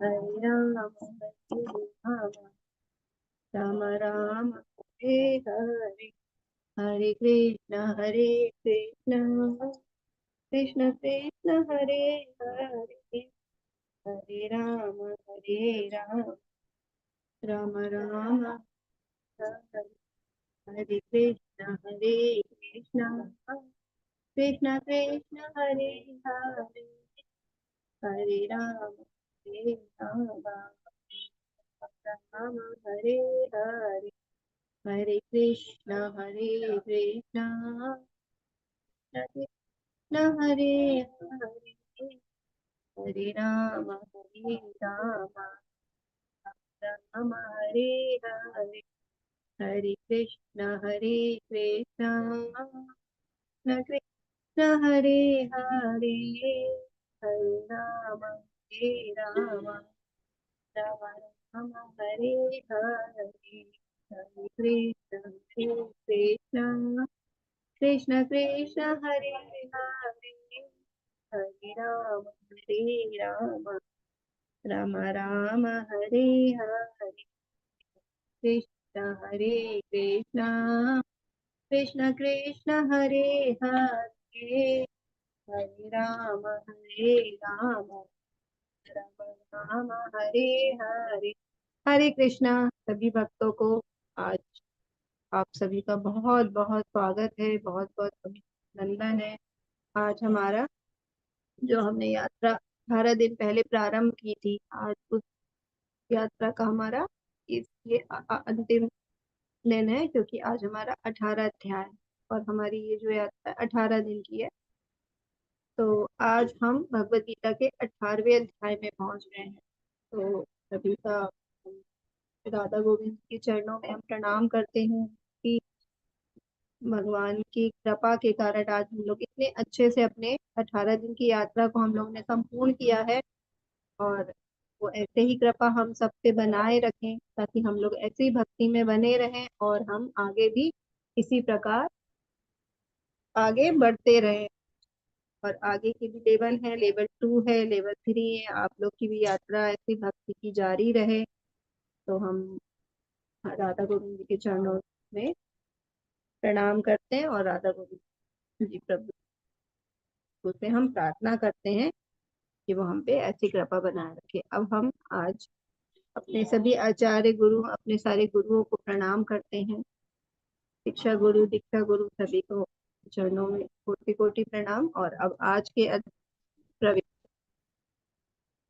हरे राम हरे राम राम राम हरे हरे हरे कृष्ण कृष्ण कृष्ण हरे हरे हरे राम राम राम हरे हरे कृष्ण कृष्ण कृष्ण हरे हरे हरे राम राम हरे हरे हरे कृष्ण कृष्ण हरे हरे हरे राम राम हरे हरे हरे कृष्ण कृष्ण हरे हरे हरे राम राम राम हरे हरे हरे कृष्ण कृष्ण कृष्ण हरे हरे हरे राम राम राम हरे हरे कृष्ण कृष्ण कृष्ण हरे हरे हरे राम राम राम हरे हरे हरे कृष्णा। सभी भक्तों को आज आप सभी का बहुत बहुत स्वागत है, बहुत बहुत अभिनंदन है। आज हमारा जो हमने यात्रा 18 दिन पहले प्रारंभ की थी, आज उस यात्रा का हमारा ये अंतिम दिन है, क्योंकि आज हमारा 18 अध्याय और हमारी ये जो यात्रा 18 दिन की है। तो आज हम भगवत गीता के 18वें अध्याय में पहुंच गए हैं। तो सभी का राधा गोविंद के चरणों में हम प्रणाम करते हैं कि भगवान की कृपा के कारण आज हम लोग इतने अच्छे से अपने 18 दिन की यात्रा को हम लोगों ने संपूर्ण किया है। और वो ऐसे ही कृपा हम सब पे बनाए रखें, ताकि हम लोग ऐसी भक्ति में बने रहें और हम आगे भी इसी प्रकार आगे बढ़ते रहें। और आगे की भी लेवल है, लेवल 2 है, लेवल 3 है। आप लोग की भी यात्रा ऐसी भक्ति की जारी रहे। तो हम राधा गोविंद जी के चरणों में प्रणाम करते हैं और राधा गोविंद जी प्रभु से हम प्रार्थना करते हैं कि वो हम पे ऐसी कृपा बनाए रखे। अब हम आज अपने सभी आचार्य गुरु, अपने सारे गुरुओं को प्रणाम करते हैं। शिक्षा गुरु, दीक्षा गुरु सभी को चरणों में कोटि कोटि प्रणाम। और अब आज के प्रवीण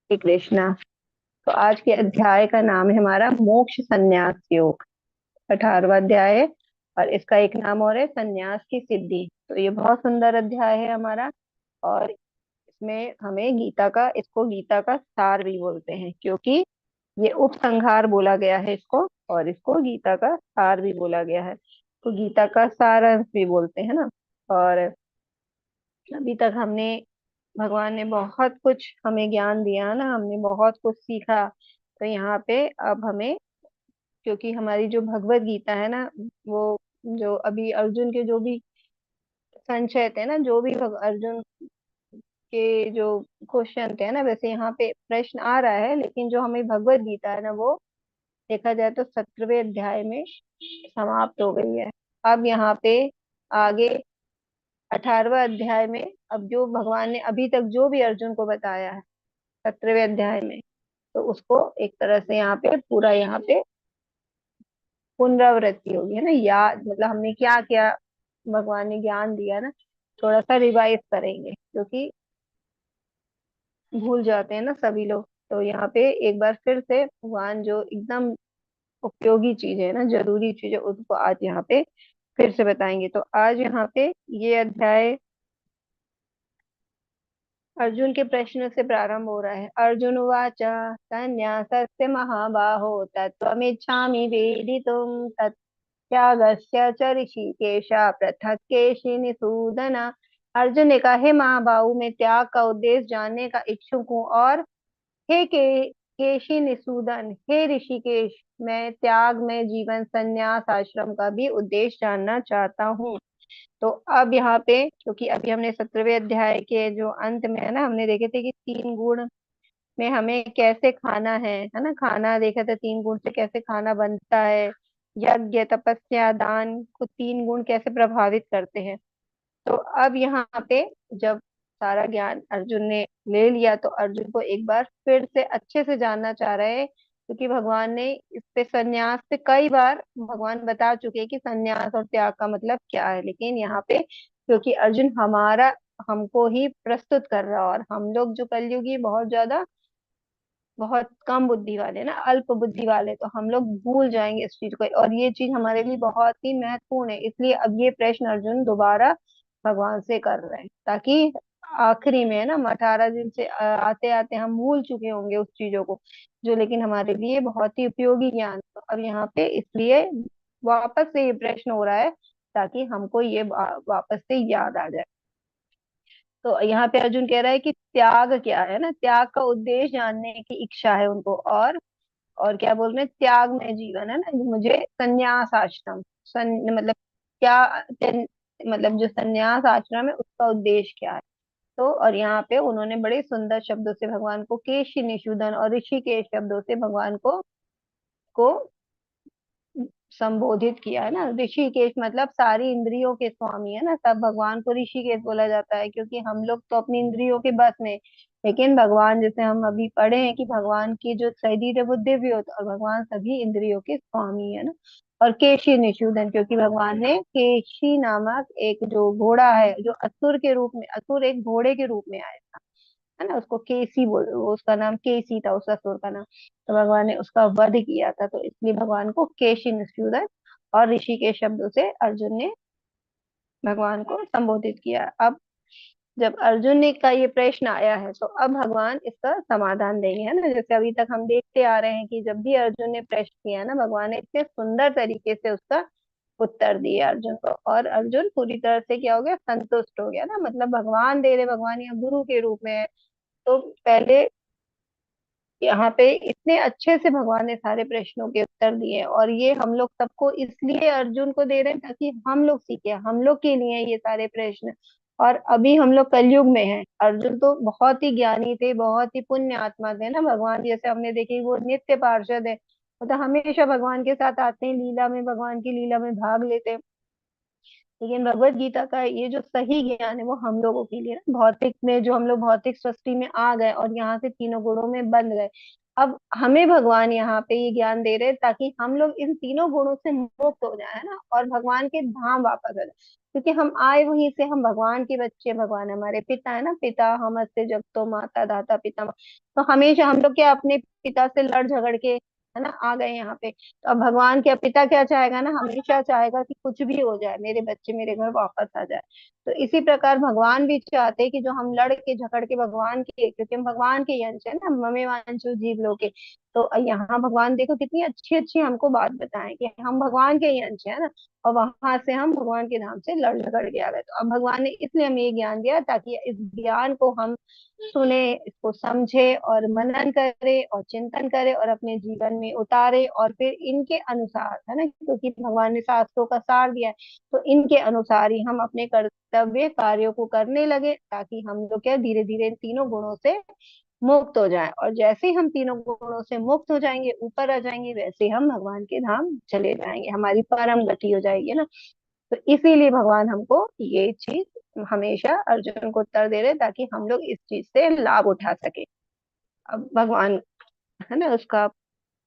श्री कृष्णा। तो आज के अध्याय का नाम है हमारा मोक्ष संन्यास योग, 18वां अध्याय है। और इसका एक नाम और है संन्यास की सिद्धि। तो ये बहुत सुंदर अध्याय है हमारा। और इसमें हमें गीता का, इसको गीता का सार भी बोलते हैं, क्योंकि ये उपसंहार बोला गया है इसको, और इसको गीता का सार भी बोला गया है। तो गीता का सारांश भी बोलते हैं ना। और अभी तक हमने, भगवान ने बहुत कुछ हमें ज्ञान दिया ना, हमने बहुत कुछ सीखा। तो यहाँ पे अब हमें, क्योंकि हमारी जो भगवत गीता है ना, वो जो अभी अर्जुन के जो भी संशय थे ना, जो भी अर्जुन के जो क्वेश्चन थे ना, वैसे यहाँ पे प्रश्न आ रहा है, लेकिन जो हमें भगवत गीता है ना, वो देखा जाए तो 17वें अध्याय में समाप्त हो गई है। अब यहाँ पे आगे 18वां अध्याय में, अब जो भगवान ने अभी तक जो भी अर्जुन को बताया है 17वें अध्याय में, तो उसको एक तरह से यहाँ पे पूरा, यहाँ पे पुनरावृत्ति होगी, है ना। याद मतलब हमने क्या क्या भगवान ने ज्ञान दिया ना, थोड़ा सा रिवाइज करेंगे, क्योंकि भूल जाते हैं ना सभी लोग। तो यहाँ पे एक बार फिर से भगवान जो एकदम उपयोगी चीज है ना, जरूरी चीज है, उसको आज यहाँ पे फिर से बताएंगे। तो आज यहाँ पे ये अध्याय अर्जुन के प्रश्न से प्रारंभ हो रहा है। अर्जुन उवाच संन्यासस्य महाबाहो तत्त्वमिच्छामि वेदितुं तत्त्यागस्य च ऋषिकेश पृथक् केशिनिषूदन। अर्जुन ने कहा, हे महाबाहु, मैं त्याग का उद्देश्य जानने का इच्छुक हूँ। और हे केशी निषूदन, हे ऋषिकेश, मैं त्याग में जीवन संन्यास आश्रम का भी उद्देश्य जानना चाहता हूँ। तो अब यहाँ पे, क्योंकि अभी हमने 17वें अध्याय के जो अंत में है ना, हमने देखे थे कि 3 गुण में हमें कैसे खाना है ना, खाना देखा था 3 गुण से कैसे खाना बनता है। यज्ञ, तपस्या, दान को 3 गुण कैसे प्रभावित करते हैं। तो अब यहाँ पे जब सारा ज्ञान अर्जुन ने ले लिया, तो अर्जुन को एक बार फिर से अच्छे से जानना चाह रहे हैं, क्योंकि भगवान ने इस पे संन्यास पे कई बार भगवान बता चुके हैं कि संन्यास और त्याग का मतलब क्या है। लेकिन यहाँ पे क्योंकि अर्जुन हमारा हमको ही प्रस्तुत कर रहा है, और हम लोग जो कलयुगी बहुत ज्यादा बहुत कम बुद्धि वाले ना, अल्प बुद्धि वाले, तो हम लोग भूल जाएंगे इस चीज को, और ये चीज हमारे लिए बहुत ही महत्वपूर्ण है। इसलिए अब ये प्रश्न अर्जुन दोबारा भगवान से कर रहे हैं, ताकि आखिरी में है ना, हम 18 दिन से आते आते हम भूल चुके होंगे उस चीजों को, जो लेकिन हमारे लिए बहुत ही उपयोगी ज्ञान। तो अब यहाँ पे इसलिए वापस से ये प्रश्न हो रहा है, ताकि हमको ये वापस से याद आ जाए। तो यहाँ पे अर्जुन कह रहा है कि त्याग क्या है ना, त्याग का उद्देश्य जानने की इच्छा है उनको। और क्या बोल रहे हैं, त्याग में जीवन है ना, मुझे संन्यास आश्रम, मतलब क्या, मतलब जो संन्यास आश्रम है उसका उद्देश्य क्या है। तो और यहाँ पे उन्होंने बड़े सुंदर शब्दों से भगवान को केशी निषूदन और ऋषिकेश शब्दों से भगवान को संबोधित किया है ना। ऋषिकेश मतलब सारी इंद्रियों के स्वामी है ना, तब भगवान को ऋषिकेश बोला जाता है, क्योंकि हम लोग तो अपनी इंद्रियों के बस में, लेकिन भगवान, जैसे हम अभी पढ़े हैं कि भगवान की जो शरीर है वो दिव्य होता है, और भगवान सभी इंद्रियों के स्वामी है ना। और केशी निषूदन, क्योंकि भगवान ने केशी नामक एक जो घोड़ा है, जो असुर के रूप में, असुर एक घोड़े के रूप में आया था, है ना, उसको केसी बोल, उसका नाम केसी था उस असुर का नाम। तो भगवान ने उसका वध किया था, तो इसलिए भगवान को केशी निषूदन और ऋषि के शब्दों से अर्जुन ने भगवान को संबोधित किया। अब जब अर्जुन ने का ये प्रश्न आया है, तो अब भगवान इसका समाधान देंगे, है ना। जैसे अभी तक हम देखते आ रहे हैं कि जब भी अर्जुन ने प्रश्न किया है ना, भगवान ने इतने सुंदर तरीके से उसका उत्तर दिया अर्जुन को, और अर्जुन पूरी तरह से क्या हो गया, संतुष्ट हो गया ना। मतलब भगवान दे रहे, भगवान यहाँ गुरु के रूप में है। तो पहले यहाँ पे इतने अच्छे से भगवान ने सारे प्रश्नों के उत्तर दिए, और ये हम लोग सबको इसलिए अर्जुन को दे रहे हैं, ताकि हम लोग सीखे, हम लोग के लिए ये सारे प्रश्न। और अभी हम लोग कलयुग में हैं, अर्जुन तो बहुत ही ज्ञानी थे, बहुत ही पुण्य आत्मा थे ना। भगवान जैसे हमने देखे, वो नित्य पार्षद है, वो तो हमेशा भगवान के साथ आते हैं, लीला में, भगवान की लीला में भाग लेते हैं। लेकिन भगवत गीता का ये जो सही ज्ञान है, वो हम लोगों के लिए ना, भौतिक में जो हम लोग भौतिक सृष्टि में आ गए और यहाँ से 3 गुणों में बंध गए, अब हमें भगवान यहाँ पे ये ज्ञान दे रहे हैं, ताकि हम लोग इन 3 गुणों से मुक्त हो जाए, है ना, और भगवान के धाम वापस आ जाए। क्योंकि हम आए वहीं से, हम भगवान के बच्चे, भगवान हमारे पिता है ना, पिता हमस्ते जब तो माता दाता पिता। तो हमेशा हम लोग क्या अपने पिता से लड़ झगड़ के, है ना, आ गए यहाँ पे। तो अब भगवान के पिता क्या चाहेगा ना, हमेशा चाहेगा कि कुछ भी हो जाए, मेरे बच्चे मेरे घर वापस आ जाए। तो इसी प्रकार भगवान भी चाहते हैं कि जो हम लड़ के झगड़ के भगवान के, क्योंकि हम भगवान के ही अंश है ना, ममे वांछो जीव लोके। तो यहाँ भगवान देखो कितनी अच्छी अच्छी हमको बात बताएं कि हम भगवान के ही अंश है ना, और वहां से हम भगवान के नाम से लड़ झगड़ के आ गए। तो अब भगवान ने इसलिए हमें ये ज्ञान दिया, ताकि इस ज्ञान को हम सुने, इसको समझे और मनन करे और चिंतन करे और अपने जीवन में उतारे, और फिर इनके अनुसार, है ना, क्योंकि भगवान ने शास्त्रों का सार दिया है, तो इनके अनुसार ही हम अपने कर्तव्य कार्यों को करने लगे, ताकि हम लोग क्या धीरे धीरे इन 3 गुणों से मुक्त हो जाए। और जैसे ही हम 3 गुणों से मुक्त हो जाएंगे, ऊपर आ जाएंगे, वैसे हम भगवान के धाम चले जाएंगे, हमारी परम गति हो जाएगी ना। तो इसीलिए भगवान हमको ये चीज हमेशा अर्जुन को उत्तर दे रहे, ताकि हम लोग इस चीज से लाभ उठा सके। अब भगवान, है ना, उसका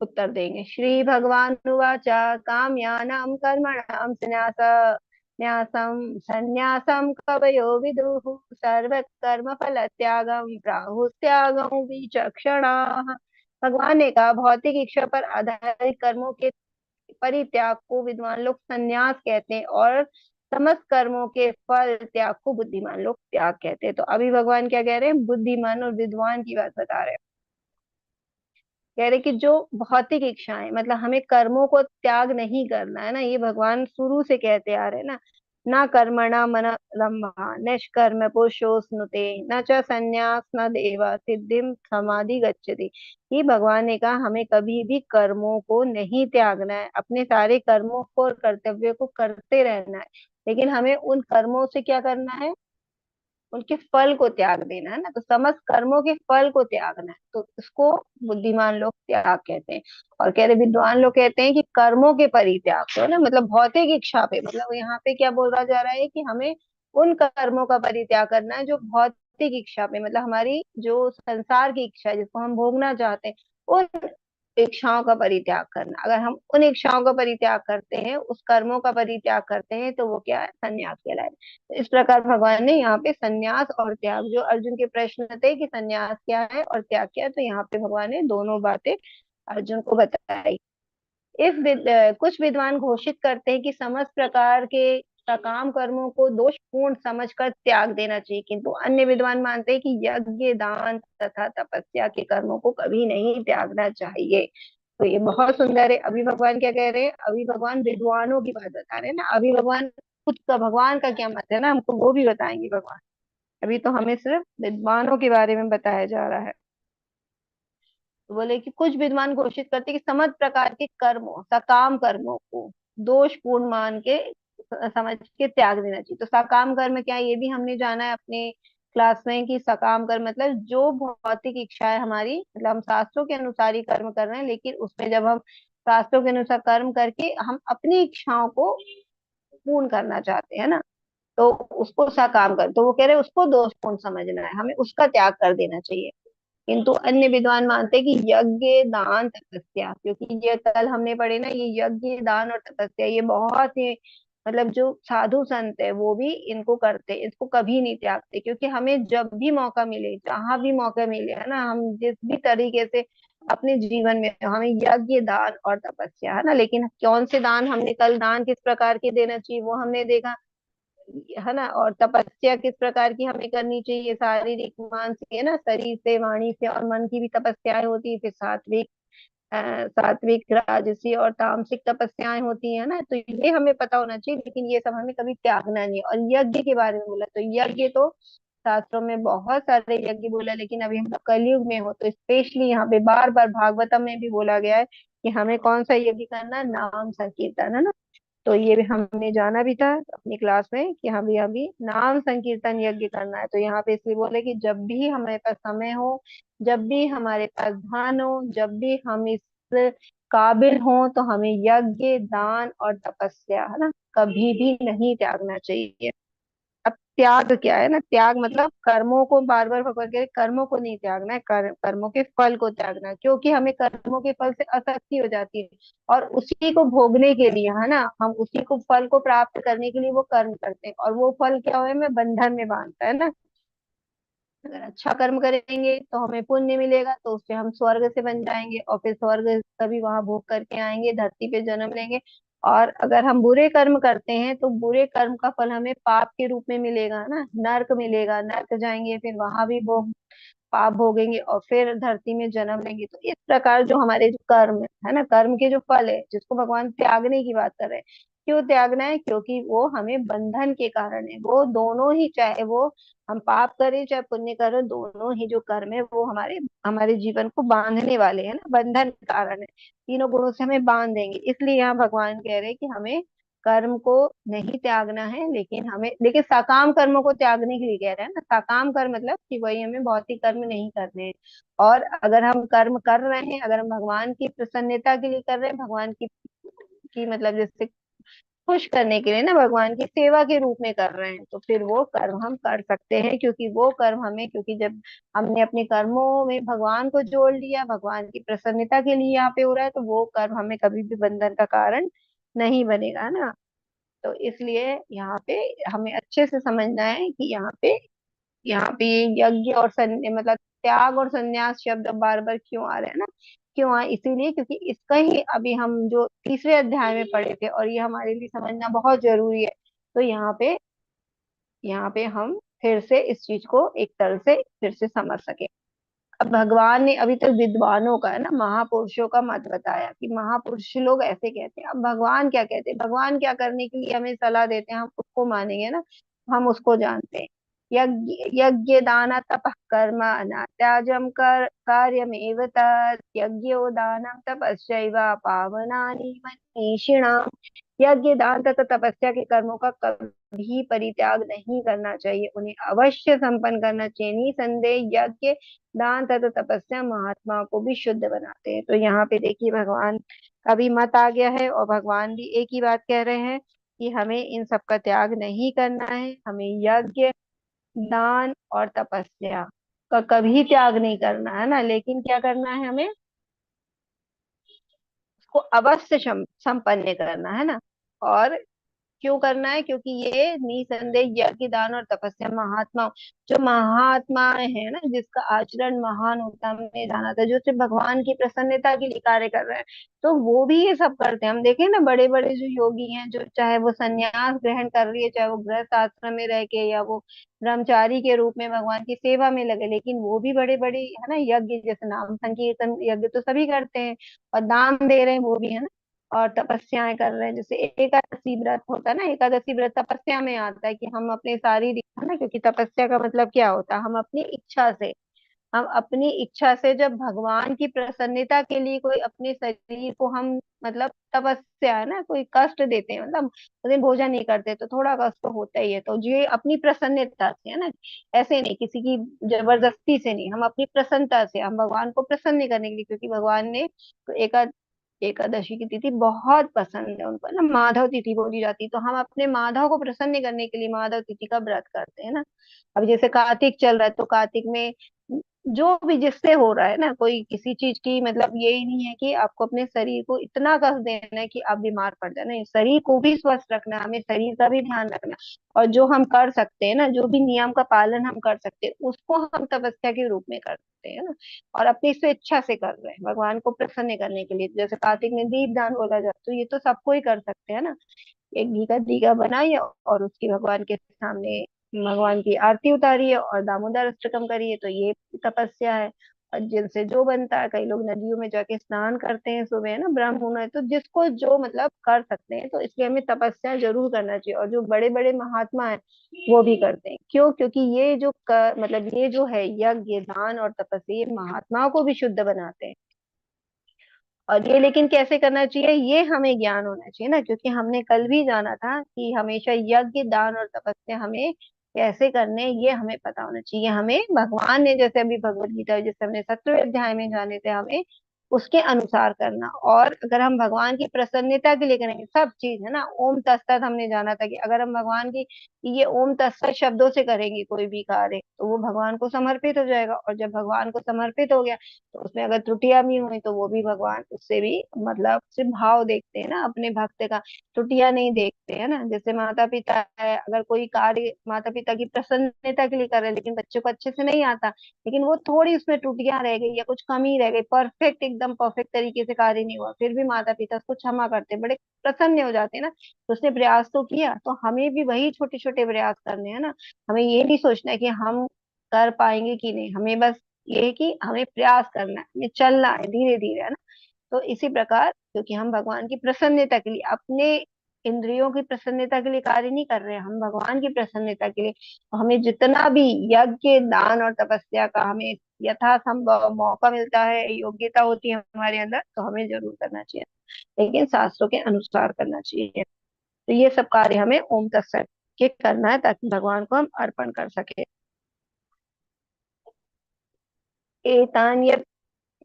उत्तर देंगे। श्री भगवान उवाच काम्यानां कर्मणां न्यासं संन्यासं कवयो विदुः सर्वकर्म फल त्यागं प्राहुस्त्यागं विचक्षणाः। भगवान ने कहा, भौतिक इच्छा पर आधारित कर्मों के परित्याग को विद्वान लोग संन्यास कहते हैं, और समस्त कर्मों के फल त्याग को बुद्धिमान लोग त्याग कहते हैं। तो अभी भगवान क्या कह रहे हैं, बुद्धिमान और विद्वान की बात बता रहे हैं। कह रहे कि जो भौतिक इच्छाएं, मतलब हमें कर्मों को त्याग नहीं करना है ना, ये भगवान शुरू से कहते आ रहे हैं ना। ना कर्मणा मन रंभा निष्कर्म पुरुषोस्नुते न च संन्यास न देव सिद्धिम समाधि गच्छति। ये भगवान ने कहा, हमें कभी भी कर्मों को नहीं त्यागना है, अपने सारे कर्मों को और कर्तव्य को करते रहना है। लेकिन हमें उन कर्मों से क्या करना है, उनके फल को त्याग देना है ना, तो समस्त कर्मों के फल को त्यागना है, तो उसको बुद्धिमान लोग त्याग कहते हैं। और कह रहे विद्वान लोग कहते हैं कि कर्मों के परित्याग को, है ना, मतलब भौतिक इच्छा पे, मतलब यहाँ पे क्या बोला जा रहा है कि हमें उन कर्मों का परित्याग करना है जो भौतिक इच्छा पे, मतलब हमारी जो संसार की इच्छा है जिसको हम भोगना चाहते हैं, उन इच्छाओं का परित्याग करना। अगर हम उन इच्छाओं का परित्याग करते हैं, उस कर्मों का परित्याग करते हैं, तो वो क्या है, संन्यास कहलाए। तो इस प्रकार भगवान ने यहाँ पे संन्यास और त्याग, जो अर्जुन के प्रश्न थे कि संन्यास क्या है और त्याग क्या है, तो यहाँ पे भगवान ने दोनों बातें अर्जुन को बताई। कुछ विद्वान घोषित करते हैं कि समस्त प्रकार के सकाम कर्मों को दोषपूर्ण समझकर त्याग देना चाहिए, किंतु अन्य विद्वान मानते हैं कि यज्ञ, दान तथा तपस्या के कर्मों को कभी नहीं त्यागना चाहिए। तो ये बहुत सुंदर है। अभी भगवान क्या कह रहे हैं, अभी भगवान विद्वानों की बात बता रहे हैं ना, अभी भगवान खुद का, भगवान का क्या मत है ना, हमको वो भी बताएंगे भगवान। अभी तो हमें सिर्फ विद्वानों के बारे में बताया जा रहा है। तो बोले कि कुछ विद्वान घोषित करते कि समस्त प्रकार के कर्मों, सकाम कर्मों को दोषपूर्ण मान के समझ के त्याग देना चाहिए। तो सकाम कर्म क्या है, ये भी हमने जाना है अपने क्लास में कि सकाम कर्म मतलब जो भौतिक इच्छा है हमारी, मतलब हम शास्त्रों के अनुसार ही कर्म कर रहे हैं, लेकिन उसमें जब हम शास्त्रों के अनुसार कर्म करके हम अपनी इच्छाओं को पूर्ण करना चाहते हैं ना, तो उसको सकाम कर, तो वो कह रहे हैं उसको दोषपूर्ण समझना है, हमें उसका त्याग कर देना चाहिए। किंतु अन्य विद्वान मानते हैं कि यज्ञ, दान, तपस्या, क्योंकि ये कल हमने पढ़े ना, ये यज्ञ, दान और तपस्या ये बहुत ही, मतलब जो साधु संत है वो भी इनको करते, इसको कभी नहीं त्यागते, क्योंकि हमें जब भी मौका मिले, जहां भी मौका मिले, है ना, हम जिस भी तरीके से अपने जीवन में हमें यज्ञ, दान और तपस्या, है ना, लेकिन कौन से दान, हमने कल दान किस प्रकार के देना चाहिए वो हमने देखा, है ना, और तपस्या किस प्रकार की हमें करनी चाहिए, शारीरिक, मानसिक, है ना, शरीर से, वाणी से और मन की भी तपस्याएं होती है, फिर सात्विक, सात्विक, राजसी और तामसिक तपस्याएं होती है ना, तो ये हमें पता होना चाहिए, लेकिन ये सब हमें कभी त्यागना नहीं है। और यज्ञ के बारे में बोला, तो यज्ञ तो शास्त्रों में बहुत सारे यज्ञ बोला, लेकिन अभी हम लोग कलयुग में हो, तो स्पेशली यहाँ पे बार बार भागवतम में भी बोला गया है कि हमें कौन सा यज्ञ करना है, नाम संकीर्तन, है ना। तो ये भी हमने जाना भी था अपनी क्लास में कि हमें अभी नाम संकीर्तन यज्ञ करना है। तो यहाँ पे इसलिए बोले कि जब भी हमारे पास समय हो, जब भी हमारे पास धन हो, जब भी हम इस काबिल हो, तो हमें यज्ञ, दान और तपस्या, है ना, कभी भी नहीं त्यागना चाहिए। अब त्याग क्या है ना, त्याग मतलब कर्मों को, बार बार भगवान कह रहे कर्मों को नहीं त्यागना है, कर्मों के फल को त्यागना है, क्योंकि हमें कर्मों के फल से आसक्ति हो जाती है, और उसी को भोगने के लिए, है ना, हम उसी को फल को प्राप्त करने के लिए वो कर्म करते हैं, और वो फल क्या हुआ, हमें बंधन में बांधता है ना। अगर अच्छा कर्म करेंगे तो हमें पुण्य मिलेगा, तो उससे हम स्वर्ग से बन जाएंगे, और फिर स्वर्ग कभी वहां भोग करके आएंगे, धरती पे जन्म लेंगे। और अगर हम बुरे कर्म करते हैं तो बुरे कर्म का फल हमें पाप के रूप में मिलेगा ना, नर्क मिलेगा, नर्क जाएंगे, फिर वहां भी भोग, पाप भोगेंगे, और फिर धरती में जन्म लेंगे। तो इस प्रकार जो हमारे जो कर्म है ना, कर्म के जो फल है, जिसको भगवान त्यागने की बात कर रहे हैं, क्यों त्यागना है, क्योंकि वो हमें बंधन के कारण है, वो दोनों ही, चाहे वो हम पाप करें चाहे पुण्य करें, दोनों ही जो कर्म है वो हमारे हमारे जीवन को बांधने वाले हैं ना, बंधन के कारण है, तीनों गुणों से हमें बांध देंगे। इसलिए यहाँ भगवान कह रहे हैं कि हमें कर्म को नहीं त्यागना है, लेकिन हमें, लेकिन सकाम कर्मों को त्यागने के लिए कह रहे हैं ना, सकाम कर्म मतलब कि वही, हमें भौतिक कर्म नहीं करने हैं। और अगर हम कर्म कर रहे हैं, अगर हम भगवान की प्रसन्नता के लिए कर रहे हैं, भगवान की मतलब जैसे खुश करने के लिए ना, भगवान की सेवा के रूप में कर रहे हैं, तो फिर वो कर्म हम कर सकते हैं, क्योंकि वो कर्म हमें, क्योंकि जब हमने अपने कर्मों में भगवान को जोड़ लिया, भगवान की प्रसन्नता के लिए यहाँ पे हो रहा है, तो वो कर्म हमें कभी भी बंधन का कारण नहीं बनेगा ना। तो इसलिए यहाँ पे हमें अच्छे से समझना है कि यहाँ पे ये यज्ञ और मतलब त्याग और संन्यास शब्द बार बार क्यों आ रहे हैं ना, क्यों आए, इसीलिए क्योंकि इसका ही अभी हम जो तीसरे अध्याय में पढ़े थे, और ये हमारे लिए समझना बहुत जरूरी है। तो यहाँ पे हम फिर से इस चीज को एक तरह से फिर से समझ सके। अब भगवान ने अभी तक विद्वानों का, है ना, महापुरुषों का मत बताया कि महापुरुष लोग ऐसे कहते हैं, अब भगवान क्या कहते हैं, भगवान क्या करने के लिए हमें सलाह देते हैं, हम उसको मानेंगे ना, हम उसको जानते हैं। यज्ञ, यज्ञ दान तपः कर्म न त्याजम कर कार्यमेव तत् यज्ञो दानम तपश्चैव पावनानि मनीषिणाम्। यज्ञ दान तथा तपस्या के कर्मों का कभी परित्याग नहीं करना चाहिए, उन्हें अवश्य संपन्न करना चाहिए। निसंदेह यज्ञ दान तथा तपस्या महात्मा को भी शुद्ध बनाते हैं। तो यहाँ पे देखिए भगवान का भी मत आ गया है, और भगवान भी एक ही बात कह रहे हैं कि हमें इन सब का त्याग नहीं करना है, हमें यज्ञ दान और तपस्या का कभी त्याग नहीं करना है ना, लेकिन क्या करना है हमें उसको अवश्य संपन्न करना है ना। और क्यों करना है, क्योंकि ये निसंदेह यज्ञ दान और तपस्या महात्मा, जो महात्मा है ना, जिसका आचरण महान होता है, हमने जाना था, जो सिर्फ भगवान की प्रसन्नता के लिए कार्य कर रहे हैं, तो वो भी ये सब करते हैं। हम देखें ना, बड़े बड़े जो योगी हैं, जो चाहे वो संन्यास ग्रहण कर रही है, चाहे वो गृहस्थ आश्रम में रह के, या वो ब्रह्मचारी के रूप में भगवान की सेवा में लगे, लेकिन वो भी बड़े बड़े है ना यज्ञ, जैसे नाम संकीर्तन यज्ञ तो सभी करते हैं, और दान दे रहे हैं वो भी, है ना, और तपस्याएं कर रहे हैं। जैसे एकादशी व्रत होता है ना, एकादशी व्रत तपस्या में आता है कि हम अपने शारीरिक, है ना, क्योंकि तपस्या का मतलब क्या होता है, हम अपनी इच्छा से जब भगवान की प्रसन्नता के लिए कोई अपने शरीर को हम, मतलब तपस्या है ना, कोई कष्ट देते हैं, मतलब उस दिन भोजन नहीं करते तो थोड़ा कष्ट तो होता ही है, तो ये अपनी प्रसन्नता से है ना, ऐसे नहीं किसी की जबरदस्ती से नहीं, हम अपनी प्रसन्नता से, हम भगवान को प्रसन्न करने के लिए, क्योंकि भगवान ने तो एकादशी की तिथि बहुत पसंद है उनको, है ना, माधव तिथि बोली जाती है, तो हम अपने माधव को प्रसन्न करने के लिए माधव तिथि का व्रत करते हैं ना। अब जैसे कार्तिक चल रहा है, तो कार्तिक में जो भी जिससे हो रहा है ना, कोई किसी चीज की, मतलब यही नहीं है कि आपको अपने शरीर को इतना कष्ट देना है कि आप बीमार पड़ जाए, नहीं, शरीर को भी स्वस्थ रखना है, हमें शरीर का भी ध्यान रखना है। और जो हम कर सकते हैं ना, जो भी नियम का पालन हम कर सकते हैं, उसको हम तपस्या के रूप में करते हैं ना, और अपनी स्वेच्छा से कर रहे हैं भगवान को प्रसन्न करने के लिए। जैसे कार्तिक में दीप दान बोला जाता है, तो ये तो सबको ही कर सकते हैं ना, एक घी का दिया बनाइए और उसकी भगवान के सामने भगवान की आरती उतारिए और दामोदर अष्टकम करिए, तो ये तपस्या है। और जिनसे जो बनता है, कई लोग नदियों में जाके स्नान करते हैं सुबह, है ना, ब्राह्मण होना है, तो जिसको जो मतलब कर सकते हैं, तो इसलिए हमें तपस्या जरूर करना चाहिए। और जो बड़े बड़े महात्मा है वो भी करते हैं, क्यों, क्योंकि ये जो मतलब ये जो है यज्ञ दान और तपस्या, ये महात्माओं को भी शुद्ध बनाते हैं। और ये लेकिन कैसे करना चाहिए, ये हमें ज्ञान होना चाहिए ना, क्योंकि हमने कल भी जाना था कि हमेशा यज्ञ दान और तपस्या हमें कैसे करने हैं, ये हमें पता होना चाहिए। हमें भगवान ने, जैसे अभी भगवत गीता जैसे हमने 7वें अध्याय में जाने थे, हमें उसके अनुसार करना। और अगर हम भगवान की प्रसन्नता के लिए करेंगे सब चीज, है ना, ओम तत्सत हमने जाना था कि अगर हम भगवान की ये ओम तत्सत शब्दों से करेंगे कोई भी कार्य, तो वो भगवान को समर्पित हो जाएगा। और जब भगवान को समर्पित हो गया, तो उसमें अगर त्रुटियां भी हुई, तो वो भी भगवान उससे भी, मतलब सिर्फ भाव देखते हैं ना अपने भक्त का, त्रुटियां नहीं देखते, है ना। जैसे माता पिता है, अगर कोई कार्य माता पिता की प्रसन्नता के लिए कर रहे हैं, लेकिन बच्चे को अच्छे से नहीं आता, लेकिन वो थोड़ी उसमें त्रुटियां रह गई या कुछ कमी रह गई, परफेक्ट एकदम परफेक्ट तरीके से कार्य नहीं हुआ, फिर भी माता पिता उसको क्षमा करते हैं, बड़े प्रसन्न हो जाते हैं ना, तो उसने प्रयास तो किया, तो हमें भी वही छोटे छोटे प्रयास करने हैं ना। हमें ये नहीं सोचना है कि हम कर पाएंगे कि नहीं, हमें बस ये है कि हमें प्रयास करना है, हमें चलना है धीरे धीरे, है ना। तो इसी प्रकार, क्योंकि हम भगवान की प्रसन्नता के लिए, अपने इंद्रियों की प्रसन्नता के लिए कार्य नहीं कर रहे हैं, हम भगवान की प्रसन्नता के लिए, तो हमें जितना भी यज्ञ दान और तपस्या का हमें यथासंभव मौका मिलता है, योग्यता होती है हमारे अंदर, तो हमें जरूर करना चाहिए, लेकिन शास्त्रों के अनुसार करना चाहिए। तो ये सब कार्य हमें ओम तत्सत के करना है, ताकि भगवान को हम अर्पण कर सके। एतान्य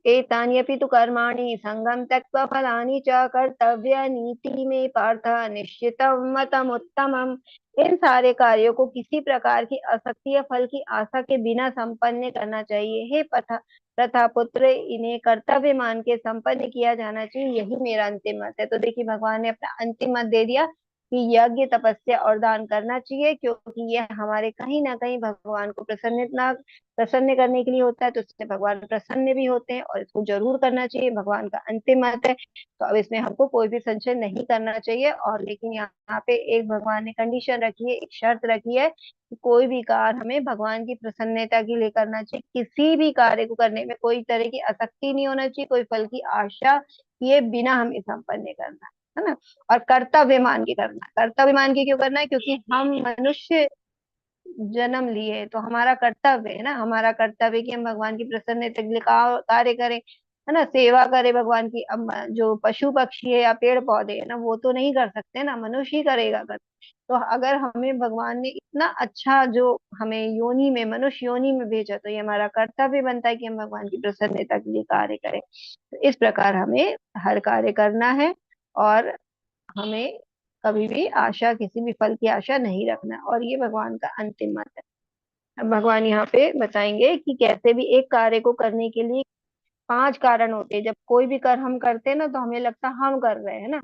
एतान्यपि तु कर्माणि संगम त्यक्त्वा फलानि च कर्तव्यानीति में पार्थ निश्चितं मतमुत्तमम्। इन सारे कार्यों को किसी प्रकार की आसक्ति या फल की आशा के बिना संपन्न करना चाहिए। हे पथा प्रथा पुत्र, इन्हें कर्तव्य मान के संपन्न किया जाना चाहिए, यही मेरा अंतिम मत है। तो देखिए भगवान ने अपना अंतिम मत दे दिया कि यज्ञ तपस्या और दान करना चाहिए, क्योंकि ये हमारे कहीं ना कहीं भगवान को प्रसन्न करने के लिए होता है, तो इससे भगवान प्रसन्न भी होते हैं, और इसको जरूर करना चाहिए, भगवान का अंतिम मत है। तो अब इसमें हमको कोई भी संशय नहीं करना चाहिए। और लेकिन यहाँ पे एक भगवान ने कंडीशन रखी है, एक शर्त रखी है कि कोई भी कार्य हमें भगवान की प्रसन्नता के लिए करना चाहिए, किसी भी कार्य को करने में कोई तरह की आसक्ति नहीं होना चाहिए, कोई फल की आशा किए बिना हमें संपन्न करना है ना। और कर्तव्य मान के करना है। कर्तव्य मान के क्यों करना है, क्योंकि हम मनुष्य जन्म लिए, तो हमारा कर्तव्य है ना, हमारा कर्तव्य कि हम भगवान की प्रसन्नता के लिए कार्य करें। है ना, सेवा करे भगवान की। अब जो पशु पक्षी है या पेड़ पौधे है ना, वो तो नहीं कर सकते ना, मनुष्य ही करेगा कर। तो अगर हमें भगवान ने इतना अच्छा जो हमें योनि में, मनुष्य योनि में भेजा, तो ये हमारा कर्तव्य बनता है कि हम भगवान की प्रसन्नता के लिए कार्य करें। तो इस प्रकार हमें हर कार्य करना है, और हमें कभी भी आशा, किसी भी फल की आशा नहीं रखना, और ये भगवान का अंतिम मत है। अब भगवान यहाँ पे बताएंगे कि कैसे भी एक कार्य को करने के लिए 5 कारण होते हैं। जब कोई भी कर्म हम करते हैं ना, तो हमें लगता है हम कर रहे हैं ना।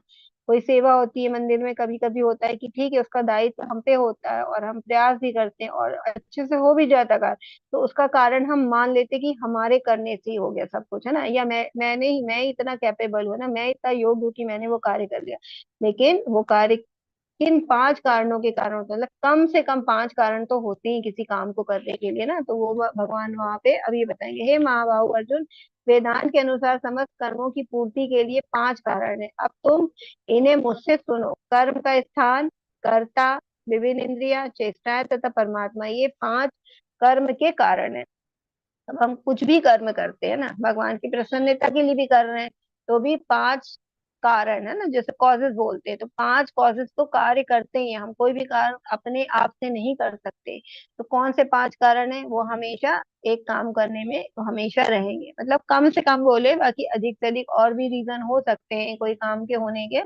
कोई सेवा होती है मंदिर में, कभी कभी होता है कि ठीक है, उसका दायित्व हम पे होता है और हम प्रयास भी करते हैं और अच्छे से हो भी जाता है कार्य, तो उसका कारण हम मान लेते हैं कि हमारे करने से ही हो गया सब कुछ, है ना, या मैंने ही, मैं इतना कैपेबल हूँ ना, मैं इतना योग्य हूँ कि मैंने वो कार्य कर लिया। लेकिन वो कार्य किन 5 कारणों के कारण होता है, मतलब कम से कम 5 कारण तो होते ही किसी काम को करने के लिए ना। तो वो भगवान वहां पे अब ये बताएंगे, हे महाबाहु अर्जुन, वेदांत के अनुसार समस्त कर्मों की पूर्ति के लिए 5 कारण है। अब तुम इन्हें मुझसे सुनो। कर्म का स्थान, कर्ता, विभिन्न इंद्रिया, चेष्टाएं तथा परमात्मा, ये 5 कर्म के कारण है। अब हम कुछ भी कर्म करते हैं ना, भगवान की प्रसन्नता के लिए भी कर रहे हैं, तो भी 5 कारण है ना, जैसे कॉजेस बोलते हैं, तो 5 कॉजेस तो कार्य करते ही हैं। हम कोई भी कार्य अपने आप से नहीं कर सकते। तो कौन से 5 कारण है, वो हमेशा एक काम करने में वो हमेशा रहेंगे, मतलब कम से कम बोले, बाकी अधिक से अधिक और भी रीजन हो सकते हैं कोई काम के होने के,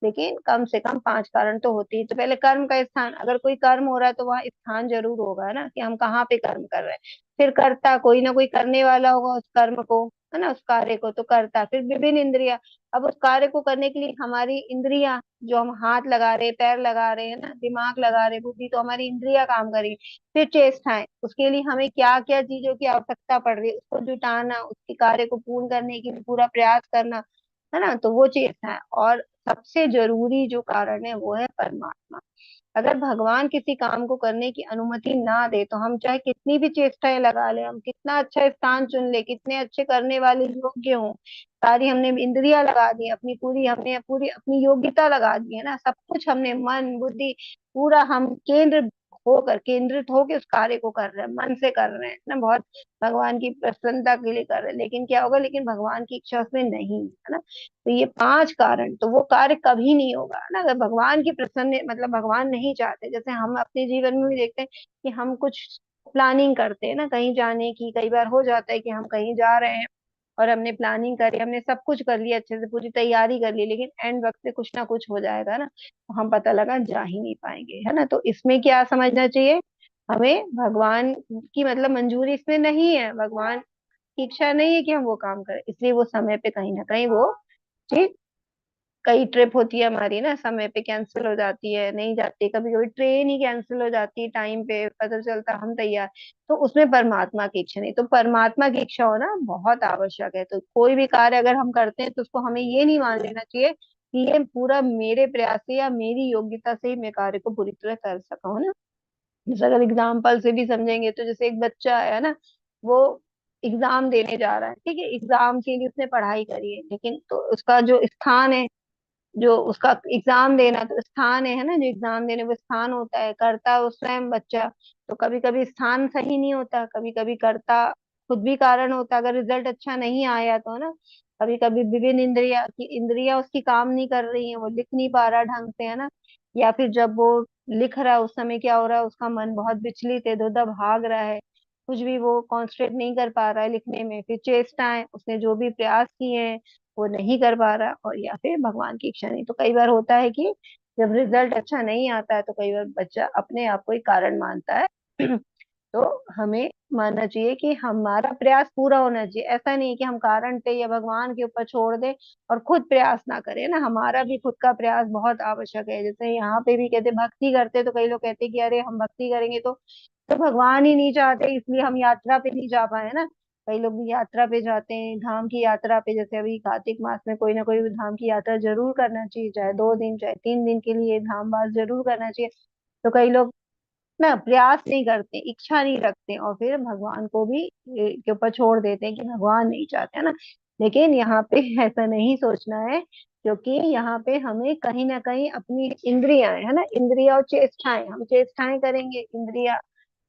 लेकिन कम से कम 5 कारण तो होती है। तो पहले कर्म का स्थान, अगर कोई कर्म हो रहा है तो वहाँ स्थान जरूर होगा ना, कि हम कहाँ पे कर्म कर रहे हैं। फिर कर्ता, कोई ना कोई करने वाला होगा उस कर्म को, है ना, उस कार्य को, तो कर्ता। फिर विभिन्न इंद्रिया, अब उस कार्य को करने के लिए हमारी इंद्रियां, जो हम हाथ लगा रहे, पैर लगा रहे हैं ना, दिमाग लगा रहे, बुद्धि, तो हमारी इंद्रियां काम करेगी। फिर चेष्टाएं, उसके लिए हमें क्या क्या चीजों की आवश्यकता पड़ रही है, उसको जुटाना, उसके कार्य को पूर्ण करने की पूरा प्रयास करना, है ना, तो वो चेष्टाएं। और सबसे जरूरी जो कारण है वो है परमात्मा। अगर भगवान किसी काम को करने की अनुमति ना दे, तो हम चाहे कितनी भी चेष्टाएं लगा ले, हम कितना अच्छा स्थान चुन ले, कितने अच्छे करने वाले योग्य हों, सारी हमने इंद्रियां लगा दी अपनी, पूरी हमने पूरी अपनी योग्यता लगा दी है ना, सब कुछ हमने, मन बुद्धि पूरा हम केंद्रित होकर उस कार्य को कर रहे हैं, मन से कर रहे हैं ना, बहुत भगवान की प्रसन्नता के लिए कर रहे हैं। लेकिन क्या होगा, लेकिन भगवान की इच्छा उसमें नहीं है ना। तो ये 5 कारण, तो वो कार्य कभी नहीं होगा ना, अगर भगवान की प्रसन्न, मतलब भगवान नहीं चाहते। जैसे हम अपने जीवन में भी देखते हैं कि हम कुछ प्लानिंग करते हैं ना कहीं जाने की, कई बार हो जाता है कि हम कहीं जा रहे हैं और हमने प्लानिंग करी, हमने सब कुछ कर लिया, अच्छे से पूरी तैयारी कर ली, लेकिन एंड वक्त पे कुछ ना कुछ हो जाएगा ना, तो हम पता लगा जा ही नहीं पाएंगे, है ना। तो इसमें क्या समझना चाहिए हमें, भगवान की मतलब मंजूरी इसमें नहीं है, भगवान की इच्छा नहीं है कि हम वो काम करें, इसलिए वो समय पे कहीं ना कहीं वो चीज, कई ट्रिप होती है हमारी ना, समय पे कैंसिल हो जाती है, नहीं जाती, कभी कभी ट्रेन ही कैंसिल हो जाती है टाइम पे, पता चलता हम तैयार, तो उसमें परमात्मा की इच्छा नहीं। तो परमात्मा की इच्छा होना बहुत आवश्यक है। तो कोई भी कार्य अगर हम करते हैं, तो उसको हमें ये नहीं मान लेना चाहिए कि ये पूरा मेरे प्रयास से या मेरी योग्यता से ही मैं कार्य को पूरी तरह कर सका हूँ ना। जैसे अगर एग्जाम्पल से भी समझेंगे, तो जैसे एक बच्चा है ना, वो एग्जाम देने जा रहा है, ठीक है, एग्जाम के लिए उसने पढ़ाई करी है, लेकिन तो उसका जो स्थान है, जो उसका एग्जाम देना तो स्थान है ना, जो एग्जाम देने वो स्थान होता है, करता उस स्वयं बच्चा। तो कभी कभी स्थान सही नहीं होता, कभी कभी करता खुद भी कारण होता, अगर रिजल्ट अच्छा नहीं आया तो ना। कभी कभी विभिन्न इंद्रिया उसकी काम नहीं कर रही है, वो लिख नहीं पा रहा ढंग से, है ना। या फिर जब वो लिख रहा है उस समय क्या हो रहा है, उसका मन बहुत विचलित है, इधर उधर भाग रहा है, कुछ भी वो कॉन्सेंट्रेट नहीं कर पा रहा है लिखने में। फिर चेष्टाएं, उसने जो भी प्रयास किए हैं वो नहीं कर पा रहा, और या फिर भगवान की इच्छा नहीं। तो कई बार होता है कि जब रिजल्ट अच्छा नहीं आता है, तो कई बार बच्चा अपने आप को ही कारण मानता है। तो हमें मानना चाहिए कि हमारा प्रयास पूरा होना चाहिए, ऐसा नहीं कि हम कारण पे या भगवान के ऊपर छोड़ दें और खुद प्रयास ना करें ना, हमारा भी खुद का प्रयास बहुत आवश्यक है। जैसे यहाँ पे भी कहते भक्ति करते, तो कई लोग कहते कि अरे हम भक्ति करेंगे तो भगवान ही नहीं चाहते, इसलिए हम यात्रा पे नहीं जा पाए ना। कई लोग भी यात्रा पे जाते हैं, धाम की यात्रा पे, जैसे अभी कार्तिक मास में कोई ना कोई धाम की यात्रा जरूर करना चाहिए, चाहे 2 दिन चाहे 3 दिन के लिए धामवास जरूर करना चाहिए। तो कई लोग ना प्रयास नहीं करते, इच्छा नहीं रखते, और फिर भगवान को भी के ऊपर छोड़ देते हैं कि भगवान नहीं चाहते, है ना। लेकिन यहाँ पे ऐसा नहीं सोचना है, क्योंकि यहाँ पे हमें कहीं ना कहीं अपनी इंद्रियां है ना, इंद्रिया और चेष्टाएं, हम चेष्टाएं करेंगे, इंद्रिया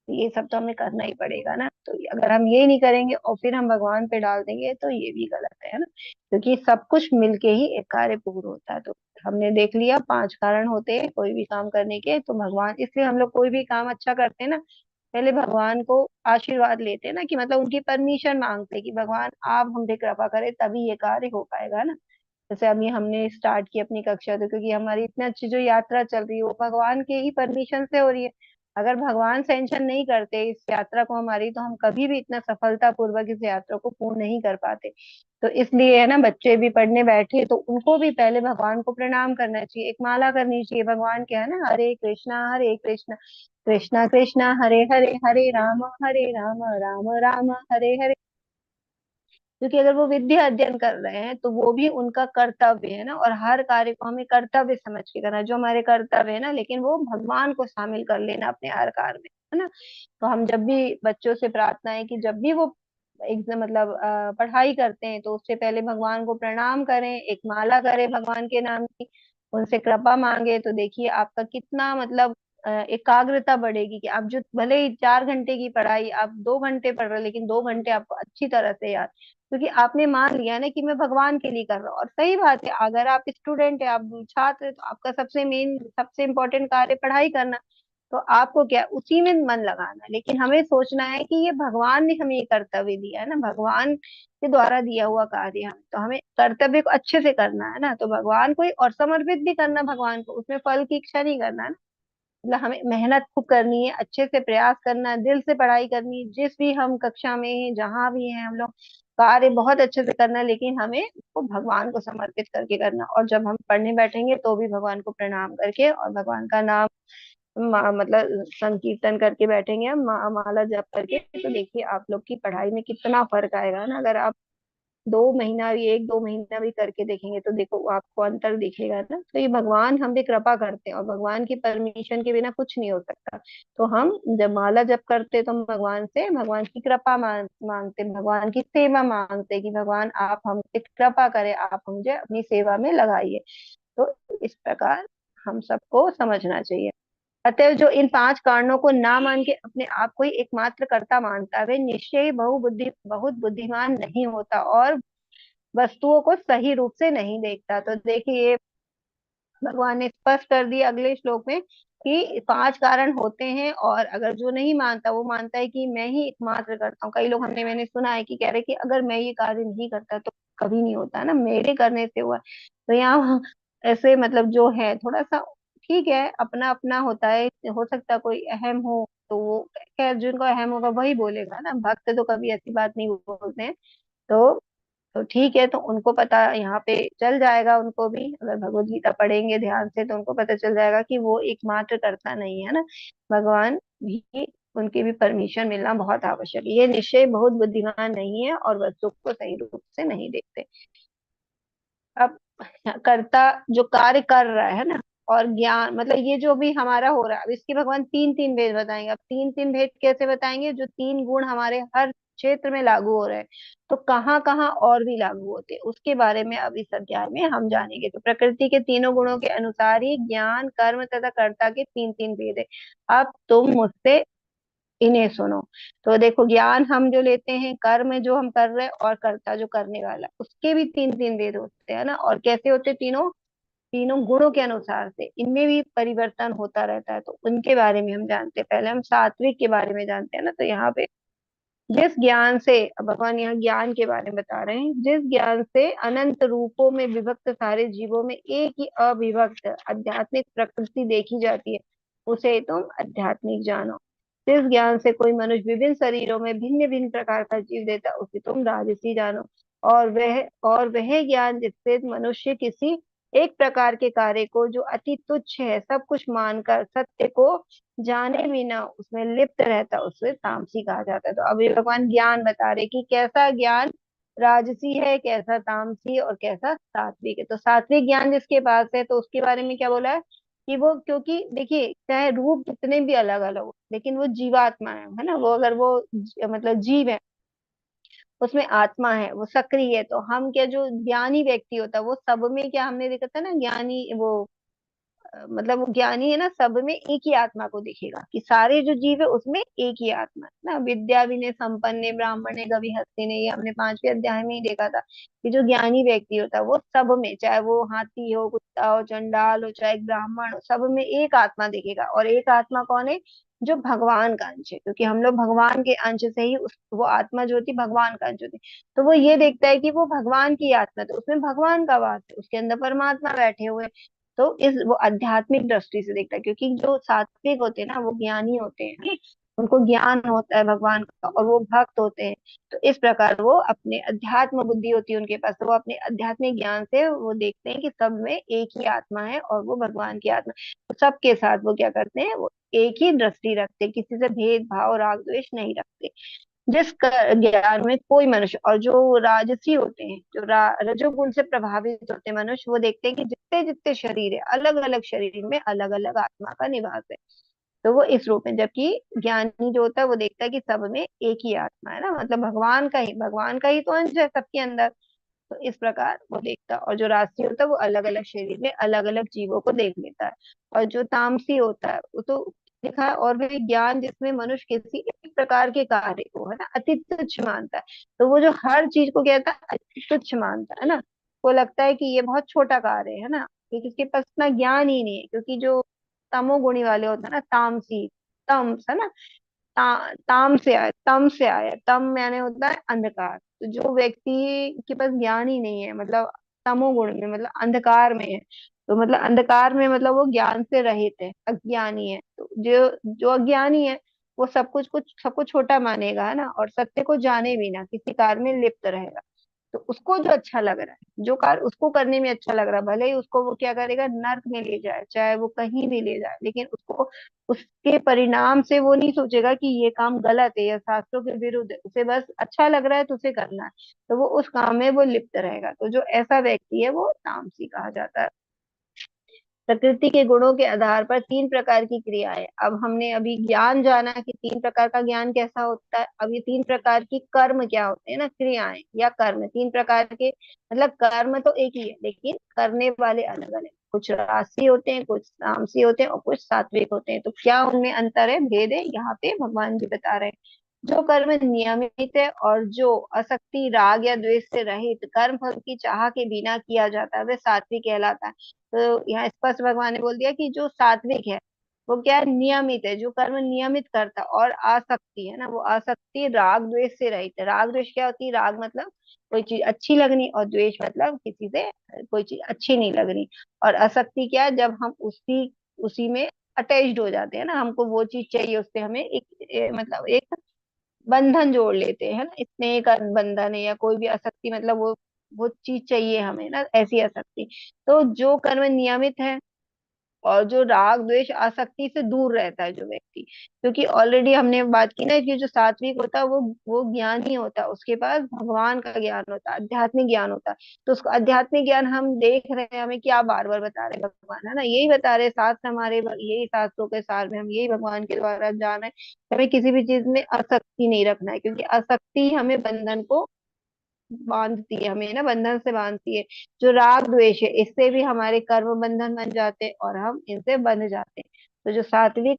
ये सब तो हमें करना ही पड़ेगा ना। तो अगर हम ये नहीं करेंगे और फिर हम भगवान पे डाल देंगे तो ये भी गलत है ना, क्योंकि सब कुछ मिलके ही एक कार्य पूर्ण होता है। तो हमने देख लिया 5 कारण होते हैं कोई भी काम करने के, तो भगवान, इसलिए हम लोग कोई भी काम अच्छा करते हैं ना, पहले भगवान को आशीर्वाद लेते हैं ना, कि मतलब उनकी परमिशन मांगते हैं कि भगवान आप हम पे कृपा करें तभी ये कार्य हो पाएगा ना। जैसे अभी हमने स्टार्ट की अपनी कक्षा, तो क्योंकि हमारी इतनी अच्छी जो यात्रा चल रही है वो भगवान के ही परमिशन से हो रही है। अगर भगवान सैंक्शन नहीं करते इस यात्रा को हमारी, तो हम कभी भी इतना सफलता पूर्वक इस यात्रा को पूर्ण नहीं कर पाते। तो इसलिए है ना, बच्चे भी पढ़ने बैठे तो उनको भी पहले भगवान को प्रणाम करना चाहिए, एक माला करनी चाहिए भगवान के, है ना, हरे कृष्णा कृष्णा कृष्णा हरे हरे, हरे राम राम राम हरे हरे। क्योंकि अगर वो विद्या अध्ययन कर रहे हैं तो वो भी उनका कर्तव्य है ना, और हर कार्य को हमें कर्तव्य समझ के करना, जो हमारे कर्तव्य है ना, लेकिन वो भगवान को शामिल कर लेना अपने हर कार्य में, है ना। तो हम जब भी बच्चों से प्रार्थना है कि जब भी वो एग्जाम मतलब पढ़ाई करते हैं तो उससे पहले भगवान को प्रणाम करें, एक माला करें भगवान के नाम की, उनसे कृपा मांगे, तो देखिए आपका कितना मतलब एकाग्रता बढ़ेगी, कि आप जो भले ही 4 घंटे की पढ़ाई आप 2 घंटे पढ़ रहे हो, लेकिन 2 घंटे आपको अच्छी तरह से याद, क्योंकि आपने मान लिया ना कि मैं भगवान के लिए कर रहा हूँ। और सही बात है, अगर आप स्टूडेंट है, आप छात्र है, तो आपका सबसे मेन सबसे इम्पोर्टेंट कार्य पढ़ाई करना, तो आपको क्या उसी में मन लगाना है। लेकिन हमें सोचना है कि ये भगवान ने हमें ये कर्तव्य दिया है ना, भगवान के द्वारा दिया हुआ कार्य है, तो हमें कर्तव्य को अच्छे से करना है ना, तो भगवान को और समर्पित भी करना भगवान को, उसमें फल की इच्छा नहीं करना है ना। मतलब हमें मेहनत खूब करनी है, अच्छे से प्रयास करना है, दिल से पढ़ाई करनी है, जिस भी हम कक्षा में हैं जहां भी हैं हम लोग, कार्य बहुत अच्छे से करना है, लेकिन हमें उसको भगवान को समर्पित करके करना। और जब हम पढ़ने बैठेंगे तो भी भगवान को प्रणाम करके और भगवान का नाम मतलब संकीर्तन करके बैठेंगे हम, माला जप करके, तो देखिए आप लोग की पढ़ाई में कितना फर्क आएगा ना। अगर आप 2 महीना भी 1-2 महीना भी करके देखेंगे तो देखो आपको अंतर दिखेगा ना। तो ये भगवान हम पे कृपा करते हैं और भगवान की परमिशन के बिना कुछ नहीं हो सकता। तो हम जब माला जप करते तो हम भगवान से भगवान की कृपा मांगते, भगवान की सेवा मांगते कि भगवान आप हम पे कृपा करें, आप मुझे अपनी सेवा में लगाइए। तो इस प्रकार हम सबको समझना चाहिए। अतएव जो इन 5 कारणों को ना मान के अपने आप को ही एकमात्र कर्ता मानता है, वे निश्चय ही बहुत बुद्धिमान नहीं होता और वस्तुओं को सही रूप से नहीं देखता। तो देखिए भगवान ने स्पष्ट कर दिया अगले श्लोक में कि 5 कारण होते हैं, और अगर जो नहीं मानता वो मानता है कि मैं ही एकमात्र करता हूँ। कई लोग मैंने सुना है कि कह रहे कि अगर मैं ये कार्य नहीं करता तो कभी नहीं होता ना, मेरे करने से हुआ। तो यहाँ ऐसे मतलब जो है थोड़ा सा ठीक है, अपना अपना होता है, हो सकता है कोई अहम हो तो वो, खैर जिनको अहम होगा वही बोलेगा ना, भक्त तो कभी ऐसी बात नहीं बोलते हैं। तो ठीक है, तो उनको पता यहाँ पे चल जाएगा, उनको भी अगर भगवत गीता पढ़ेंगे ध्यान से तो उनको पता चल जाएगा कि वो एकमात्र कर्ता नहीं है ना, भगवान भी, उनकी भी परमिशन मिलना बहुत आवश्यक है। ये निश्चय बहुत बुद्धिमान नहीं है और वस्तु को सही रूप से नहीं देखते। अब कर्ता जो कार्य कर रहा है ना, और ज्ञान मतलब ये जो भी हमारा हो रहा है, अब इसके भगवान 3-3 भेद बताएंगे। अब 3-3 भेद कैसे बताएंगे, जो 3 गुण हमारे हर क्षेत्र में लागू हो रहे हैं, तो कहाँ कहाँ और भी लागू होते हैं उसके बारे में अब इस अध्याय में हम जानेंगे। तो प्रकृति के तीनों गुणों के अनुसार ही ज्ञान, कर्म तथा कर्ता के 3-3 भेद है। अब तुम मुझसे इन्हें सुनो। तो देखो, ज्ञान हम जो लेते हैं, कर्म जो हम कर रहे हैं, और कर्ता जो करने वाला, उसके भी 3-3 भेद होते हैं ना। और कैसे होते तीनों, तीनों गुणों के अनुसार से इनमें भी परिवर्तन होता रहता है, तो उनके बारे में हम जानते हैं। पहले हम सात्विक के बारे में जानते हैं ना। तो यहाँ पे जिस ज्ञान से, अब भगवान यहाँ ज्ञान के बारे में बता रहे हैं, जिस ज्ञान से अनंत रूपों में विभक्त सारे जीवों में एक ही अविभक्त आध्यात्मिक प्रकृति देखी जाती है, उसे तुम आध्यात्मिक जानो। जिस ज्ञान से कोई मनुष्य विभिन्न शरीरों में भिन्न भिन्न प्रकार का जीव देता है, उसे तुम राजसी जानो। और वह ज्ञान जिससे मनुष्य किसी एक प्रकार के कार्य को जो अति तुच्छ है सब कुछ मानकर सत्य को जाने बिना उसमें लिप्त रहता है, उसे तामसी कहा जाता है। तो अभी भगवान ज्ञान बता रहे कि कैसा ज्ञान राजसी है, कैसा तामसी, और कैसा सात्विक है। तो सात्विक ज्ञान जिसके पास है तो उसके बारे में क्या बोला है कि वो, क्योंकि देखिए चाहे रूप कितने भी अलग अलग हो, लेकिन वो जीवात्मा है ना, वो अगर वो मतलब जीव है, उसमें आत्मा है, वो सक्रिय है। तो हम क्या, जो ज्ञानी व्यक्ति होता है वो सब में क्या, हमने देखा था ना, ज्ञानी वो मतलब वो ज्ञानी है ना, सब में एक ही आत्मा को देखेगा, कि सारे जो जीव है उसमें एक ही आत्मा है ना। विद्या विनय संपन्न ब्राह्मण ने कवि हस्ती ने, ये हमने 5वें अध्याय में ही देखा था कि जो ज्ञानी व्यक्ति होता है वो सब में, चाहे वो हाथी हो, कुत्ता हो, चंडाल हो, चाहे ब्राह्मण हो, सब में एक आत्मा देखेगा। और एक आत्मा कौन है? जो भगवान का अंश है, क्योंकि हम लोग भगवान के अंश से ही वो आत्मा जो होती है भगवान का अंश होती है। तो वो ये देखता है कि वो भगवान की आत्मा है, तो उसमें भगवान का वास है, उसके अंदर परमात्मा बैठे हुए हैं। तो इस वो आध्यात्मिक दृष्टि से देखता है, क्योंकि जो सात्विक होते हैं ना वो ज्ञानी होते हैं ना, उनको ज्ञान होता है भगवान का, और वो भक्त होते हैं। तो इस प्रकार वो अपने अध्यात्म बुद्धि होती है उनके पास, तो वो अपने आध्यात्मिक ज्ञान से वो देखते हैं कि सब में एक ही आत्मा है और वो भगवान की आत्मा है। तो सबके साथ वो क्या करते हैं, वो एक ही दृष्टि रखते हैं, किसी से भेदभाव राग द्वेष नहीं रखते। ज्ञान में कोई मनुष्य, और जो राजसी होते हैं, जो रजोगुण से प्रभावित होते हैं मनुष्य, वो देखते हैं कि जितने जितने शरीर है, अलग अलग शरीर में अलग अलग आत्मा का निवास है। तो वो इस रूप में, जबकि ज्ञानी जो होता है वो देखता है कि सब में एक ही आत्मा है ना, मतलब भगवान का ही तो अंश है सबके अंदर। तो इस प्रकार वो देखता है। और जो राजसी होता है वो अलग अलग शरीर में अलग अलग जीवों को देख लेता है। और जो तामसी होता है वो तो लिखा है, और वे ज्ञान जिसमें मनुष्य किसी एक प्रकार के कार्य को है ना अति तुच्छ मानता है। तो वो जो हर चीज को कहता है अति तुच्छ मानता है ना, वो लगता है कि ये बहुत छोटा कार्य है ना, क्योंकि इसके पास इतना ज्ञान ही नहीं है। क्योंकि जो तमोगुणी वाले होते हैं ना, तामसी, तम्स है ना, ताम से आया, तम से आया, तम मैंने होता है अंधकार। तो जो व्यक्ति के पास ज्ञान ही नहीं है, मतलब तमोगुण में, मतलब अंधकार में है, तो मतलब अंधकार में मतलब वो ज्ञान से रहित है, अज्ञानी है। तो जो जो अज्ञानी है वो सब कुछ सबको छोटा मानेगा है ना, और सत्य को जाने बिना किसी कार्य में लिप्त रहेगा। तो उसको जो अच्छा लग रहा है, जो कार्य उसको करने में अच्छा लग रहा है, भले ही उसको वो क्या करेगा, नर्क में ले जाए, चाहे वो कहीं भी ले जाए, लेकिन उसको उसके परिणाम से वो नहीं सोचेगा कि ये काम गलत है या शास्त्रों के विरुद्ध है। उसे बस अच्छा लग रहा है तो उसे करना है, तो वो उस काम में वो लिप्त रहेगा। तो जो ऐसा व्यक्ति है वो तामसी कहा जाता है। प्रकृति के गुणों के आधार पर 3 प्रकार की क्रियाएं। अब हमने अभी ज्ञान जाना कि 3 प्रकार का ज्ञान कैसा होता है। अब ये 3 प्रकार की कर्म क्या होते हैं ना, क्रियाएं या कर्म 3 प्रकार के, मतलब कर्म तो एक ही है लेकिन करने वाले अलग अलग, कुछ राशि होते हैं, कुछ तामसी होते हैं और कुछ सात्विक होते हैं। तो क्या उनमें अंतर है, भेद है, यहाँ पे भगवान जी बता रहे हैं। जो कर्म नियमित है और जो असक्ति राग या द्वेष से रहित कर्म फल की चाह के बिना किया जाता है वह सात्विक कहलाता है। तो यहाँ स्पष्ट भगवान ने बोल दिया कि जो सात्विक है वो क्या है, नियमित है, जो कर्म नियमित करता है। और आसक्ति है ना, वो आसक्ति राग द्वेष से रहित है। राग द्वेष क्या होती है, राग मतलब कोई चीज अच्छी लगनी, और द्वेष मतलब किसी से कोई चीज अच्छी नहीं लगनी। और आसक्ति क्या है, जब हम उसी उसी में अटैच्ड हो जाते हैं ना, हमको वो चीज चाहिए, उससे हमें मतलब एक बंधन जोड़ लेते हैं, है ना, स्नेह का बंधन है, या कोई भी आसक्ति, मतलब वो चीज चाहिए हमें ना, ऐसी आसक्ति। तो जो कर्म नियमित है और जो राग द्वेष आसक्ति से दूर रहता है जो व्यक्ति, क्योंकि ऑलरेडी हमने बात की ना कि जो सात्विक होता है वो ज्ञान ही होता है, उसके पास भगवान का ज्ञान होता है, आध्यात्मिक ज्ञान होता है। तो उसको आध्यात्मिक ज्ञान हम देख रहे हैं, हमें क्या बार बार बता रहे हैं भगवान, है ना, यही बता रहे हैं शास्त्र हमारे, यही शास्त्रों के सार में हम यही भगवान के द्वारा जान रहे हैं। हमें किसी भी चीज में आसक्ति नहीं रखना है, क्योंकि आसक्ति हमें बंधन को बांधती है, हमें ना बंधन से बांधती है। जो राग द्वेष है इससे भी हमारे कर्म बंधन बन जाते हैं और हम इनसे बंध जाते हैं। तो जो सात्विक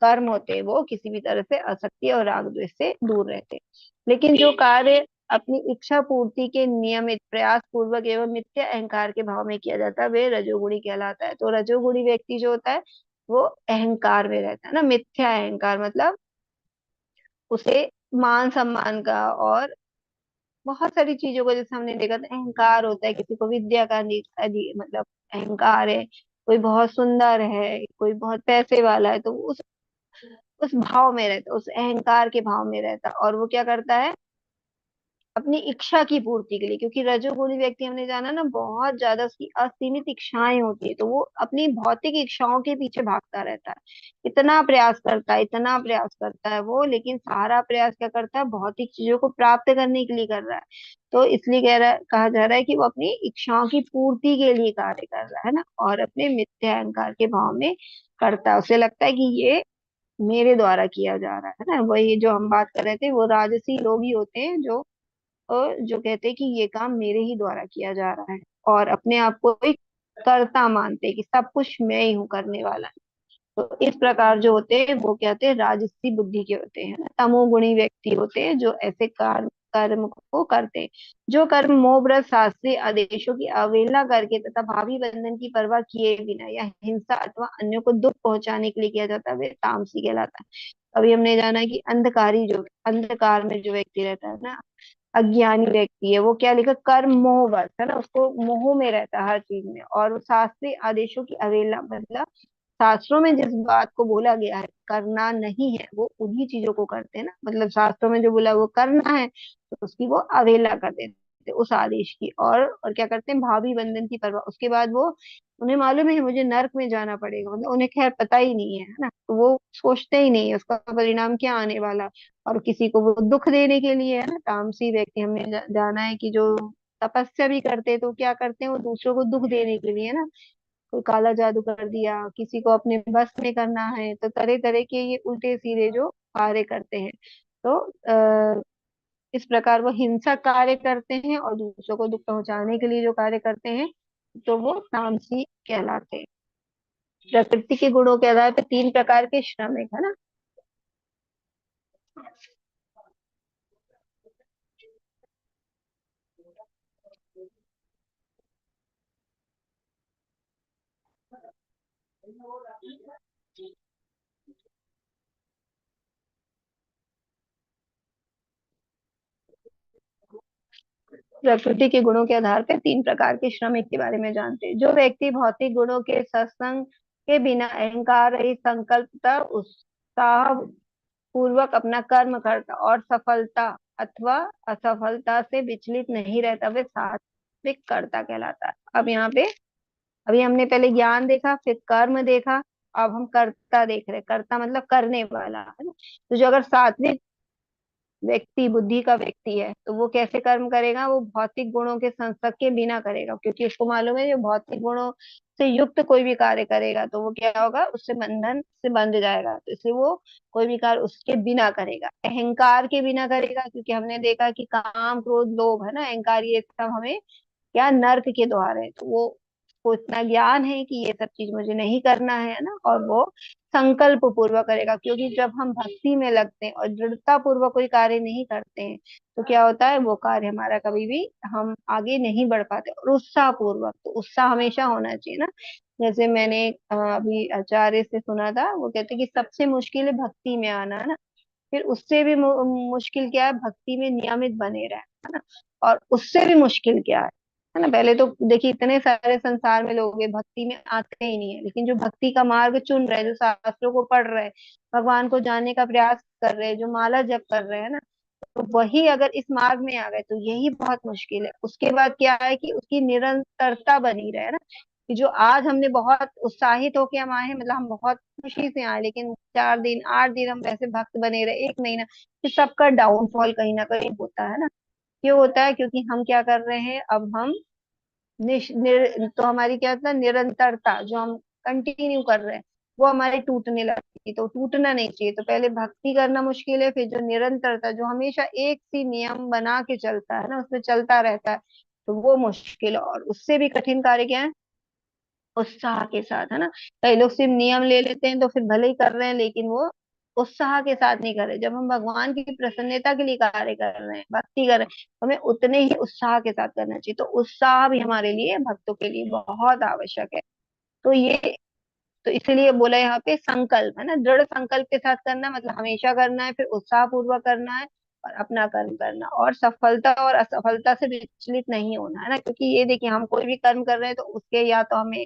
कर्म होते हैं वो किसी भी तरह से आसक्ति और राग द्वेष से दूर रहते हैं। लेकिन जो कार्य अपनी इच्छा पूर्ति के नियमित प्रयास पूर्वक एवं मिथ्या अहंकार के भाव में किया जाता है वे रजोगुणी कहलाता है। तो रजोगुणी व्यक्ति जो होता है वो अहंकार में रहता है ना, मिथ्या अहंकार मतलब उसे मान सम्मान का और बहुत सारी चीजों को, जैसे हमने देखा था अहंकार होता है, किसी को विद्या का मतलब अहंकार है, कोई बहुत सुंदर है, कोई बहुत पैसे वाला है, तो वो उस भाव में रहता है, उस अहंकार के भाव में रहता है। और वो क्या करता है, अपनी इच्छा की पूर्ति के लिए, क्योंकि रजोगुणी व्यक्ति हमने जाना ना बहुत ज्यादा उसकी असीमित इच्छाएं होती है, तो वो अपनी भौतिक इच्छाओं के पीछे भागता रहता है। इतना प्रयास करता है वो, लेकिन सारा प्रयास क्या करता है, भौतिक चीजों को प्राप्त करने के लिए कर रहा है। तो इसलिए कहा जा रहा है कि वो अपनी इच्छाओं की पूर्ति के लिए कार्य कर रहा है ना, और अपने मिथ्या अहंकार के भाव में करता है। उसे लगता है कि ये मेरे द्वारा किया जा रहा है ना, वही जो हम बात कर रहे थे, वो राजसी लोग ही होते हैं जो, और जो कहते हैं कि ये काम मेरे ही द्वारा किया जा रहा है, और अपने आप को एक कर्ता मानते हैं कि सब कुछ मैं ही हूँ करने वाला। तो इस प्रकार जो होते हैं वो क्या होते हैं, राजसी बुद्धि के होते हैं ना। तमोगुणी व्यक्ति होते हैं जो ऐसे कर्म को करते हैं, जो कर्म मोहव्रत शास्त्रीय आदेशों की अवहेलना करके तथा भावी बंधन की परवाह किए बिना या हिंसा अथवा अन्यों को दुख पहुंचाने के लिए किया जाता है वे तामसी कहलाता है। अभी हमने जाना कि अंधकारी जो अंधकार में जो व्यक्ति रहता है ना, अज्ञानी व्यक्ति है, वो क्या लिखा, कर्म मोहवश है ना, उसको मोह में रहता है हर चीज में। और शास्त्रीय आदेशों की अवहेलना मतलब शास्त्रों में जिस बात को बोला गया है करना नहीं है वो उन्हीं चीजों को करते हैं ना। मतलब शास्त्रों में जो बोला वो करना है तो उसकी वो अवहेलना कर देते हैं उस आदेश की। और क्या करते हैं, भावी बंधन की परवाह, उसके बाद वो, उन्हें मालूम है कि मुझे नर्क में जाना पड़ेगा, मतलब उन्हें खैर पता ही नहीं है ना, तो वो सोचते ही नहीं है उसका परिणाम क्या आने वाला। और किसी को वो दुख देने के लिए है ना, तामसी व्यक्ति हमने जाना है कि जो तपस्या भी करते हैं तो क्या करते हैं, वो दूसरों को दुख देने के लिए ना, कोई काला जादू कर दिया, किसी को अपने बस में करना है, तो तरह तरह के ये उल्टे सीधे जो कार्य करते हैं। तो इस प्रकार वो हिंसक कार्य करते हैं और दूसरों को दुख पहुंचाने के लिए जो कार्य करते हैं तो वो तामसी कहलाते हैं। प्रकृति के गुणों के आधार पर तीन प्रकार के श्रमिक है ना। प्रकृति के गुणों के आधार पर तीन प्रकार के श्रमिक के बारे में जानते हैं। जो व्यक्ति भौतिक गुणों के सत्संग के बिना अहंकार रहित संकल्पता उत्साह पूर्वक अपना कर्म करता और सफलता अथवा असफलता से विचलित नहीं रहता वे सात्विक कर्ता कहलाता है। अब यहाँ पे, अभी हमने पहले ज्ञान देखा, फिर कर्म देखा, अब हम कर्ता देख रहे हैं। कर्ता मतलब करने वाला है ना। तो जो अगर सात्विक व्यक्ति, बुद्धि का व्यक्ति है, तो वो कैसे कर्म करेगा, वो भौतिक गुणों के संसर्ग के बिना करेगा, क्योंकि उसको मालूम है जो भौतिक गुणों से युक्त कोई भी कार्य करेगा तो वो क्या होगा, उससे बंधन से बंध जाएगा। तो इसलिए वो कोई भी कार्य उसके बिना करेगा, अहंकार के बिना करेगा, क्योंकि हमने देखा कि काम क्रोध लोभ है ना, अहंकार, ये सब हमें क्या नर्क के द्वार है। तो वो को इतना ज्ञान है कि ये सब चीज मुझे नहीं करना है ना, और वो संकल्प पूर्वक करेगा। क्योंकि जब हम भक्ति में लगते हैं और दृढ़ता पूर्वक कोई कार्य नहीं करते हैं तो क्या होता है, वो कार्य हमारा कभी भी, हम आगे नहीं बढ़ पाते। और उत्साह पूर्वक, तो उत्साह हमेशा होना चाहिए ना। जैसे मैंने अभी आचार्य से सुना था, वो कहते कि सबसे मुश्किल है भक्ति में आना है ना। फिर उससे भी मुश्किल क्या है, भक्ति में नियमित बने रहना है ना। और उससे भी मुश्किल क्या है ना। पहले तो देखिए इतने सारे संसार में लोग हैं, भक्ति में आते ही नहीं है, लेकिन जो भक्ति का मार्ग चुन रहे हैं, जो शास्त्रों को पढ़ रहे हैं, भगवान को जानने का प्रयास कर रहे हैं, जो माला जप कर रहे हैं ना, तो वही अगर इस मार्ग में आ गए तो यही बहुत मुश्किल है। उसके बाद क्या है कि उसकी निरंतरता बनी रहे ना, कि जो आज हमने बहुत उत्साहित होके हम आए हैं, मतलब हम बहुत खुशी से आए, लेकिन 4 दिन 8 दिन हम वैसे भक्त बने रहे, 1 महीना, फिर सबका डाउनफॉल कहीं ना कहीं होता है ना। क्यों होता है, क्योंकि हम क्या कर रहे हैं, अब हम तो हमारी क्या होता है, निरंतरता जो हम कंटिन्यू कर रहे हैं वो हमारी टूटने लगती है। तो टूटना नहीं चाहिए, तो पहले भक्ति करना मुश्किल है, फिर जो निरंतरता, जो हमेशा एक सी नियम बना के चलता है ना, उसमें चलता रहता है, तो वो मुश्किल है। और उससे भी कठिन कार्य क्या है, उत्साह के साथ है ना। कई लोग सिर्फ नियम ले लेते हैं तो फिर भले ही कर रहे हैं, लेकिन वो उत्साह के साथ नहीं कर रहे। जब हम भगवान की प्रसन्नता के लिए कार्य कर रहे हैं, भक्ति कर रहे हैं, तो हमें उतने ही उत्साह के साथ करना चाहिए। तो उत्साह भी हमारे लिए, भक्तों के लिए बहुत आवश्यक है। तो ये, तो इसलिए बोला यहाँ पे संकल्प है ना, दृढ़ संकल्प के साथ करना, मतलब हमेशा करना है, फिर उत्साह पूर्वक करना है और अपना कर्म करना, और सफलता और असफलता से विचलित नहीं होना है ना। क्योंकि ये देखिए, हम कोई भी कर्म कर रहे हैं तो उसके या तो हमें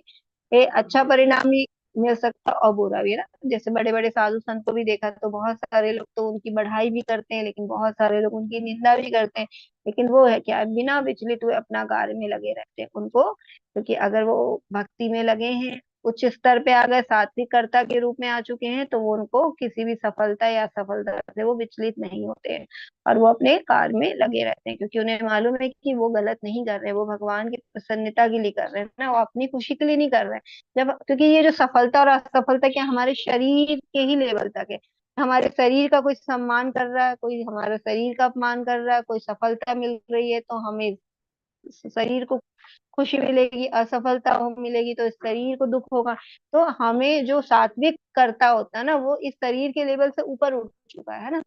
अच्छा परिणाम भी मिल सकता है और बुरा भी है ना। जैसे बड़े बड़े साधु संत को भी देखा तो बहुत सारे लोग तो उनकी बढ़ाई भी करते हैं, लेकिन बहुत सारे लोग उनकी निंदा भी करते हैं। लेकिन वो है क्या, बिना विचलित हुए अपना कार्य में लगे रहते हैं उनको, क्योंकि अगर वो भक्ति में लगे हैं, उच्च स्तर पे आ गए, सात्विक कर्ता के रूप में आ चुके हैं, तो वो उनको किसी भी सफलता या असफलता से वो विचलित नहीं होते हैं। और वो अपने कार्य में लगे रहते हैं, क्योंकि उन्हें मालूम है कि वो गलत नहीं कर रहे, वो भगवान की प्रसन्नता के लिए कर रहे हैं ना, वो अपनी खुशी के लिए नहीं कर रहे हैं। जब, क्योंकि ये जो सफलता और असफलता क्या हमारे शरीर के ही लेवल तक है। हमारे शरीर का कोई सम्मान कर रहा है, कोई हमारे शरीर का अपमान कर रहा है, कोई सफलता मिल रही है तो हमें शरीर को खुशी मिलेगी, असफलता हो मिलेगी तो इस शरीर को दुख होगा। तो हमें जो सात्विक कर्ता होता है ना, वो इस शरीर के लेवल से ऊपर उठ चुका है ना,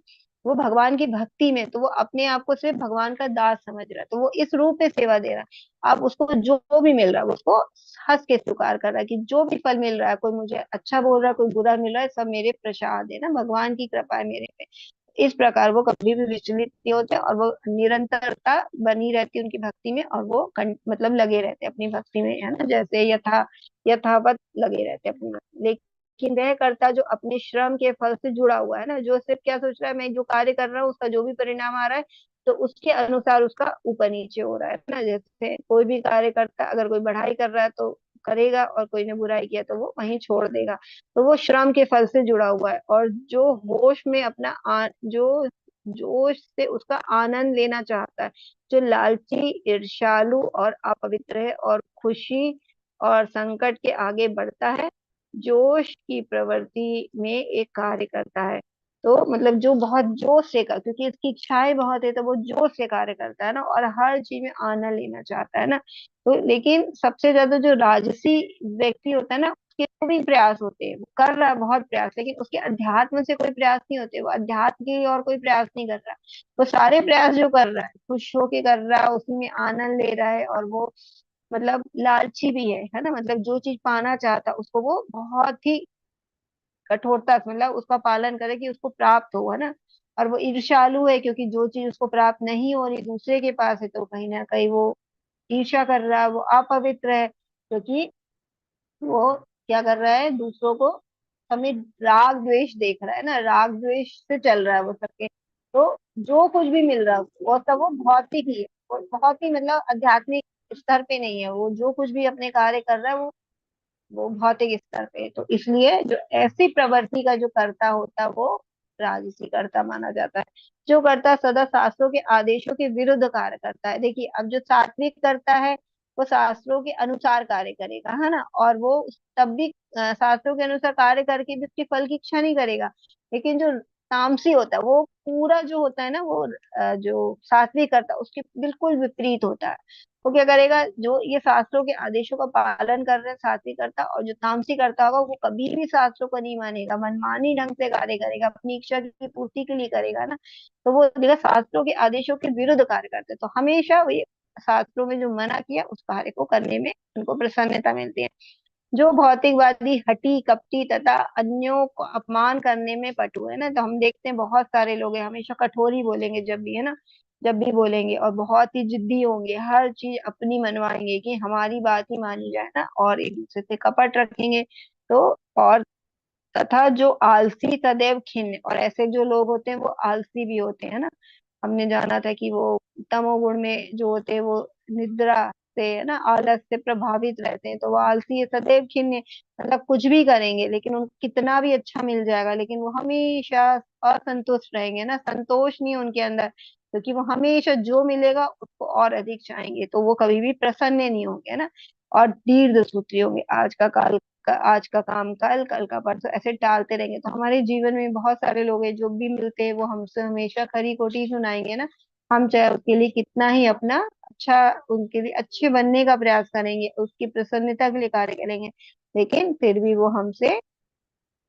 वो भगवान की भक्ति में, तो वो अपने आप को सिर्फ भगवान का दास समझ रहा है, तो वो इस रूप में सेवा दे रहा है। अब उसको जो भी मिल रहा है वो उसको हंस के स्वीकार कर रहा है कि जो भी फल मिल रहा है, कोई मुझे अच्छा बोल रहा है, कोई बुरा मिल रहा है, सब मेरे प्रसाद है ना, भगवान की कृपा है मेरे पे। इस प्रकार वो कभी भी विचलित नहीं होते, और वो निरंतरता बनी रहती है उनकी भक्ति में, और वो मतलब लगे रहते हैं अपनी भक्ति में, है ना, जैसे यथावत लगे रहते हैं अपनी भक्ति। लेकिन वह कर्ता जो अपने श्रम के फल से जुड़ा हुआ है ना, जो सिर्फ क्या सोच रहा है, मैं जो कार्य कर रहा हूँ उसका जो भी परिणाम आ रहा है, तो उसके अनुसार उसका ऊपर नीचे हो रहा है ना। जैसे कोई भी कार्य करता, अगर कोई बढ़ाई कर रहा है तो करेगा, और कोई ने बुराई किया तो वो वहीं छोड़ देगा। तो वो श्रम के फल से जुड़ा हुआ है, और जो होश में अपना जो जोश से उसका आनंद लेना चाहता है, जो लालची, ईर्ष्यालु और अपवित्र है, और खुशी और संकट के आगे बढ़ता है, जोश की प्रवृत्ति में एक कार्य करता है। तो मतलब जो बहुत जोश से कर, क्योंकि इसकी इच्छाएं बहुत है, तो वो जोश से कार्य करता है ना, और हर चीज में आनंद लेना चाहता है ना। तो लेकिन सबसे ज्यादा जो राजसी व्यक्ति होता है ना, उसके तो भी प्रयास होते हैं, वो कर रहा है बहुत प्रयास, लेकिन उसके अध्यात्म से कोई प्रयास नहीं होते, वो अध्यात्म की और कोई प्रयास नहीं कर रहा। वो सारे प्रयास जो कर रहा है खुश होके कर रहा है, उसी में आनंद ले रहा है, और वो मतलब लालची भी है ना, मतलब जो चीज पाना चाहता है उसको वो बहुत ही कठोरता से, मतलब उसका पालन करे कि उसको प्राप्त हो, है ना। और वो ईर्ष्यालु है, क्योंकि जो चीज उसको प्राप्त नहीं हो रही दूसरे के पास है, तो कहीं ना कहीं वो ईर्ष्या कर रहा है, वो अपवित्र है, क्योंकि वो क्या कर रहा है, दूसरों को हमें राग द्वेष देख रहा है ना, राग द्वेष से चल रहा है वो सबके। तो जो कुछ भी मिल रहा है वो सब वो भौतिक ही है, वो बहुत ही मतलब आध्यात्मिक स्तर पे नहीं है। वो जो कुछ भी अपने कार्य कर रहा है वो भौतिक स्तर पे है। तो इसलिए जो ऐसी प्रवृत्ति का जो कर्ता होता है वो राजसी कर्ता माना जाता है। जो कर्ता सदा शास्त्रों के आदेशों के विरुद्ध कार्य करता है। देखिए, अब जो सात्विक करता है वो शास्त्रों के अनुसार कार्य करेगा, है ना, और वो तब भी शास्त्रों के अनुसार कार्य करके भी उसके फल की इच्छा नहीं करेगा। लेकिन जो तामसी होता है वो पूरा जो होता है ना, वो जो सात्विक करता है उसके बिल्कुल विपरीत होता है। वो क्या करेगा, जो ये शास्त्रों के आदेशों का पालन कर रहे हैं सात्विक करता, और जो तामसी करता होगा वो कभी भी शास्त्रों को नहीं मानेगा, मनमानी ढंग से कार्य करेगा, अपनी इच्छा की पूर्ति के लिए करेगा ना। तो वो देखा शास्त्रों के आदेशों के विरुद्ध कार्य करते हैं, तो हमेशा वो ये शास्त्रों में जो मना किया उस कार्य को करने में उनको प्रसन्नता मिलती है। जो भौतिकवादी हठी कपटी तथा अन्यों को अपमान करने में पटु है ना, तो हम देखते हैं बहुत सारे लोग हैं हमेशा कठोर ही बोलेंगे जब भी, है ना, जब भी बोलेंगे, और बहुत ही जिद्दी होंगे, हर चीज अपनी मनवाएंगे कि हमारी बात ही मानी जाए ना, और एक दूसरे से कपट रखेंगे। तो और तथा जो आलसी सदैव खिन्न, और ऐसे जो लोग होते हैं वो आलसी भी होते हैं ना। हमने जाना था कि वो तमोगुण में जो होते हैं वो निद्रा से, है ना, आलस से प्रभावित रहते हैं, तो वो आलसी है, सदैव खिन्न है, मतलब कुछ भी करेंगे लेकिन उनको कितना भी अच्छा मिल जाएगा लेकिन वो हमेशा असंतुष्ट रहेंगे ना, संतोष नहीं है उनके अंदर, क्योंकि वो हमेशा जो मिलेगा उसको और अधिक चाहेंगे, तो वो कभी भी प्रसन्न नहीं होंगे, है ना। और दीर्घ सूत्री होंगे, आज का काम कल, कल का परसों, ऐसे टालते रहेंगे। तो हमारे जीवन में बहुत सारे लोग हैं जो भी मिलते हैं वो हमसे हमेशा खरी खोटी सुनाएंगे ना। हम चाहे उसके लिए कितना ही अपना अच्छा, उनके लिए अच्छे बनने का प्रयास करेंगे, उसकी प्रसन्नता के लिए कार्य करेंगे, लेकिन फिर भी वो हमसे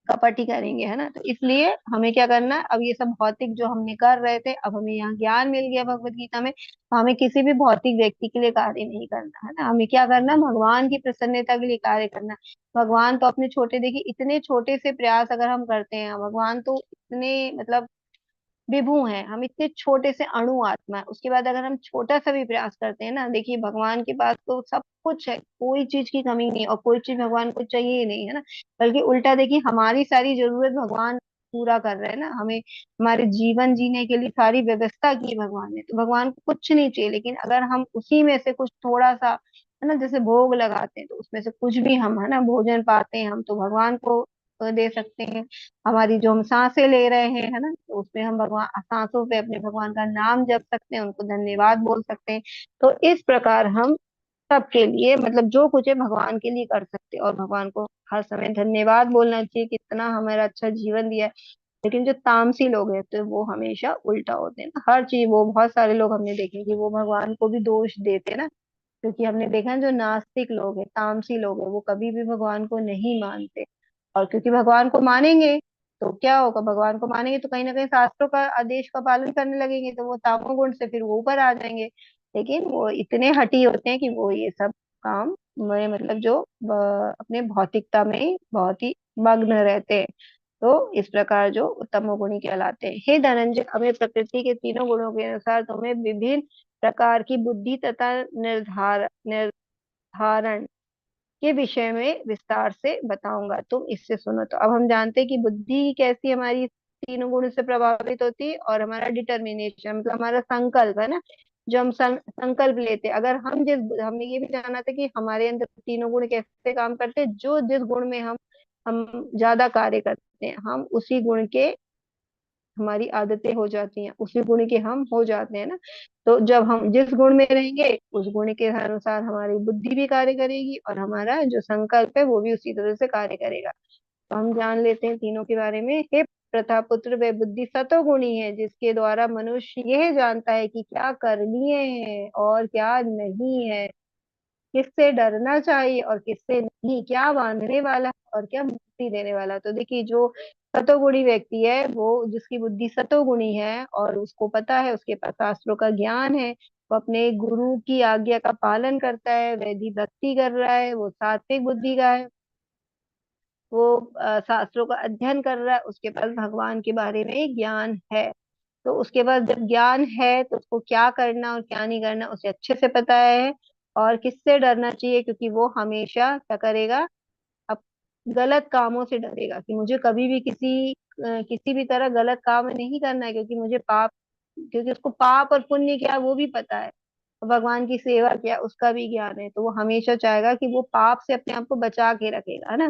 कपट ही करेंगे, है ना। तो इसलिए हमें क्या करना है, अब ये सब भौतिक जो हमने कर रहे थे, अब हमें यहाँ ज्ञान मिल गया भगवत गीता में, तो हमें किसी भी भौतिक व्यक्ति के लिए कार्य नहीं करना, है ना। हमें क्या करना है, भगवान की प्रसन्नता के लिए कार्य करना है। भगवान तो अपने छोटे, देखिए इतने छोटे से प्रयास अगर हम करते हैं, भगवान तो इतने मतलब विभू हैं, हम इतने छोटे से अणु आत्मा है, उसके बाद अगर हम छोटा सा भी प्रयास करते हैं ना, देखिए भगवान के पास तो सब कुछ है, कोई चीज की कमी नहीं, और कोई चीज भगवान को चाहिए ही नहीं, है ना। बल्कि उल्टा देखिए हमारी सारी जरूरत भगवान पूरा कर रहे हैं ना, हमें हमारे जीवन जीने के लिए सारी व्यवस्था की है भगवान ने, तो भगवान को कुछ नहीं चाहिए, लेकिन अगर हम उसी में से कुछ थोड़ा सा, है ना, जैसे भोग लगाते हैं तो उसमें से कुछ भी हम, है ना, भोजन पाते हैं हम, तो भगवान को दे सकते हैं। हमारी जो हम सांसें ले रहे हैं, है ना, तो उसमें हम भगवान, सांसों पे अपने भगवान का नाम जप सकते हैं, उनको धन्यवाद बोल सकते हैं। तो इस प्रकार हम सबके लिए मतलब जो कुछ है भगवान के लिए कर सकते हैं, और भगवान को हर समय धन्यवाद बोलना चाहिए, कितना हमारा अच्छा जीवन दिया है। लेकिन जो तामसी लोग हैं तो वो हमेशा उल्टा होते हैं ना, हर चीज। वो बहुत सारे लोग हमने देखे कि वो भगवान को भी दोष देते हैं ना, क्योंकि हमने देखा है जो नास्तिक लोग हैं, तामसी लोग हैं, वो कभी भी भगवान को नहीं मानते। और क्योंकि भगवान को मानेंगे तो क्या होगा, भगवान को मानेंगे तो कहीं ना कहीं शास्त्रों का आदेश का पालन करने लगेंगे, तो वो तमोगुण से फिर वो ऊपर आ जाएंगे। लेकिन वो इतने हठी होते हैं कि वो ये सब काम में, मतलब जो अपने भौतिकता में बहुत ही मग्न रहते हैं। तो इस प्रकार जो तमोगुणी कहलाते हैं। हे धनंजय, हमें प्रकृति के तीनों गुणों के अनुसार तुम्हें विभिन्न प्रकार की बुद्धि तथा निर्धारण के विषय में विस्तार से बताऊंगा, तुम इससे सुनो। तो अब हम जानते हैं कि बुद्धि कैसी हमारी तीनों गुण से प्रभावित होती है, और हमारा डिटर्मिनेशन मतलब हमारा संकल्प है ना, जो हम संकल्प लेते हैं। अगर हम जिस, हमने ये भी जाना था कि हमारे अंदर तीनों गुण कैसे काम करते हैं, जो जिस गुण में हम ज्यादा कार्य करते हैं, हम उसी गुण के, हमारी आदतें हो जाती हैं, उसी गुण के हम हो जाते हैं ना। तो जब हम जिस गुण में रहेंगे उस गुण के अनुसार हमारी बुद्धि भी कार्य करेगी, और हमारा जो संकल्प है वो भी उसी तरह से कार्य करेगा। तो हम जान लेते हैं तीनों के बारे में। हे प्रथापुत्र, वे बुद्धि सतोगुणी है जिसके द्वारा मनुष्य यह जानता है कि क्या करनीय है और क्या नहीं है, किससे डरना चाहिए और किससे नहीं, क्या बांधने वाला और क्या मुक्ति देने वाला। तो देखिए, जो सतोगुणी व्यक्ति है, वो जिसकी बुद्धि सतोगुणी है और उसको पता है, उसके पास शास्त्रों का ज्ञान है, वो अपने गुरु की आज्ञा का पालन करता है, वैधि भक्ति कर रहा है, वो सात्विक बुद्धि का है, वो शास्त्रों का अध्ययन कर रहा है, उसके पास भगवान के बारे में ज्ञान है। तो उसके पास जब ज्ञान है तो उसको क्या करना और क्या नहीं करना उसे अच्छे से पता है। और किससे डरना चाहिए, क्योंकि वो हमेशा क्या करेगा, अब गलत कामों से डरेगा, कि मुझे कभी भी किसी भी तरह गलत काम नहीं करना है, क्योंकि मुझे पाप, क्योंकि उसको पाप और पुण्य क्या है वो भी पता है, और भगवान की सेवा क्या है उसका भी ज्ञान है। तो वो हमेशा चाहेगा कि वो पाप से अपने आप को बचा के रखेगा, है ना।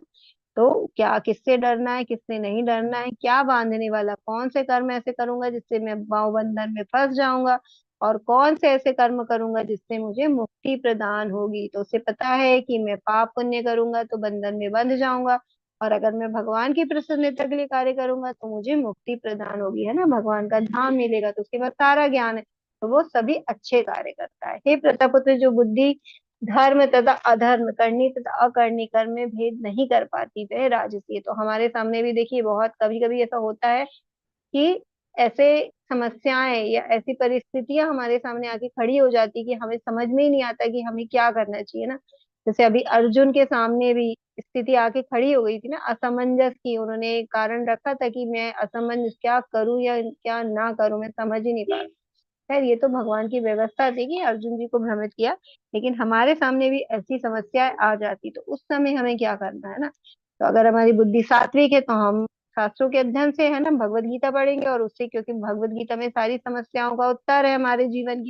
तो क्या, किससे डरना है, किससे नहीं डरना है, क्या बांधने वाला, कौन से कर्म ऐसे करूंगा जिससे मैं भाव बंधन में फंस जाऊंगा, और कौन से ऐसे कर्म करूंगा जिससे मुझे मुक्ति प्रदान होगी। तो उसे पता है कि मैं पाप पुण्य करूंगा तो बंधन में बंध जाऊंगा, और अगर मैं भगवान की प्रसन्नता के लिए कार्य करूंगा तो मुझे मुक्ति प्रदान होगी, है ना, भगवान का धाम मिलेगा। तो उसके बाद सारा ज्ञान है, तो वो सभी अच्छे कार्य करता है। हे प्रतापुत्र, जो बुद्धि धर्म तथा अधर्म, करनी तथा अकरनी कर्म में भेद नहीं कर पाती, वह राजसी है। तो हमारे सामने भी देखिए बहुत कभी कभी ऐसा होता है कि ऐसे समस्याएं या ऐसी परिस्थितियां हमारे सामने आके खड़ी हो जाती कि हमें समझ में ही नहीं आता कि हमें क्या करना चाहिए ना। जैसे अभी अर्जुन के सामने भी स्थिति आके खड़ी हो गई थी ना, असमंजस की। उन्होंने एक कारण रखा था कि मैं असमंजस, क्या करूं या क्या ना करूं, मैं समझ ही नहीं पा रहा। खैर, ये तो भगवान की व्यवस्था थी कि अर्जुन जी को भ्रमित किया, लेकिन हमारे सामने भी ऐसी समस्याएं आ जाती तो उस समय हमें क्या करना है ना। तो अगर हमारी बुद्धि सात्विक है तो हम शास्त्रों के अध्ययन से, है ना, भगवत गीता पढ़ेंगे, और उससे, क्योंकि भगवत गीता में सारी समस्याओं का उत्तर है हमारे जीवन की,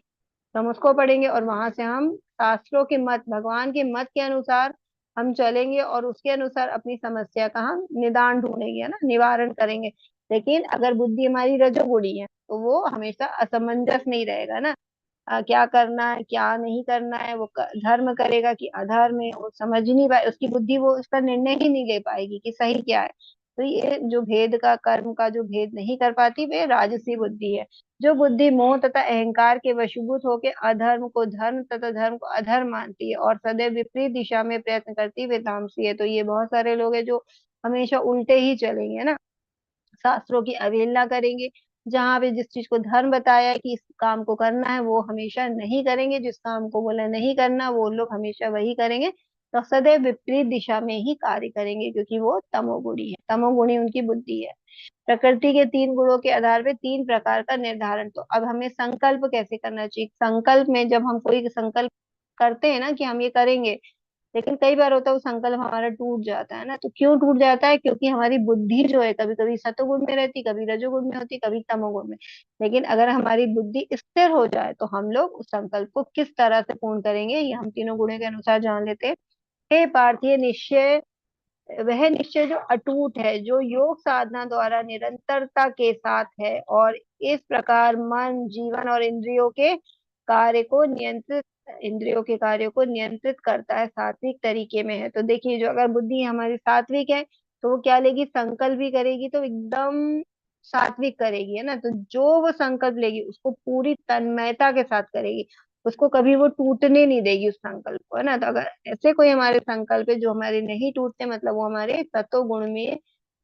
तो हम उसको पढ़ेंगे, और वहां से हम शास्त्रों के मत, भगवान के मत के अनुसार हम चलेंगे, और उसके अनुसार अपनी समस्या का हम निदान ढूंढेंगे, है ना, निवारण करेंगे। लेकिन अगर बुद्धि हमारी रजोगुणी है तो वो हमेशा असमंजस नहीं रहेगा ना। क्या करना है क्या नहीं करना है, वो धर्म करेगा कि अधर्म है, वो समझ ही नहीं पाए, उसकी बुद्धि वो इसका निर्णय ही नहीं ले पाएगी कि सही क्या है। तो ये जो भेद का, कर्म का जो भेद नहीं कर पाती, वे राजसी बुद्धि है। जो बुद्धि मोह तथा अहंकार के वशीभूत होकर अधर्म को धर्म तथा धर्म को अधर्म मानती है और सदैव विपरीत दिशा में प्रयत्न करती है, वे तामसी है। तो ये बहुत सारे लोग हैं जो हमेशा उल्टे ही चलेंगे ना, शास्त्रों की अवहेलना करेंगे। जहां पे जिस चीज को धर्म बताया है कि इस काम को करना है, वो हमेशा नहीं करेंगे, जिस काम को बोला नहीं करना वो लोग हमेशा वही करेंगे। तो सदैव विपरीत दिशा में ही कार्य करेंगे, क्योंकि वो तमोगुणी है, तमोगुणी उनकी बुद्धि है। प्रकृति के तीन गुणों के आधार पे तीन प्रकार का निर्धारण। तो अब हमें संकल्प कैसे करना चाहिए, संकल्प में जब हम कोई संकल्प करते हैं ना कि हम ये करेंगे, लेकिन कई बार होता है वो संकल्प हमारा टूट जाता है ना। तो क्यों टूट जाता है, क्योंकि हमारी बुद्धि जो है कभी कभी सतोगुण में रहती, कभी रजोगुण में होती, कभी तमोगुण में। लेकिन अगर हमारी बुद्धि स्थिर हो जाए तो हम लोग उस संकल्प को किस तरह से पूर्ण करेंगे, ये हम तीनों गुणों के अनुसार जान लेते हैं। हे पार्थिव निश्चय, वह निश्चय जो अटूट है, जो योग साधना द्वारा निरंतरता के साथ है, और इस प्रकार मन, जीवन और इंद्रियों के कार्यों को नियंत्रित करता है, सात्विक तरीके में है। तो देखिए, जो अगर बुद्धि हमारी सात्विक है तो वो क्या लेगी, संकल्प भी करेगी तो एकदम सात्विक करेगी, है ना, तो जो वो संकल्प लेगी उसको पूरी तन्मयता के साथ करेगी, उसको कभी वो टूटने नहीं देगी उस संकल्प को, है ना। तो अगर ऐसे कोई हमारे संकल्प है जो हमारे नहीं टूटते, मतलब वो हमारे सतो गुण में,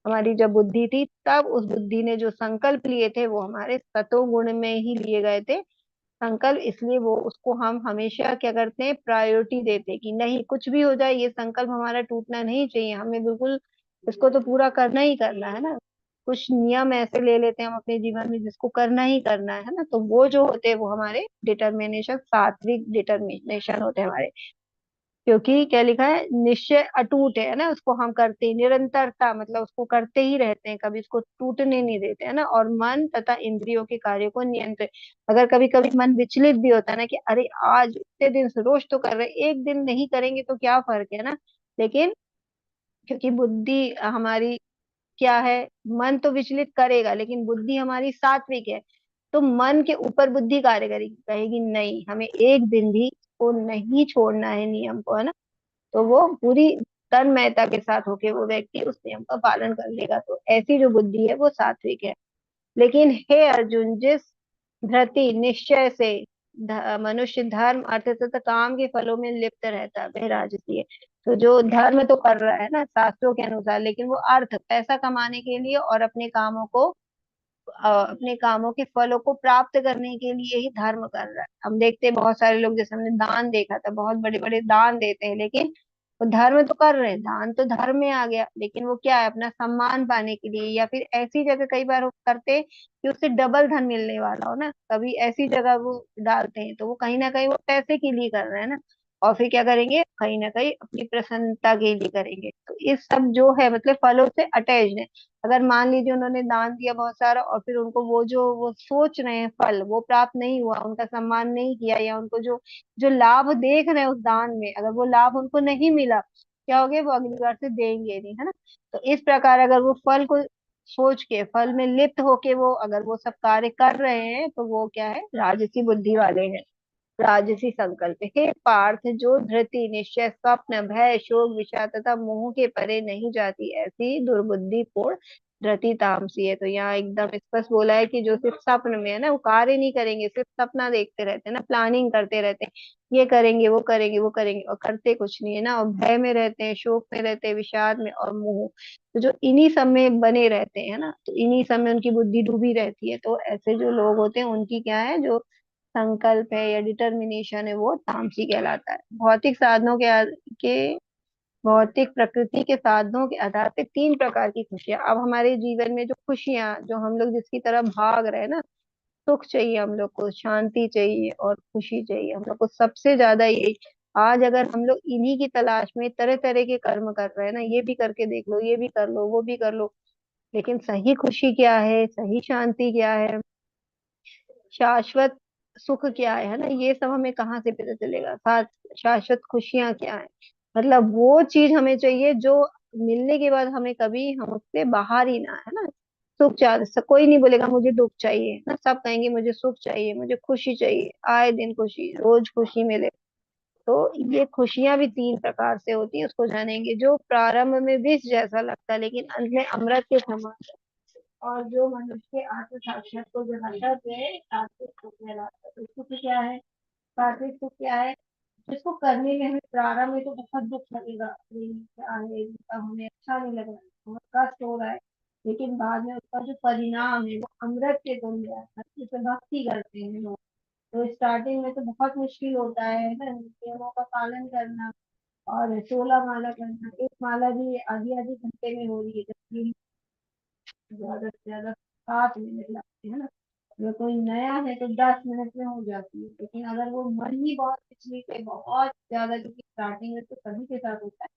हमारी जब बुद्धि थी तब उस बुद्धि ने जो संकल्प लिए थे वो हमारे सतो गुण में ही लिए गए थे संकल्प, इसलिए वो उसको हम हमेशा क्या करते हैं, प्रायोरिटी देते हैं कि नहीं, कुछ भी हो जाए ये संकल्प हमारा टूटना नहीं चाहिए, हमें बिल्कुल इसको तो पूरा करना ही करना है ना। कुछ नियम ऐसे ले लेते हैं हम अपने जीवन में जिसको करना ही करना है ना, तो वो जो होते हैं वो हमारे डिटर्मिनेशन, सात्विक डिटर्मिनेशन होते हैं हमारे। क्योंकि क्या लिखा है, निश्चय अटूट है ना, उसको हम करते ही, निरंतरता मतलब उसको करते ही रहते हैं, कभी उसको टूटने नहीं देते, है ना। और मन तथा इंद्रियों के कार्यों को नियंत्रित, अगर कभी कभी मन विचलित भी होता है ना कि अरे आज इतने दिन से रोज तो कर रहे हैं, एक दिन नहीं करेंगे तो क्या फर्क है ना, लेकिन क्योंकि बुद्धि हमारी क्या है, मन तो विचलित करेगा लेकिन बुद्धि हमारी सात्विक है, तो मन के ऊपर बुद्धि कार्य करेगी, कहेगी नहीं हमें एक दिन भी को नहीं छोड़ना है नियम को, है ना। तो वो पूरी तन्मयता के साथ होके वो व्यक्ति उस नियम का पालन कर लेगा, तो ऐसी जो बुद्धि है वो सात्विक है। लेकिन हे अर्जुन, जिस धृति निश्चय से मनुष्य धर्म अर्थ तथा काम के फलों में लिप्त रहता है वह राजसी है। तो जो धर्म तो कर रहा है ना शास्त्रों के अनुसार, लेकिन वो अर्थ पैसा कमाने के लिए और अपने कामों के फलों को प्राप्त करने के लिए ही धर्म कर रहा है। हम देखते हैं बहुत सारे लोग, जैसे हमने दान देखा था, बहुत बड़े बड़े दान देते हैं, लेकिन वो धर्म तो कर रहे हैं, दान तो धर्म में आ गया, लेकिन वो क्या है, अपना सम्मान पाने के लिए, या फिर ऐसी जगह कई बार वो करते हैं कि उससे डबल धन मिलने वाला हो ना, कभी ऐसी जगह वो डालते हैं, तो वो कहीं ना कहीं वो पैसे के लिए कर रहे हैं ना। और फिर क्या करेंगे, कहीं ना कहीं अपनी प्रसन्नता के लिए करेंगे, तो ये सब जो है मतलब फलों से अटैच है। अगर मान लीजिए उन्होंने दान दिया बहुत सारा और फिर उनको वो जो वो सोच रहे हैं फल वो प्राप्त नहीं हुआ, उनका सम्मान नहीं किया, या उनको जो जो लाभ देख रहे हैं उस दान में, अगर वो लाभ उनको नहीं मिला, क्या हो गया, वो अगली बार से देंगे नहीं, है ना। तो इस प्रकार अगर वो फल को सोच के, फल में लिप्त होके वो अगर वो सब कार्य कर रहे हैं, तो वो क्या है, राजसी बुद्धि वाले हैं, राजसी संकल्प। हे पार्थ, जो धृति निश्चय स्वप्न भय शोक विषाद तथा मोह के परे नहीं जाती, ऐसी दुर्बुद्धि पूर्ण धृति तामसी है। तो यहाँ एकदम स्पष्ट बोला है कि जो सिर्फ स्वप्न में है ना, वो कार्य नहीं करेंगे, सिर्फ सपना देखते रहते हैं ना, प्लानिंग करते रहते हैं, ये करेंगे वो करेंगे वो करेंगे, और करते कुछ नहीं है ना, और भय में रहते हैं, शोक में रहते हैं, विषाद में और मोह, तो जो इन्हीं सब में बने रहते हैं ना, तो इन्हीं सब में उनकी बुद्धि डूबी रहती है। तो ऐसे जो लोग होते हैं उनकी क्या है, जो संकल्प है या डिटर्मिनेशन है वो तामसी कहलाता है। भौतिक साधनों के भौतिक प्रकृति के साधनों के आधार पे तीन प्रकार की खुशियां, अब हमारे जीवन में जो खुशियां, जो हम लोग जिसकी तरफ भाग रहे हैं ना, सुख चाहिए हम लोग को, शांति चाहिए और खुशी चाहिए हम लोग को, सबसे ज्यादा यही। आज अगर हम लोग इन्हीं की तलाश में तरह तरह के कर्म कर रहे हैं ना, ये भी करके देख लो, ये भी कर लो, वो भी कर लो, लेकिन सही खुशी क्या है, सही शांति क्या है, शाश्वत सुख क्या है ना, ये सब हमें कहाँ से पता चलेगा, साथ शाश्वत खुशियां क्या है, मतलब वो चीज हमें चाहिए जो मिलने के बाद हमें कभी हम उससे बाहर ही ना, है ना। सुख चाह कोई नहीं बोलेगा मुझे दुख चाहिए ना, सब कहेंगे मुझे सुख चाहिए, मुझे खुशी चाहिए, आए दिन खुशी, रोज खुशी मिले। तो ये खुशियां भी तीन प्रकार से होती है, उसको जानेंगे, जो प्रारंभ में विष जैसा लगता है लेकिन अंत में अमृत के समान, और जो मनुष्य के आत्म साक्षात को जगाता है सात्विक सुख कहलाता है। तो सुख क्या है, सात्विक सुख क्या है, जिसको करने में हमें प्रारंभ में तो बहुत दुख लगेगा, अरे क्या है इसका, हमें अच्छा नहीं लग रहा है, बहुत कष्ट हो रहा है, लेकिन बाद में उसका जो परिणाम है वो अमृत के तुल्य है, जिसे भक्ति करते हैं लोग। तो स्टार्टिंग में तो बहुत मुश्किल होता है ना, नियमों का पालन करना, और 16 माला करना, एक माला भी आधी आधी घंटे में हो रही है, जबकि ज्यादा से ज्यादा 7 मिनट लगते हैं ना। अगर कोई नया है तो 10 मिनट में हो जाती है, लेकिन अगर वो मन ही बहुत पिछली पे बहुत ज्यादा, क्योंकि स्टार्टिंग में तो सभी के साथ होता है,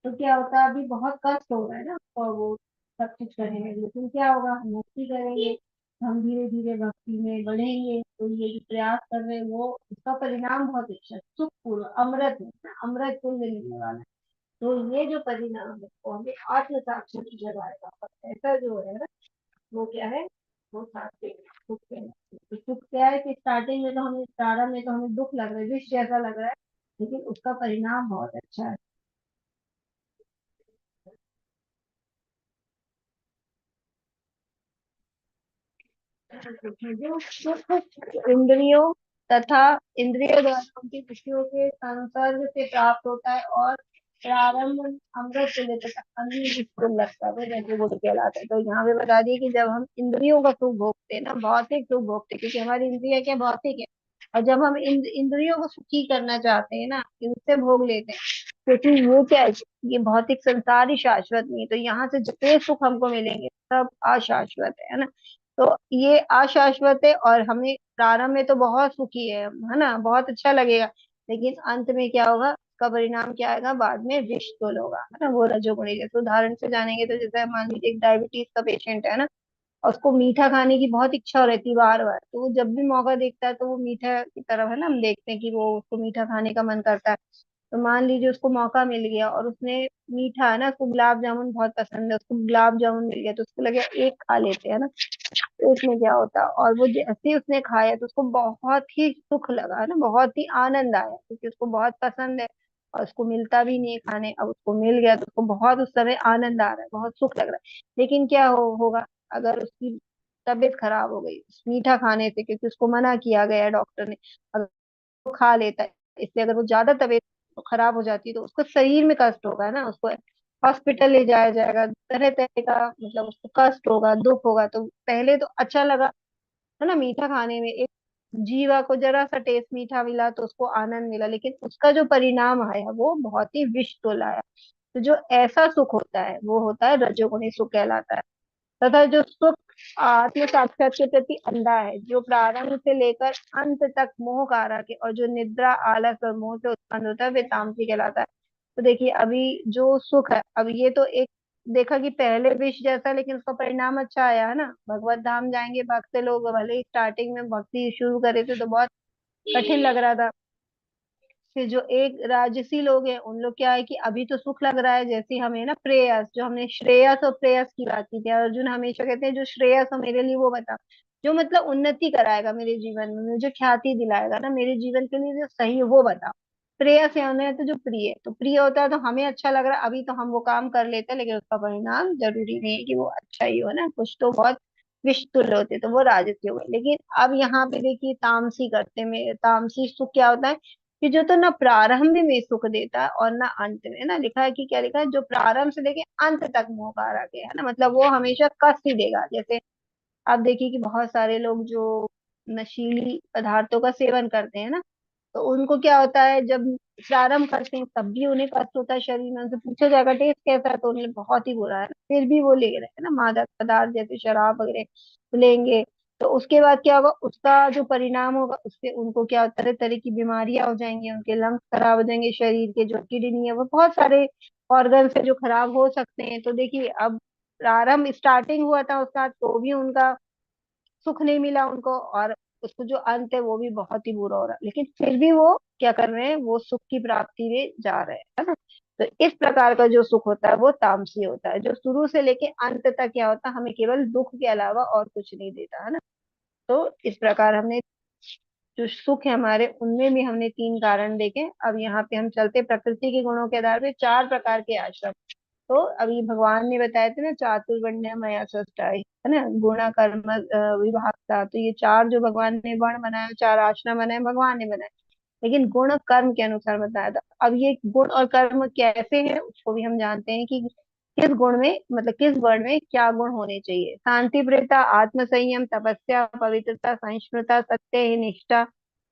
तो क्या होता है, अभी बहुत कष्ट हो रहा है ना, और वो सब कुछ करेंगे, लेकिन क्या होगा, हम भक्ति करेंगे, हम धीरे धीरे भक्ति में बढ़ेंगे, तो ये जो प्रयास कर रहे हैं वो उसका परिणाम बहुत अच्छा है, सुखपूर्ण अमृत है ना, अमृत तुल्य मिलने वाला है। तो ये जो परिणाम है वो हमें आत्म साक्षी की जगाएगा, और ऐसा जो है ना, वो क्या है, वो सात्विक सुख कहलाता है। तो सुख क्या है कि स्टार्टिंग में तो हमें, प्रारंभ में तो हमें दुख लग रहा है, विष जैसा लग रहा है, लेकिन उसका परिणाम बहुत अच्छा है। जो सुख इंद्रियों तथा इंद्रियों द्वारा उनकी खुशियों के संसर्ग से प्राप्त होता है और प्रारंभ अमृत से लेकर अन्य जिसको लगता है वो रजोगुण कहलाता है। तो यहाँ पे बता दिए कि जब हम इंद्रियों का सुख भोगते हैं ना, भौतिक सुख भोगते हैं, क्योंकि हमारी इंद्रिया क्या भौतिक है, और जब हम इंद्रियों को सुखी करना चाहते हैं ना, इनसे भोग लेते हैं, क्योंकि वो क्या है, ये भौतिक संसार ही शाश्वत नहीं है, तो यहाँ से जितने सुख हमको मिलेंगे सब अशाश्वत है ना। तो ये अशाश्वत है, और हमें प्रारंभ में तो बहुत सुखी है ना, बहुत अच्छा लगेगा, लेकिन अंत में क्या होगा, उसका परिणाम क्या आएगा, बाद में विष तुल होगा, है ना, वो रजोगुणी। जैसे उदाहरण से जानेंगे तो जैसे मान लीजिए एक डायबिटीज का पेशेंट है ना, और उसको मीठा खाने की बहुत इच्छा रहती है बार बार, तो वो जब भी मौका देखता है तो वो मीठा की तरफ, है ना, हम देखते हैं कि वो उसको मीठा खाने का मन करता है। तो मान लीजिए उसको मौका मिल गया और उसने मीठा, है ना, उसको गुलाब जामुन बहुत पसंद है, उसको गुलाब जामुन मिल गया तो उसको लगे एक खा लेते हैं ना, तो उसमें क्या होता है, और वो जैसे ही उसने खाया तो उसको बहुत ही सुख लगा, है ना, बहुत ही आनंद आया, क्योंकि उसको बहुत पसंद है और उसको मिलता भी नहीं है खाने, अब उसको मिल गया तो उसको बहुत उस समय आनंद आ रहा है, बहुत सुख लग रहा है। लेकिन क्या होगा, अगर उसकी तबीयत खराब हो गई उस मीठा खाने से, क्योंकि उसको मना किया गया है डॉक्टर ने, अगर वो खा लेता है, इसलिए अगर वो ज्यादा तबीयत खराब हो जाती है तो उसको शरीर में कष्ट होगा, है ना, उसको हॉस्पिटल ले जाया जाएगा, तरह तरह का मतलब उसको कष्ट होगा, दुख होगा। तो पहले तो अच्छा लगा, है ना, मीठा खाने में, एक जीवा को जरा सा टेस्ट मीठा मिला तो उसको आनंद मिला, लेकिन उसका जो परिणाम आया वो बहुत ही विष तुल आया। तो जो ऐसा सुख होता है वो होता है रजोगुणी सुख कहलाता है। तथा जो सुख आत्म साक्षात के प्रति अंधा है, जो प्रारंभ से लेकर अंत तक मोह कारक है, और जो निद्रा आलस और मोह से उत्पन्न होता है वे तामसी कहलाता है। तो देखिए अभी जो सुख है, अब ये तो एक देखा कि पहले विष जैसा, लेकिन उसका परिणाम अच्छा आया, है ना, भगवत धाम जाएंगे भक्त लोग, भले ही स्टार्टिंग में भक्ति शुरू करे थे तो बहुत कठिन लग रहा था, फिर जो एक राजसी लोग हैं उन लोग क्या है कि अभी तो सुख लग रहा है, जैसे हमें ना प्रेयस, जो हमने श्रेयस और प्रेयस की बात की थी, अर्जुन हमेशा कहते हैं जो श्रेयस हो मेरे लिए वो बता, जो मतलब उन्नति कराएगा मेरे जीवन में, मुझे ख्याति दिलाएगा ना, मेरे जीवन के लिए जो सही है वो बता। प्रेयस है उन्हें तो जो प्रिय है, तो प्रिय होता है तो हमें अच्छा लग रहा है, अभी तो हम वो काम कर लेते हैं, लेकिन उसका परिणाम जरूरी नहीं है कि वो अच्छा ही हो ना, कुछ तो बहुत विषतुल्य होते, तो वो राजसी हो गए। लेकिन अब यहाँ पे देखिए तामसी करते में, तामसी सुख क्या होता है कि जो तो ना प्रारंभ में सुख देता है और ना अंत में, ना लिखा है कि क्या लिखा है, जो प्रारंभ से लेके अंत तक मोह का रखे, है ना, मतलब वो हमेशा कष्ट ही देगा। जैसे आप देखिए कि बहुत सारे लोग जो नशीली पदार्थों का सेवन करते हैं ना, तो उनको क्या होता है, जब प्रारंभ करते हैं तब भी उन्हें कष्ट होता है शरीर में, उनसे पूछा जाएगा टेस्ट कैसा है तो उन्हें बहुत ही बुरा है, फिर भी वो ले रहे हैं ना, मादक पदार्थ जैसे शराब वगैरह लेंगे। तो उसके बाद क्या होगा, उसका जो परिणाम होगा उससे उनको क्या तरह तरह की बीमारियां हो जाएंगी, उनके लंग्स खराब हो जाएंगे, शरीर के जो किडनी है वो बहुत सारे ऑर्गन है जो खराब हो सकते हैं। तो देखिए अब प्रारंभ स्टार्टिंग हुआ था उसका तो भी उनका सुख नहीं मिला उनको, और उसको जो अंत है वो भी बहुत ही बुरा हो रहा है, लेकिन फिर भी वो क्या कर रहे हैं, वो सुख की प्राप्ति में जा रहे हैं, है ना। तो इस प्रकार का जो सुख होता है वो तामसी होता है, जो शुरू से लेके अंत तक क्या होता है, हमें केवल दुख के अलावा और कुछ नहीं देता, है ना। तो इस प्रकार हमने जो सुख है हमारे उनमें भी हमने तीन कारण देखे। अब यहाँ पे हम चलते प्रकृति के गुणों के आधार पे चार प्रकार के आश्रम। तो अभी भगवान ने बताए थे ना, चातुर्वर्ण्य मया सृष्टाई, है ना, गुण कर्म विभागता, तो ये चार जो भगवान ने वर्ण बनाया, चार आश्रम बनाए भगवान ने बनाए, लेकिन गुण कर्म के अनुसार बताया था। अब ये गुण और कर्म कैसे हैं उसको भी हम जानते हैं कि किस गुण में, मतलब किस वर्ण में क्या गुण होने चाहिए। शांति प्रियता, आत्म संयम, तपस्या, पवित्रता, सहिष्णुता, सत्य, निष्ठा,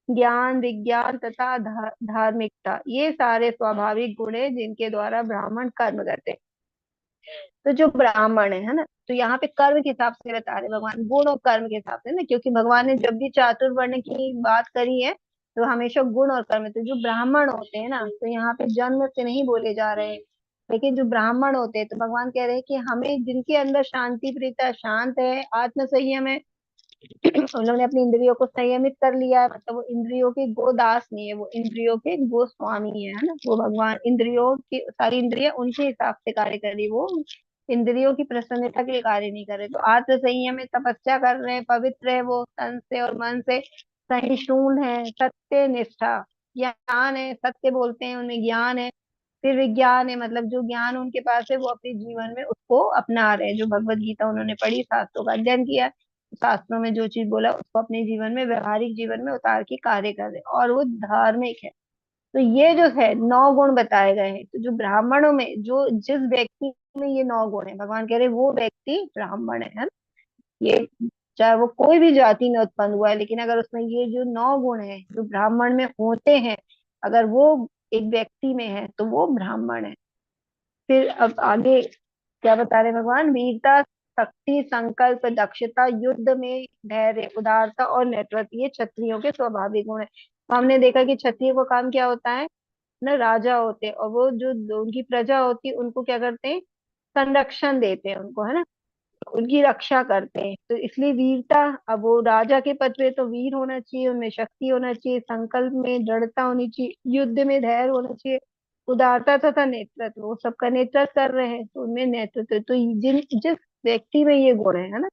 ज्ञान, विज्ञान तथा धार्मिकता, ये सारे स्वाभाविक गुण है जिनके द्वारा ब्राह्मण कर्म करते हैं। तो जो ब्राह्मण है ना, तो यहाँ पे कर्म के हिसाब से बता रहे भगवान, गुण और कर्म के हिसाब से ना, क्योंकि भगवान ने जब भी चातुर्वर्ण की बात करी है तो हमेशा गुण और कर्म, तो जो ब्राह्मण होते हैं ना, तो यहाँ पे जन्म से नहीं बोले जा रहे हैं, लेकिन जो ब्राह्मण होते हैं तो भगवान कह रहे हैं कि हमें जिनके अंदर शांति प्रियता, शांत है, आत्म संयम है, उन लोगों ने अपनी इंद्रियों को संयमित कर लिया है, मतलब वो इंद्रियों के गोदास नहीं है, वो इंद्रियों के गोस्वामी है ना, वो भगवान इंद्रियों की सारी इंद्रियां उनके हिसाब से कार्य कर रही, वो इंद्रियों की प्रसन्नता के लिए कार्य नहीं कर रहे। तो आत्म संयम में तपस्या कर रहे हैं, पवित्र है वो तन से और मन से, सहिष्णु है, सत्य निष्ठा, ज्ञान है, सत्य बोलते हैं उनमें ज्ञान है, फिर विज्ञान है, मतलब जो ज्ञान उनके पास है वो अपने जीवन में उसको अपना रहे हैं, जो भगवत गीता उन्होंने पढ़ी, शास्त्रों का अध्ययन किया, शास्त्रों में जो चीज बोला उसको अपने जीवन में, व्यवहारिक जीवन में उतार के कार्य कर रहे और वो धार्मिक है। तो ये जो है 9 गुण बताए गए हैं। तो जो ब्राह्मणों में जो जिस व्यक्ति में ये 9 गुण है, भगवान कह रहे वो व्यक्ति ब्राह्मण है ना। ये चाहे वो कोई भी जाति में उत्पन्न हुआ है, लेकिन अगर उसमें ये जो 9 गुण है जो ब्राह्मण में होते हैं, अगर वो एक व्यक्ति में है तो वो ब्राह्मण है। फिर अब आगे क्या बता रहे भगवान, वीरता, शक्ति, संकल्प, दक्षता, युद्ध में धैर्य, उदारता और नेतृत्व, ये क्षत्रियों के स्वाभाविक गुण है। तो हमने देखा कि क्षत्रिय का काम क्या होता है ना, राजा होते हैं और वो जो उनकी प्रजा होती है उनको क्या करते हैं, संरक्षण देते हैं उनको, है ना, उनकी रक्षा करते हैं। तो इसलिए वीरता, अब वो राजा के पद पे तो वीर होना चाहिए, उनमें शक्ति होना चाहिए, संकल्प में दृढ़ता होनी चाहिए, युद्ध में धैर्य होना चाहिए, उदारता तथा नेतृत्व, वो सबका नेतृत्व कर रहे हैं तो उनमें नेतृत्व। तो जिन जिस व्यक्ति में ये गुण है ना,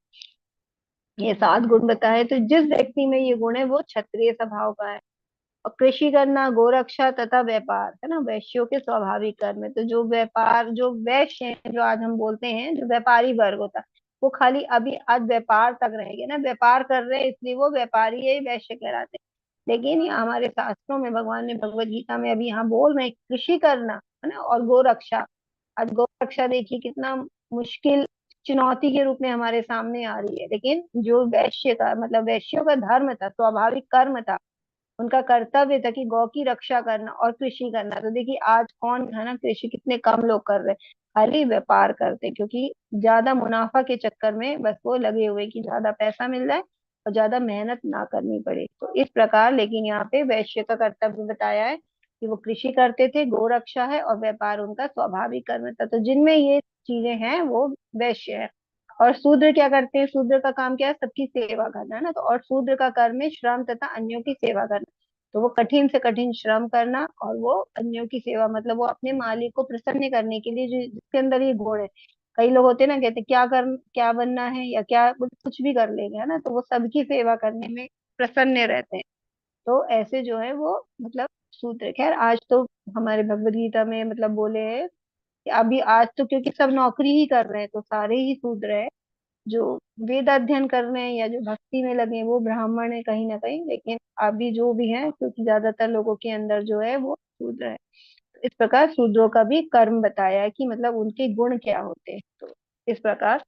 ये 7 गुण बताए, तो जिस व्यक्ति में ये गुण है वो क्षत्रिय स्वभाव का है। और कृषि करना, गोरक्षा तथा व्यापार, है ना, वैश्यों के स्वाभाविक कर्म है। तो जो व्यापार, जो वैश्य हैं, जो आज हम बोलते हैं जो व्यापारी वर्ग होता है, वो खाली अभी आज व्यापार तक रहेंगे ना, व्यापार कर रहे हैं इसलिए वो व्यापारी है, वैश्य कहलाते हैं। लेकिन ये हमारे शास्त्रों में भगवान ने भगवत गीता में अभी यहाँ बोल रहे हैं कृषि करना, है ना, और गोरक्षा। आज गोरक्षा देखिए कितना मुश्किल चुनौती के रूप में हमारे सामने आ रही है, लेकिन जो वैश्य का मतलब वैश्यों का धर्म था, स्वाभाविक कर्म था, उनका कर्तव्य था कि गौ की रक्षा करना और कृषि करना। तो देखिए आज कौन है ना, कृषि कितने कम लोग कर रहे हैं, खाली व्यापार करते हैं, क्योंकि ज्यादा मुनाफा के चक्कर में बस वो लगे हुए कि ज्यादा पैसा मिल जाए और ज्यादा मेहनत ना करनी पड़े। तो इस प्रकार, लेकिन यहाँ पे वैश्य का कर्तव्य बताया है कि वो कृषि करते थे, गौ रक्षा है और व्यापार उनका स्वाभाविक कर्म था। तो जिनमें ये चीजें हैं वो वैश्य है। और शूद्र क्या करते हैं, शूद्र का काम क्या है, सबकी सेवा करना, है ना। तो और शूद्र का कर्म है श्रम तथा अन्यों की सेवा करना। तो वो कठिन से कठिन श्रम करना और वो अन्यों की सेवा, मतलब वो अपने मालिक को प्रसन्न करने के लिए, जो जिसके अंदर ये गुण है। कई लोग होते हैं ना, कहते हैं, क्या कर क्या बनना है या क्या कुछ भी कर लेंगे, है ना, तो वो सबकी सेवा करने में प्रसन्न रहते हैं। तो ऐसे जो है वो मतलब शूद्र। खैर आज तो हमारे भगवत गीता में मतलब बोले हैं कि अभी आज तो क्योंकि सब नौकरी ही कर रहे हैं तो सारे ही शूद्र है। जो वेद अध्ययन कर रहे हैं या जो भक्ति में लगे हैं वो ब्राह्मण है कहीं ना कहीं, लेकिन अभी जो भी है क्योंकि ज्यादातर लोगों के अंदर जो है वो शूद्र है। इस प्रकार शूद्रों का भी कर्म बताया है कि मतलब उनके गुण क्या होते हैं। तो इस प्रकार,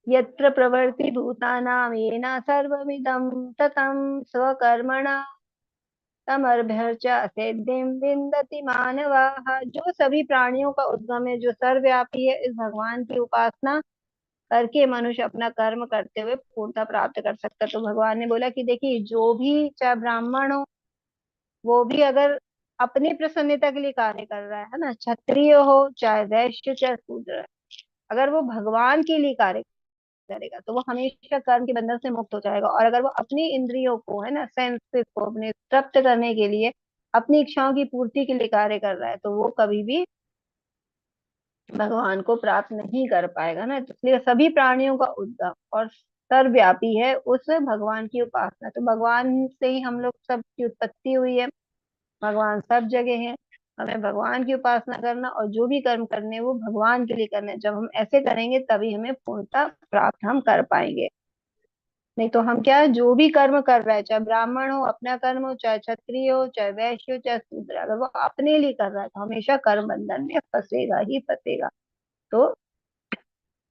यत्र प्रवृत्ति भूतानां येन सर्वमिदं ततं स्वकर्मणा तमर्भ्य सिद्धिं विन्दति मानवाः। जो सभी प्राणियों का उद्गम है, जो सर्वव्यापी है, इस भगवान की उपासना करके मनुष्य अपना कर्म करते हुए पूर्णता प्राप्त कर सकता है। तो भगवान ने बोला कि देखिए जो भी चाहे ब्राह्मण हो, वो भी अगर अपनी प्रसन्नता के लिए कार्य कर रहा है ना, क्षत्रिय हो चाहे वैश्य चाहे शूद्र है, अगर वो भगवान के लिए कार्य करेगा तो वो हमेशा कर्म के बंधन से मुक्त हो जाएगा। और अगर वो अपनी इंद्रियों को, है ना, सेंसेस को अपने तृप्त करने के लिए, अपनी इच्छाओं की पूर्ति के लिए कार्य कर रहा है, तो वो कभी भी भगवान को प्राप्त नहीं कर पाएगा ना। तो इसलिए सभी प्राणियों का उद्गम और सर्वव्यापी है उस भगवान की उपासना। तो भगवान से ही हम लोग सब की उत्पत्ति हुई है, भगवान सब जगह है। हमें भगवान की उपासना करना और जो भी कर्म करने वो भगवान के लिए करना है। जब हम ऐसे करेंगे तभी हमें पूर्णता प्राप्त हम कर पाएंगे। नहीं तो हम क्या है, जो भी कर्म कर रहा है, चाहे ब्राह्मण हो अपना कर्म हो, चाहे क्षत्रिय हो, चाहे वैश्य हो, चाहे शूद्र, अगर वो अपने लिए कर रहा है तो हमेशा कर्म बंधन में फंसेगा ही फंसेगा। तो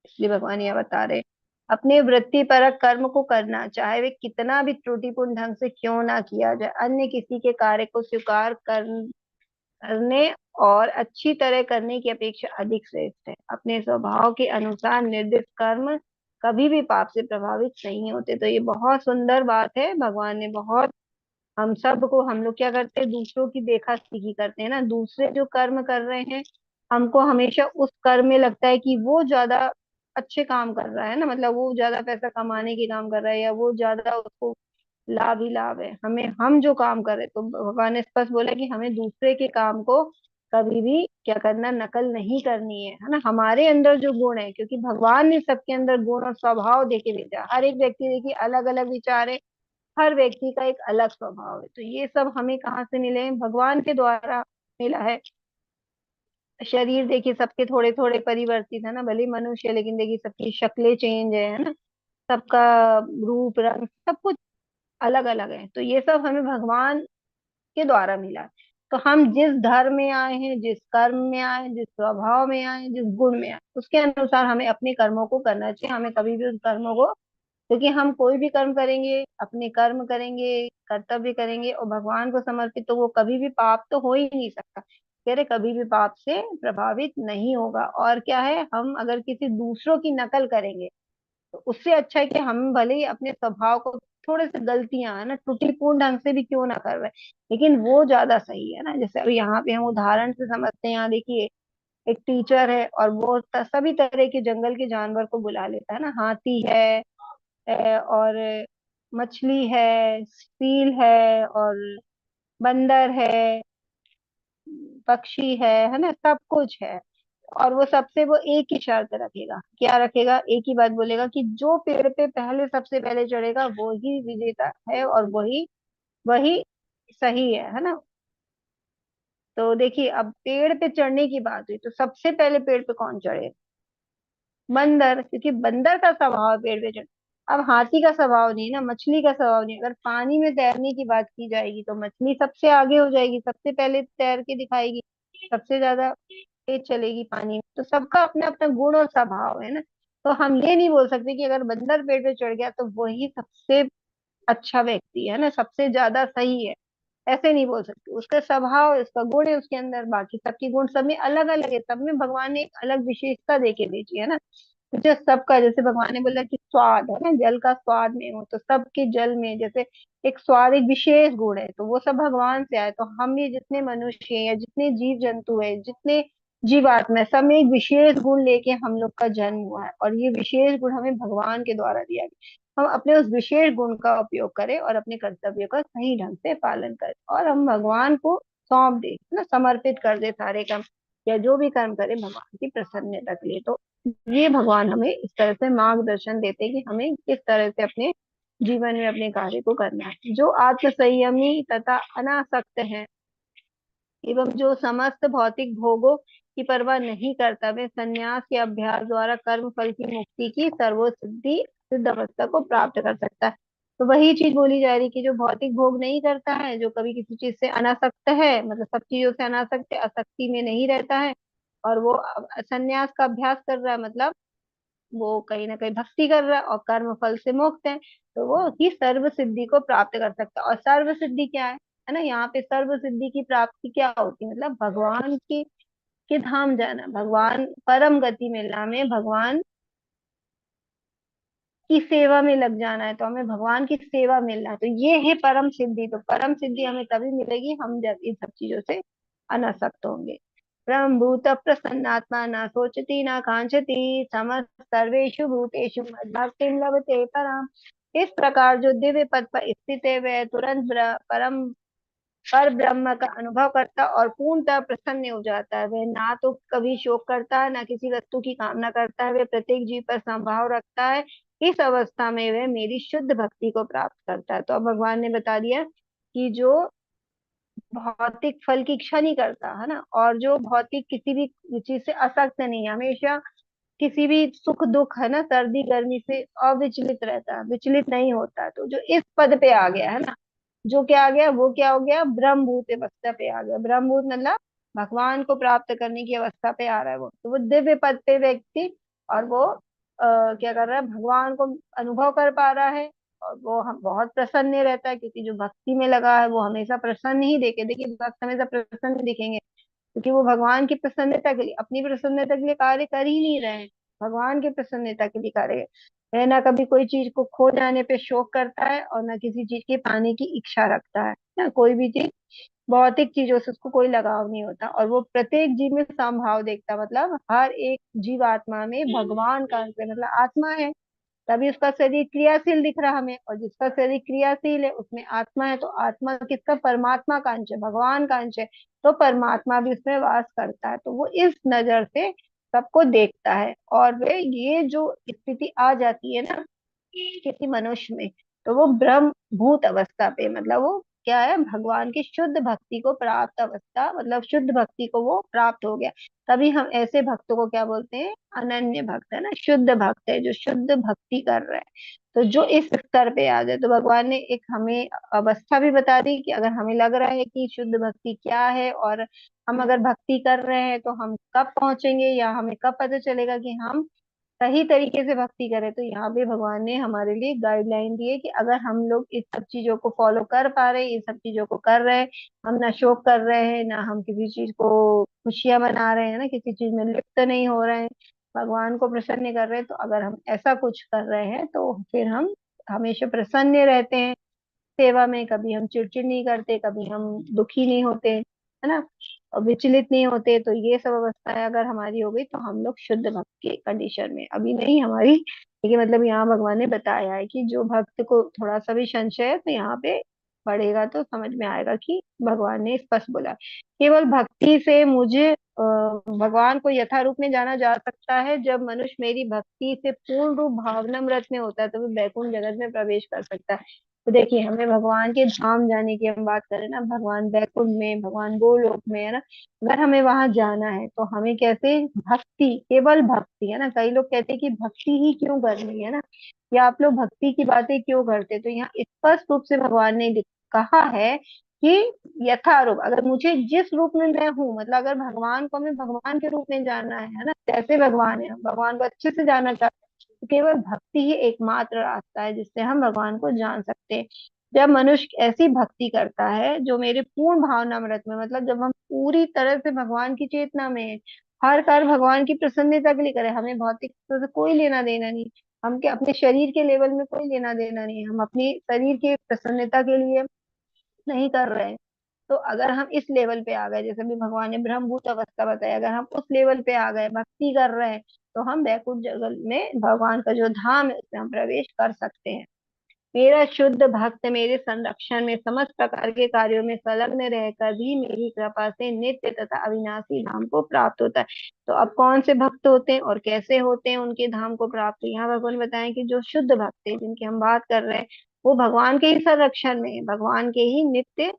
इसलिए भगवान यह बता रहे, अपने वृत्ति परक कर्म को करना, चाहे वे कितना भी त्रुटिपूर्ण ढंग से क्यों ना किया जाए, अन्य किसी के कार्य को स्वीकार करने और अच्छी तरह करने की अपेक्षा अधिक श्रेष्ठ है। अपने स्वभाव के अनुसार निर्दिष्ट कर्म कभी भी पाप से प्रभावित नहीं होते। तो ये बहुत सुंदर बात है, भगवान ने बहुत हम सब को, हम लोग क्या करते हैं, दूसरों की देखा सीखी करते हैं ना, दूसरे जो कर्म कर रहे हैं हमको हमेशा उस कर्म में लगता है कि वो ज्यादा अच्छे काम कर रहा है ना, मतलब वो ज्यादा पैसा कमाने के काम कर रहा है या वो ज्यादा उसको लाभ ही लाभ है हमें, हम जो काम कर रहे हैं। तो भगवान ने स्पष्ट बोला कि हमें दूसरे के काम को कभी भी क्या करना, नकल नहीं करनी है ना। हमारे अंदर जो गुण है, क्योंकि भगवान ने सबके अंदर गुण और स्वभाव देके भेजा, हर एक व्यक्ति देखिए अलग अलग विचार है, हर व्यक्ति का एक अलग स्वभाव है। तो ये सब हमें कहाँ से मिले, भगवान के द्वारा मिला है। शरीर देखिए सबके थोड़े थोड़े परिवर्तित है ना, भले मनुष्य, लेकिन देखिए सबकी शक्लें चेंज है ना। सबका रूप रंग सब कुछ अलग अलग है, तो ये सब हमें भगवान के द्वारा मिला। तो हम जिस धर्म में आए हैं, जिस कर्म में आए हैं, जिस स्वभाव में आए हैं, जिस गुण में आए हैं, उसके अनुसार हमें अपने कर्मों को करना चाहिए। हमें कभी भी उन कर्मों को, क्योंकि हम कोई भी कर्म करेंगे, अपने कर्म करेंगे, कर्तव्य करेंगे और भगवान को समर्पित, तो वो कभी भी पाप तो हो ही नहीं सकता। कह रहे कभी भी पाप से प्रभावित नहीं होगा। और क्या है, हम अगर किसी दूसरों की नकल करेंगे तो उससे अच्छा है कि हम भले ही अपने स्वभाव को, थोड़े से गलतियां है ना, त्रुटिपूर्ण ढंग से भी क्यों ना कर रहे, लेकिन वो ज्यादा सही है ना। जैसे अभी यहाँ पे हम उदाहरण से समझते हैं, यहाँ देखिए एक टीचर है और वो सभी तरह के जंगल के जानवर को बुला लेता है ना, हाथी है, और मछली है, सील है, और बंदर है, पक्षी है ना, सब कुछ है। और वो सबसे वो एक ही शर्त रखेगा, क्या रखेगा, एक ही बात बोलेगा कि जो पेड़ पे पहले सबसे पहले चढ़ेगा वो ही विजेता है, और वही वही सही है ना। तो देखिए अब पेड़ पे चढ़ने की बात हुई तो सबसे पहले पेड़ पे कौन चढ़े, बंदर, क्योंकि बंदर का स्वभाव है पेड़ पे चढ़। अब हाथी का स्वभाव नहीं ना, मछली का स्वभाव नहीं। अगर पानी में तैरने की बात की जाएगी तो मछली सबसे आगे हो जाएगी, सबसे पहले तैर के दिखाएगी, सबसे ज्यादा तेज चलेगी पानी में। तो सबका अपना अपना गुण और स्वभाव है ना। तो हम ये नहीं बोल सकते कि अगर बंदर पेड़ पे चढ़ गया तो वही सबसे अच्छा व्यक्ति है ना, सबसे ज्यादा सही है, ऐसे नहीं बोल सकते। उसका स्वभाव, उसका गुण है उसके अंदर, बाकी सबके गुण सब में अलग अलग है, सब में भगवान ने एक अलग विशेषता दे के भेजी है ना। तो जो सबका, जैसे भगवान ने बोला कि स्वाद है ना, जल का स्वाद में हो, तो सबके जल में जैसे एक स्वाद, एक विशेष गुण है, तो वो सब भगवान से आए। तो हम ये जितने मनुष्य हैं या जितने जीव जंतु है, जितने जीवात्मा है, सब में एक विशेष गुण लेके हम लोग का जन्म हुआ है, और ये विशेष गुण हमें भगवान के द्वारा दिया गया। हम अपने उस विशेष गुण का उपयोग करें और अपने कर्तव्य का सही ढंग से पालन करें, और हम भगवान को सौंप दे ना, समर्पित कर दे सारे काम, या जो भी कर्म करे भगवान की प्रसन्नता के लिए। तो ये भगवान हमें इस तरह से मार्गदर्शन देते हैं कि हमें किस तरह से अपने जीवन में अपने कार्य को करना है। जो आत्म संयमी तथा अनासक्त है एवं जो समस्त भौतिक भोगों की परवाह नहीं करता, वे संन्यास के अभ्यास द्वारा कर्म फल की मुक्ति की सर्वसिद्धि सिद्ध अवस्था को प्राप्त कर सकता है। तो वही चीज बोली जा रही कि जो भौतिक भोग नहीं करता है, जो कभी किसी चीज से अनासक्त है, मतलब सब चीजों से अनासक्त है, आसक्ति में नहीं रहता है, और वो संन्यास का अभ्यास कर रहा है, मतलब वो कहीं ना कहीं भक्ति कर रहा है और कर्म फल से मुक्त है, तो वो ही सर्व सिद्धि को प्राप्त कर सकता है। और सर्व सिद्धि क्या है ना, यहाँ पे सर्व सिद्धि की प्राप्ति क्या होती है, मतलब भगवान की के धाम जाना, भगवान परम गति मिलना, हमें भगवान की सेवा में लग जाना है, तो हमें भगवान की सेवा मिलना है, तो ये है परम सिद्धि। तो परम सिद्धि हमें तभी मिलेगी हम जब इन सब चीजों से अनासक्त होंगे। ब्रह्म भूत प्रसन्नात्मा न सोचती न कांक्षती समस्त सर्वेषु भूतेषु मद्भक्तिं लभते पराम। इस प्रकार जो दिव्य पद पर स्थित है वह तुरंत परम पर ब्रह्म का अनुभव करता और पूर्णतः प्रसन्न हो जाता है। वह ना तो कभी शोक करता है, ना किसी वस्तु की कामना करता है, वह प्रत्येक जीव पर संभाव रखता है। इस अवस्था में वह मेरी शुद्ध भक्ति को प्राप्त करता है। तो अब भगवान ने बता दिया कि जो भौतिक फल की इच्छा नहीं करता है ना, और जो भौतिक किसी भी चीज से आसक्त नहीं है, हमेशा किसी भी सुख दुख है ना, सर्दी गर्मी से अविचलित रहता है, विचलित नहीं होता, तो जो इस पद पे आ गया है ना, जो क्या आ गया, वो क्या हो गया, ब्रह्मभूत अवस्था पे आ गया। ब्रह्मभूत मतलब भगवान को प्राप्त करने की अवस्था पे आ रहा है वो, तो वो दिव्य पद पे व्यक्ति, और वो क्या कर रहा है, भगवान को अनुभव कर पा रहा है, और वो हम बहुत प्रसन्न रहता है, क्योंकि जो भक्ति में लगा है वो हमेशा प्रसन्न ही देखे, देखिए भक्त हमेशा प्रसन्न दिखेंगे, क्योंकि वो भगवान की प्रसन्नता के लिए, अपनी प्रसन्नता के लिए कार्य कर ही नहीं रहे हैं, भगवान की प्रसन्नता के लिए कार्य। वह ना कभी कोई चीज को खो जाने पे शोक करता है, और ना किसी चीज के पाने की इच्छा रखता है ना, कोई भी चीज भौतिक चीजों से उसको कोई लगाव नहीं होता, और वो प्रत्येक जीव में समभाव देखता, मतलब हर एक जीवात्मा में भगवान का अंश है, मतलब आत्मा है, तभी उसका शरीर क्रियाशील दिख रहा हमें, और जिसका शरीर क्रियाशील है उसमें आत्मा है, तो आत्मा किसका, परमात्मा का अंश है, भगवान का अंश है, तो परमात्मा भी उसमें वास करता है, तो वो इस नजर से सबको देखता है। और वे ये जो स्थिति आ जाती है ना किसी मनुष्य में, तो वो ब्रह्म भूत अवस्था पे, मतलब वो क्या है, भगवान की शुद्ध भक्ति को प्राप्त अवस्था, मतलब शुद्ध भक्ति को वो प्राप्त हो गया। तभी हम ऐसे भक्तों को क्या बोलते हैं, अनन्य भक्त है ना, शुद्ध भक्त है जो शुद्ध भक्ति कर रहा है। तो जो इस स्तर पे आ जाए, तो भगवान ने एक हमें अवस्था भी बता दी कि अगर हमें लग रहा है कि शुद्ध भक्ति क्या है, और हम अगर भक्ति कर रहे हैं तो हम कब पहुंचेंगे, या हमें कब पता चलेगा कि हम सही तरीके से भक्ति करें। तो यहाँ पे भगवान ने हमारे लिए गाइडलाइन दी है कि अगर हम लोग इस सब चीजों को फॉलो कर पा रहे हैं, इन सब चीजों को कर रहे हैं, हम ना शोक कर रहे हैं, ना हम किसी चीज को खुशियां मना रहे हैं ना, किसी चीज में लिप्त नहीं हो रहे हैं, भगवान को प्रसन्न कर रहे हैं, तो अगर हम ऐसा कुछ कर रहे हैं तो फिर हम हमेशा प्रसन्न रहते हैं सेवा में। कभी हम चिड़चिड़ नहीं करते, कभी हम दुखी नहीं होते, है ना, और विचलित नहीं होते। तो ये सब अवस्थाएं अगर हमारी हो गई तो हम लोग शुद्ध भक्त की कंडीशन में, अभी नहीं हमारी, लेकिन मतलब यहाँ भगवान ने बताया है कि जो भक्त को थोड़ा सा भी संशय है तो यहाँ पे पढ़ेगा तो समझ में आएगा कि भगवान ने स्पष्ट बोला, केवल भक्ति से मुझे भगवान को यथा रूप में जाना जा सकता है। जब मनुष्य मेरी भक्ति से पूर्ण रूप भावनामृत में होता है तो वो बैकुंठ जगत में प्रवेश कर सकता है। तो देखिए, हमें भगवान के धाम जाने की हम बात करें ना, भगवान बैकुंठ में, भगवान गोलोक में, है ना, अगर हमें वहां जाना है तो हमें कैसे, भक्ति, केवल भक्ति, है ना, कई लोग कहते हैं कि भक्ति ही क्यों करनी है ना, या आप लोग भक्ति की बातें क्यों करते, तो यहाँ स्पष्ट रूप से भगवान ने कहा है कि यथारूप, अगर मुझे जिस रूप में मैं हूँ, मतलब अगर भगवान को हमें भगवान के रूप में जानना है ना, जैसे भगवान है, हम भगवान को अच्छे से जानना चाहते हैं, तो केवल भक्ति ही एकमात्र रास्ता है जिससे हम भगवान को जान सकते हैं। जब मनुष्य ऐसी भक्ति करता है जो मेरे पूर्ण भावनामृत में, मतलब जब हम पूरी तरह से भगवान की चेतना में हैं, हर कार्य भगवान की प्रसन्नता के लिए करें, हमें भौतिक से कोई लेना देना नहीं, हम के अपने शरीर के लेवल में कोई लेना देना नहीं, हम अपनी शरीर की प्रसन्नता के लिए नहीं कर रहे हैं। तो अगर हम इस लेवल पे आ गए, जैसे भी भगवान ने ब्रह्मभूत अवस्था बताया, अगर हम उस लेवल पे आ गए, भक्ति कर रहे हैं, तो हम बैकुंठ जगत में भगवान का जो धाम है उसमें हम प्रवेश कर सकते हैं। मेरा शुद्ध भक्त मेरे संरक्षण में समस्त प्रकार के कार्यों में संलग्न रहकर भी मेरी कृपा से नित्य तथा अविनाशी धाम को प्राप्त होता है। तो अब कौन से भक्त होते हैं और कैसे होते हैं उनके धाम को प्राप्त, यहाँ भगवान बताएं कि जो शुद्ध भक्त है जिनकी हम बात कर रहे हैं, वो भगवान के ही संरक्षण में है, भगवान के ही नित्य,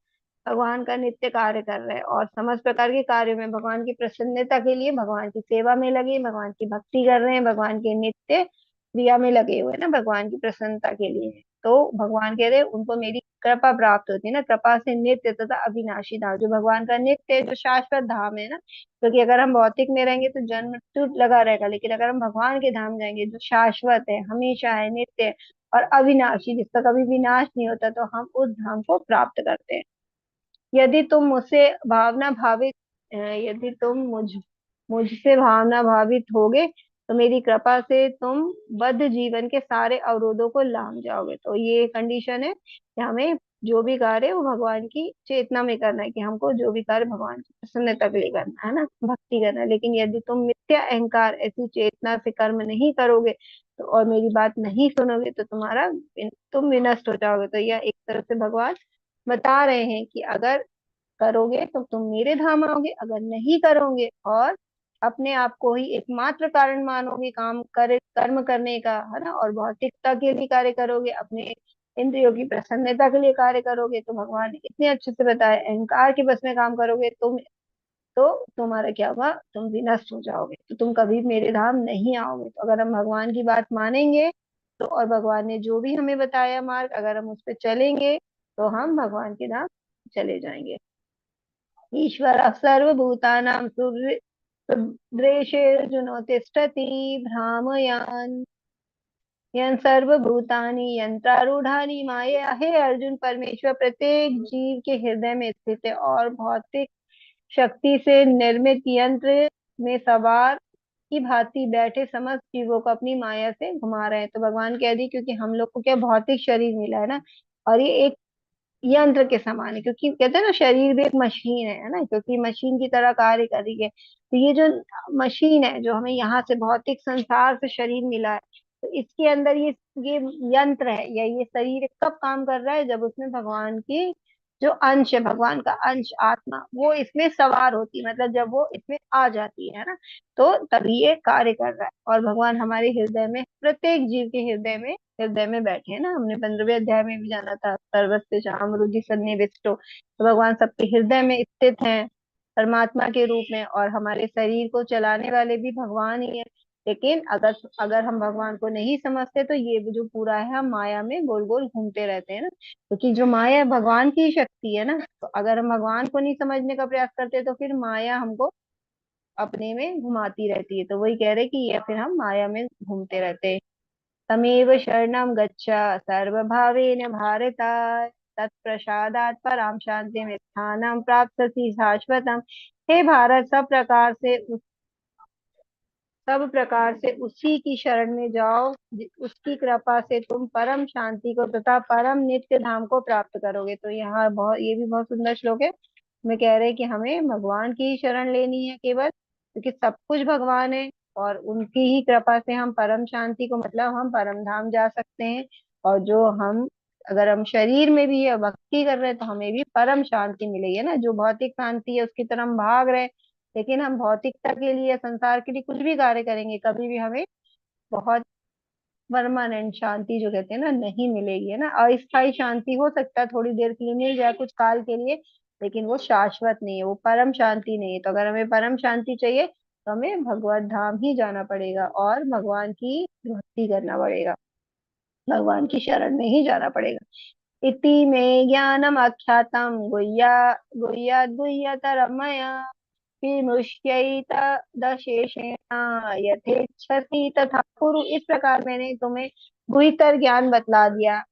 भगवान का नित्य कार्य कर रहे हैं, और समस्त प्रकार के कार्यों में भगवान की प्रसन्नता के लिए भगवान की सेवा में लगे, भगवान की भक्ति कर रहे हैं, भगवान के नित्य क्रिया में लगे हुए हैं ना, भगवान की प्रसन्नता के लिए। तो भगवान कह रहे हैं उनको मेरी कृपा प्राप्त होती है ना, कृपा से नित्य तथा अविनाशी धाम, जो भगवान का नित्य जो शाश्वत धाम है ना, क्योंकि अगर हम भौतिक में रहेंगे तो जन्म मृत्यु लगा रहेगा, लेकिन अगर हम भगवान के धाम जाएंगे जो शाश्वत है, हमेशा है, नित्य है, और अविनाशी, जिसका कभी विनाश नहीं होता, तो हम उस धाम को प्राप्त करते हैं। यदि तुम मुझसे भावना भावित यदि तुम मुझसे भावना भावित होगे तो मेरी कृपा से तुम बद्ध जीवन के सारे अवरोधों को लांग जाओगे। तो ये कंडीशन है कि हमें जो भी कार्य है वो भगवान की चेतना में करना है, कि हमको जो भी कार्य भगवान की प्रसन्नता के लिए करना है ना, भक्ति करना है। लेकिन यदि तुम मिथ्या अहंकार ऐसी चेतना से कर्म नहीं करोगे तो, और मेरी बात नहीं सुनोगे, तो तुम विनष्ट हो जाओगे। तो यह एक तरह से भगवान बता रहे हैं कि अगर करोगे तो तुम मेरे धाम आओगे, अगर नहीं करोगे और अपने आप को ही एकमात्र कारण मानोगे कर्म करने का, है ना, और भौतिकता के लिए कार्य करोगे, अपने इंद्रियों की प्रसन्नता के लिए कार्य करोगे, तो भगवान ने इतने अच्छे से बताया, अहंकार के बस में काम करोगे तो तुम्हारा क्या होगा, तुम विनष्ट हो जाओगे, तो तुम कभी मेरे धाम नहीं आओगे। तो अगर हम भगवान की बात मानेंगे तो, और भगवान ने जो भी हमें बताया मार्ग, अगर हम उस पर चलेंगे तो हम भगवान के धाम चले जाएंगे। ईश्वर सर्वभूतानां सुरेशेऽर्जुनो तिष्ठति भ्रामयान् यन् सर्वभूतानि यंत्रारूढ़ानि माया। हे अर्जुन, परमेश्वर प्रत्येक जीव के हृदय में स्थित है और भौतिक शक्ति से निर्मित यंत्र में सवार की भांति बैठे समस्त जीवों को अपनी माया से घुमा रहे हैं। तो भगवान कह दी, क्योंकि हम लोग को क्या भौतिक शरीर मिला है ना, और ये एक यंत्र के समान है, क्योंकि कहते हैं ना शरीर भी एक मशीन है ना, क्योंकि मशीन की तरह कार्य कर रही है। तो ये जो मशीन है जो हमें यहाँ से भौतिक संसार से शरीर मिला है, तो इसके अंदर ये यंत्र है या ये शरीर कब काम कर रहा है, जब उसमें भगवान की जो अंश है, भगवान का अंश आत्मा, वो इसमें सवार होती है, मतलब जब वो इसमें आ जाती है ना, तो तभी ये कार्य कर रहा है। और भगवान हमारे हृदय में, प्रत्येक जीव के हृदय में बैठे हैं ना। हमने 15वें अध्याय में भी जाना था, सर्वस्य चाहम हृदि सन्निविष्टो, तो भगवान सबके हृदय में स्थित हैं परमात्मा के रूप में। और हमारे शरीर को चलाने वाले भी भगवान ही है। लेकिन अगर अगर हम भगवान को नहीं समझते तो ये जो पूरा है, हम माया में गोल गोल घूमते रहते हैं ना। क्योंकि जो माया भगवान की शक्ति है ना, तो अगर हम भगवान को नहीं समझने का प्रयास करते तो फिर माया हमको अपने में घुमाती रहती है। तो वही कह रहे कि ये फिर हम माया में घूमते रहते हैं। तमेव शरणं गच्छ सर्वभावेन भारत, तत्प्रसादात् परां शांतिं स्थानं प्राप्स्यसि शाश्वतम्। हे भारत, सब प्रकार से उसी की शरण में जाओ, उसकी कृपा से तुम परम शांति को तथा परम नित्य धाम को प्राप्त करोगे। तो यहाँ बहुत, ये भी बहुत सुंदर श्लोक है। में कह रहे हैं कि हमें भगवान की ही शरण लेनी है केवल, क्योंकि सब कुछ भगवान है। और उनकी ही कृपा से हम परम शांति को, मतलब हम परम धाम जा सकते हैं। और जो हम, अगर हम शरीर में भी है भक्ति कर रहे हैं तो हमें भी परम शांति मिलेगी है ना। जो भौतिक शांति है उसकी तरफ हम भाग रहे हैं, लेकिन हम भौतिकता के लिए, संसार के लिए कुछ भी कार्य करेंगे, कभी भी हमें बहुत परमानेंट शांति जो कहते हैं ना, नहीं मिलेगी है ना। अस्थायी शांति हो सकता है, थोड़ी देर के लिए मिल जाए, कुछ काल के लिए, लेकिन वो शाश्वत नहीं है, वो परम शांति नहीं है। तो अगर हमें परम शांति चाहिए तो हमें भगवत धाम ही जाना पड़ेगा और भगवान की भक्ति करना पड़ेगा, भगवान की शरण में ही जाना पड़ेगा। इति में ज्ञानम अख्यातम गुह्या गुह्याद् गुह्यतरम मया विमृश्यैत दशेषेण यथेच्छसि तथा कुरु। इस प्रकार मैंने तुम्हें गुह्यतर ज्ञान बतला दिया,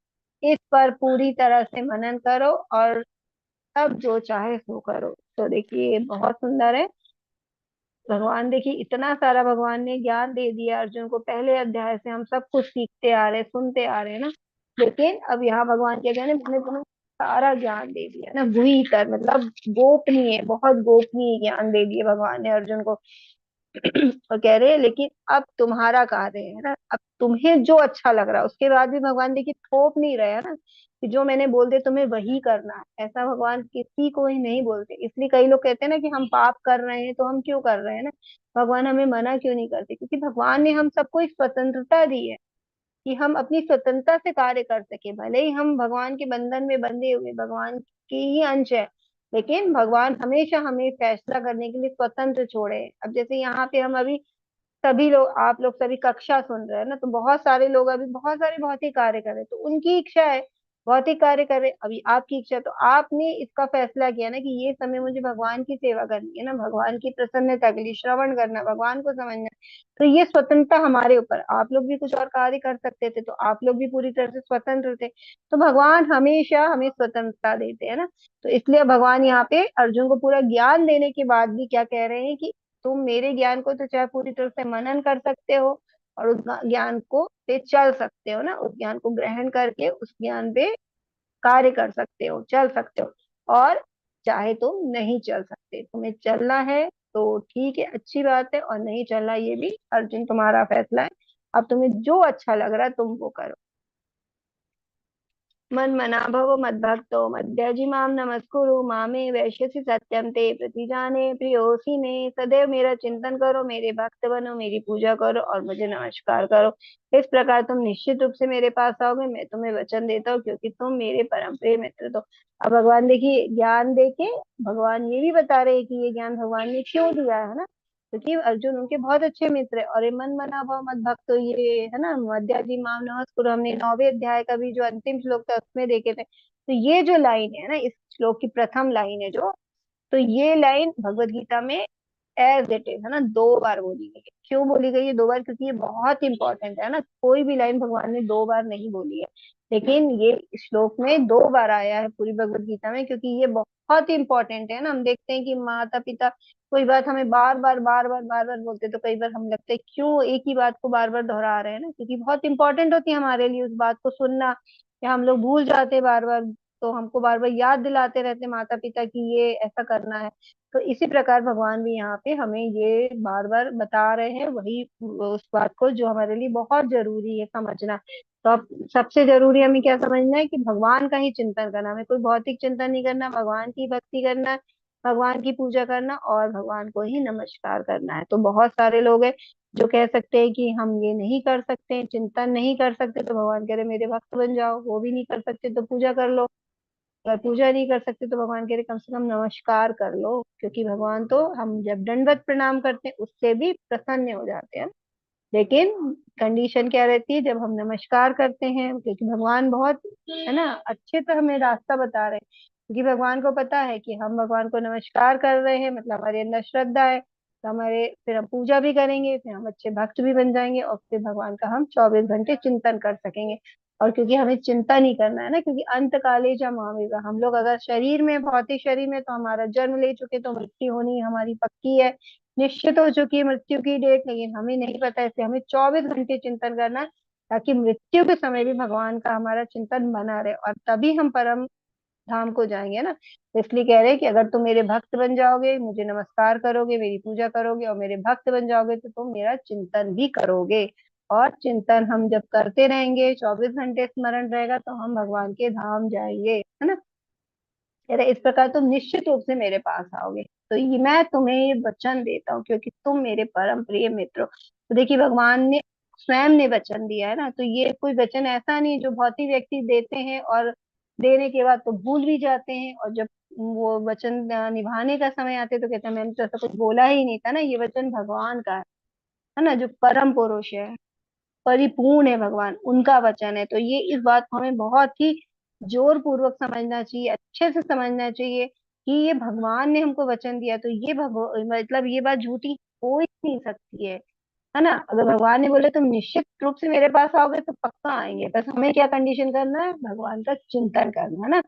इस पर पूरी तरह से मनन करो और तब जो चाहे सो करो। तो देखिए बहुत सुंदर है। भगवान देखिए इतना सारा भगवान ने ज्ञान दे दिया अर्जुन को, पहले अध्याय से हम सब कुछ सीखते आ रहे, सुनते आ रहे हैं ना। लेकिन अब यहाँ भगवान क्या कह रहे हैं, मैंने तुम्हें सारा ज्ञान दे दिया ना, गुही कर मतलब गोपनीय, बहुत गोपनीय ज्ञान दे दिए भगवान ने अर्जुन को। और कह रहे हैं लेकिन अब तुम्हारा कार्य है ना, अब तुम्हें जो अच्छा लग रहा है। उसके बाद भी भगवान देखिए थोप नहीं रहे है ना, कि जो मैंने बोल दिया तुम्हें वही करना है, ऐसा भगवान किसी को ही नहीं बोलते। इसलिए कई लोग कहते हैं ना कि हम पाप कर रहे हैं तो हम क्यों कर रहे हैं ना, भगवान हमें मना क्यों नहीं करते, क्योंकि भगवान ने हम सबको एक स्वतंत्रता दी है कि हम अपनी स्वतंत्रता से कार्य कर सके। भले ही हम भगवान के बंधन में बंधे हुए भगवान की ही अंश है, लेकिन भगवान हमेशा हमें फैसला करने के लिए स्वतंत्र छोड़े हैं। अब जैसे यहाँ पे हम अभी सभी लोग, आप लोग सभी कक्षा सुन रहे हैं ना, तो बहुत सारे लोग अभी बहुत सारे भौतिक कार्य कर रहे हैं, तो उनकी इच्छा है भौतिक कार्य करे। अभी आपकी इच्छा है, तो आपने इसका फैसला किया ना कि ये समय मुझे भगवान की सेवा करनी है ना, भगवान की प्रसन्नता के लिए श्रवण करना, भगवान को समझना। तो ये स्वतंत्रता हमारे ऊपर, आप लोग भी कुछ और कार्य कर सकते थे, तो आप लोग भी पूरी तरह से स्वतंत्र थे। तो भगवान हमेशा हमें स्वतंत्रता देते हैं ना। तो इसलिए भगवान यहाँ पे अर्जुन को पूरा ज्ञान देने के बाद भी क्या कह रहे हैं कि तुम मेरे ज्ञान को तो चाहे पूरी तरह से मनन कर सकते हो और उस ज्ञान को पे चल सकते हो ना, उस ज्ञान को ग्रहण करके उस ज्ञान पे कार्य कर सकते हो, चल सकते हो। और चाहे तुम नहीं चल सकते, तुम्हें चलना है तो ठीक है, अच्छी बात है, और नहीं चलना ये भी अर्जुन तुम्हारा फैसला है। अब तुम्हें जो अच्छा लग रहा है तुम वो करो। मन्मना भव मद्भक्तो मद्याजी माम नमस्कुरु मामे वैश्यसि सत्यम ते प्रतिजाने प्रियोसी में। सदैव मेरा चिंतन करो, मेरे भक्त बनो, मेरी पूजा करो और मुझे नमस्कार करो। इस प्रकार तुम निश्चित रूप से मेरे पास आओगे, मैं तुम्हें वचन देता हूँ, क्योंकि तुम मेरे परम प्रिय मित्र। तो अब भगवान देखिए ज्ञान देके भगवान ये भी बता रहे हैं कि ये ज्ञान भगवान ने क्यों दिया है ना, क्योंकि अर्जुन उनके बहुत अच्छे मित्र है। और ये मन मना भाव मत भक्त, तो ये है ना मध्याजी माम नमस्कुरु, हमने 9वें अध्याय का भी जो अंतिम श्लोक था उसमें देखे थे। तो ये जो लाइन है ना, इस श्लोक की प्रथम लाइन है जो, तो ये लाइन भगवत गीता में एज इट इज है ना 2 बार बोली गई है। क्यों बोली गई है 2 बार, क्योंकि ये बहुत इंपॉर्टेंट है ना, कोई भी लाइन भगवान ने 2 बार नहीं बोली है, लेकिन ये श्लोक में 2 बार आया है पूरी भगवत गीता में, क्योंकि ये बहुत इंपॉर्टेंट है ना। हम देखते हैं कि माता पिता कोई बात हमें बार बार बोलते, तो कई बार हम लगता है क्यों एक ही बात को बार बार दोहरा रहे हैं ना, क्योंकि बहुत इंपॉर्टेंट होती है हमारे लिए उस बात को सुनना, या हम लोग भूल जाते हैं बार बार। तो हमको बार बार याद दिलाते रहते माता पिता कि ये ऐसा करना है। तो इसी प्रकार भगवान भी यहाँ पे हमें ये बार बार बता रहे हैं, वही उस बात को जो हमारे लिए बहुत जरूरी है समझना। तो अब सबसे जरूरी हमें क्या समझना है कि भगवान का ही चिंतन करना, हमें कोई भौतिक चिंतन नहीं करना, भगवान की भक्ति करना है, भगवान की पूजा करना और भगवान को ही नमस्कार करना है। तो बहुत सारे लोग हैं जो कह सकते हैं कि हम ये नहीं कर सकते, चिंतन नहीं कर सकते, तो भगवान कह रहे मेरे भक्त बन जाओ। वो भी नहीं कर सकते तो पूजा कर लो, अगर पूजा नहीं कर सकते तो भगवान कह रहे कम से कम नमस्कार कर लो, क्योंकि भगवान तो हम जब दंडवत प्रणाम करते हैं उससे भी प्रसन्न हो जाते हैं। लेकिन कंडीशन क्या रहती है, जब हम नमस्कार करते हैं, क्योंकि भगवान बहुत है ना अच्छे से हमें रास्ता बता रहे हैं, क्योंकि भगवान को पता है कि हम भगवान को नमस्कार कर रहे हैं मतलब हमारे अंदर श्रद्धा है, तो हमारे फिर हम पूजा भी करेंगे, फिर हम अच्छे भक्त भी बन जाएंगे और फिर भगवान का हम 24 घंटे चिंतन कर सकेंगे। और क्योंकि हमें चिंता नहीं करना है ना, क्योंकि अंत काले जा मामेगा, हम लोग अगर शरीर में भौतिक शरीर में तो हमारा जन्म ले चुके तो मृत्यु होनी हमारी पक्की है, निश्चित हो चुकी है मृत्यु की डेट, लेकिन हमें नहीं पता, इसलिए हमें 24 घंटे चिंतन करना है, ताकि मृत्यु के समय भी भगवान का हमारा चिंतन बना रहे और तभी हम परम धाम को जाएंगे ना। तो इसलिए कह रहे हैं कि अगर तुम मेरे भक्त बन जाओगे, मुझे नमस्कार करोगे, मेरी पूजा करोगे और मेरे भक्त बन जाओगे तो तुम मेरा चिंतन भी करोगे। और चिंतन हम जब करते रहेंगे, 24 घंटे स्मरण रहेगा, तो हम भगवान के धाम जाएंगे, है ना। कह रहे इस प्रकार तुम निश्चित रूप से मेरे पास आओगे, तो ये मैं तुम्हें ये वचन देता हूँ क्योंकि तुम मेरे परम प्रिय मित्र हो। तो देखिए भगवान ने स्वयं ने वचन दिया है ना, तो ये कोई वचन ऐसा नहीं जो भौतिक व्यक्ति देते हैं और देने के बाद तो भूल भी जाते हैं, और जब वो वचन निभाने का समय आते तो कहते हैं मैंने तो ऐसा कुछ बोला ही नहीं था ना। ये वचन भगवान का है ना, जो परम पुरुष है, परिपूर्ण है भगवान, उनका वचन है। तो ये इस बात को हमें बहुत ही जोर पूर्वक समझना चाहिए, अच्छे से समझना चाहिए कि ये भगवान ने हमको वचन दिया, तो ये मतलब ये बात झूठी हो ही नहीं सकती है ना। अगर भगवान ने बोले तुम निश्चित रूप से मेरे पास आओगे तो पक्का आएंगे, बस हमें क्या कंडीशन करना है, भगवान का चिंतन करना है ना।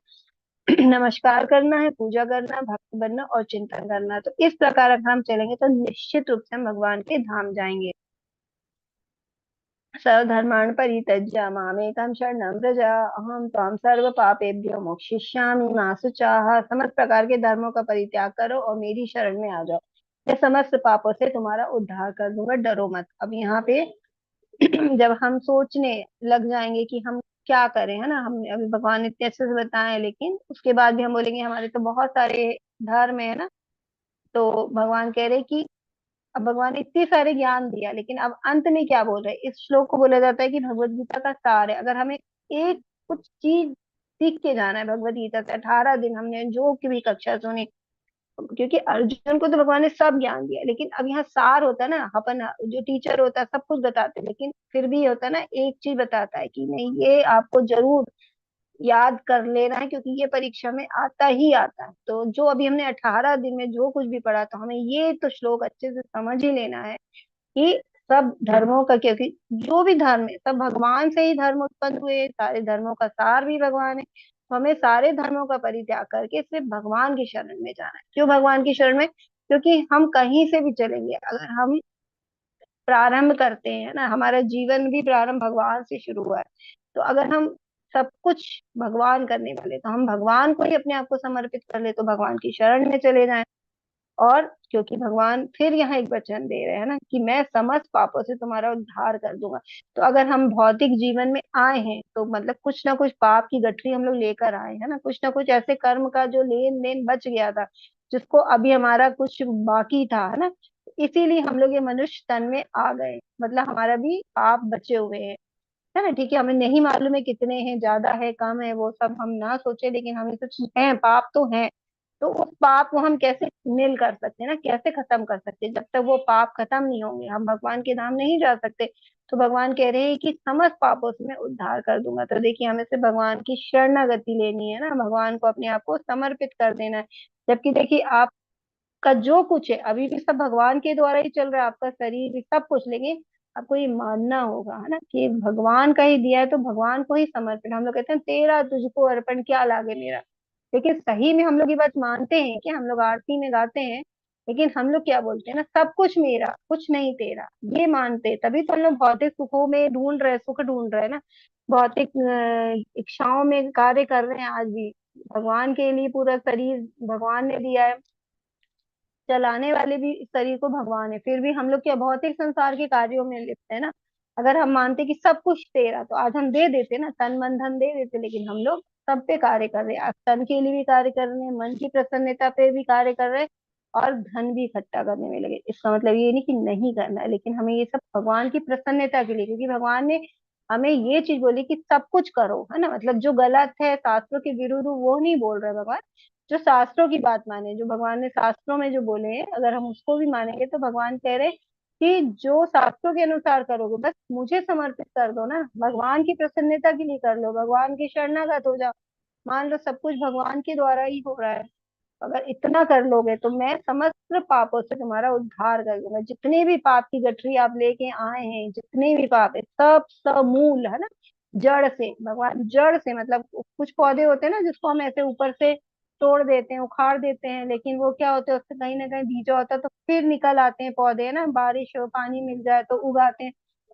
नमस्कार करना है, पूजा करना है, भक्त बनना और चिंतन करना है। तो इस प्रकार अगर हम चलेंगे तो निश्चित रूप से हम भगवान के धाम जाएंगे। सर्वधर्मान् परित्यज्य मामेकं शरणं व्रज अहम त्वां सर्व पापेभ्यो मोक्षयिष्यामि मा शुचाः। समस्त प्रकार के धर्मों का परित्याग करो और मेरी शरण में आ जाओ, मैं समस्त पापों से तुम्हारा उद्धार कर दूंगा, डरो मत। अब यहाँ पे जब हम सोचने लग जाएंगे कि हम क्या करें, है ना, हम अभी भगवान ने इतने अच्छे से बताए लेकिन उसके बाद भी हम बोलेंगे हमारे तो बहुत सारे धर्म है ना। तो भगवान कह रहे कि अब भगवान ने इतने सारे ज्ञान दिया लेकिन अब अंत में क्या बोल रहे हैं, इस श्लोक को बोला जाता है कि भगवत गीता का सार है। अगर हमें एक कुछ चीज सीख के जाना है भगवत गीता से, 18 दिन हमने जो की भी कक्षा सुनी, क्योंकि अर्जुन को तो भगवान ने सब ज्ञान दिया, लेकिन अब यहाँ सार होता है ना, अपन जो टीचर होता है सब कुछ बताते हैं, लेकिन फिर भी होता है ना एक चीज बताता है कि नहीं ये आपको जरूर याद कर लेना है, क्योंकि ये परीक्षा में आता ही आता है। तो जो अभी हमने 18 दिन में जो कुछ भी पढ़ा, तो हमें ये तो श्लोक अच्छे से समझ ही लेना है कि सब धर्मों का, क्योंकि जो भी धर्म है सब भगवान से ही धर्म उत्पन्न हुए, सारे धर्मों का सार भी भगवान है, तो हमें सारे धर्मों का परित्याग करके सिर्फ भगवान की शरण में जाना है। क्यों भगवान की शरण में, क्योंकि हम कहीं से भी चलेंगे, अगर हम प्रारंभ करते हैं ना, हमारा जीवन भी प्रारंभ भगवान से शुरू हुआ है, तो अगर हम सब कुछ भगवान करने वाले, तो हम भगवान को ही अपने आप को समर्पित कर ले, तो भगवान की शरण में चले जाएं। और क्योंकि भगवान फिर यहाँ एक वचन दे रहे हैं ना कि मैं समस्त पापों से तुम्हारा उद्धार कर दूंगा, तो अगर हम भौतिक जीवन में आए हैं तो मतलब कुछ ना कुछ पाप की गठरी हम लोग लेकर आए हैं ना, कुछ ना कुछ ऐसे कर्म का जो लेन देन बच गया था, जिसको अभी हमारा कुछ बाकी था, है ना। इसीलिए हम लोग ये मनुष्य तन में आ गए, मतलब हमारा भी पाप बचे हुए हैं, है ना। ठीक है, हमें नहीं मालूम है कितने हैं, ज्यादा है कम है, वो सब हम ना सोचे, लेकिन हमें कुछ है, पाप तो है। तो उस पाप को हम कैसे नील कर सकते हैं ना, कैसे खत्म कर सकते हैं, जब तक वो पाप खत्म नहीं होंगे हम भगवान के धाम नहीं जा सकते। तो भगवान कह रहे हैं कि समस्त पापों से मैं उद्धार कर दूंगा। तो देखिए हमें से भगवान की शरणागति लेनी है ना, भगवान को अपने आप को समर्पित कर देना है। जबकि देखिए आपका जो कुछ है अभी भी सब भगवान के द्वारा ही चल रहा है, आपका शरीर भी सब कुछ, लेकिन आपको ये मानना होगा है ना कि भगवान का ही दिया है, तो भगवान को ही समर्पित। हम लोग कहते हैं तेरा तुझको अर्पण क्या लागे मेरा, लेकिन सही में हम लोग ये बात मानते हैं कि हम लोग आरती में गाते हैं, लेकिन हम लोग क्या बोलते हैं ना, सब कुछ मेरा कुछ नहीं तेरा, ये मानते हैं, तभी तो हम लोग भौतिक सुखों में ढूंढ रहे हैं, सुख ढूंढ रहे हैं ना, भौतिक इच्छाओं में कार्य कर रहे हैं आज भी। भगवान के लिए पूरा शरीर भगवान ने दिया है, चलाने वाले भी इस शरीर को भगवान है, फिर भी हम लोग क्या भौतिक संसार के कार्यों में लिप्त है ना। अगर हम मानते कि सब कुछ तेरा, तो आज हम दे देते ना, तन मन धन दे देते, लेकिन हम लोग सब पे कार्य कर रहे हैं, आज तन के लिए भी कार्य कर रहे हैं, मन की प्रसन्नता पे भी कार्य कर रहे हैं, और धन भी इकट्ठा करने में लगे। इसका मतलब ये नहीं कि नहीं करना है, लेकिन हमें ये सब भगवान की प्रसन्नता के लिए, क्योंकि भगवान ने हमें ये चीज बोली कि सब कुछ करो, है ना। मतलब जो गलत है, शास्त्रों के विरुद्ध, वो नहीं बोल रहे भगवान। जो शास्त्रों की बात माने, जो भगवान ने शास्त्रों में जो बोले हैं, अगर हम उसको भी मानेंगे, तो भगवान कह रहे कि जो शास्त्रों के अनुसार करोगे, बस मुझे समर्पित कर दो ना, भगवान की प्रसन्नता के लिए कर लो, भगवान की शरणागत हो जाओ। मान लो सब कुछ भगवान के द्वारा ही हो रहा है, अगर इतना कर लोगे तो मैं समस्त पापों से तुम्हारा उद्धार कर दूंगा। जितने भी पाप की गठरी आप लेके आए हैं, जितने भी पाप है, सब समूल, है ना, जड़ से, भगवान जड़ से, मतलब कुछ पौधे होते हैं ना जिसको हम ऐसे ऊपर से तोड़ देते हैं, उखाड़ देते हैं, लेकिन वो क्या होते हैं, उससे कहीं ना कहीं बीजा होता है, तो फिर निकल आते हैं पौधे, है ना, बारिश हो, पानी मिल जाए तो उगाते हैं।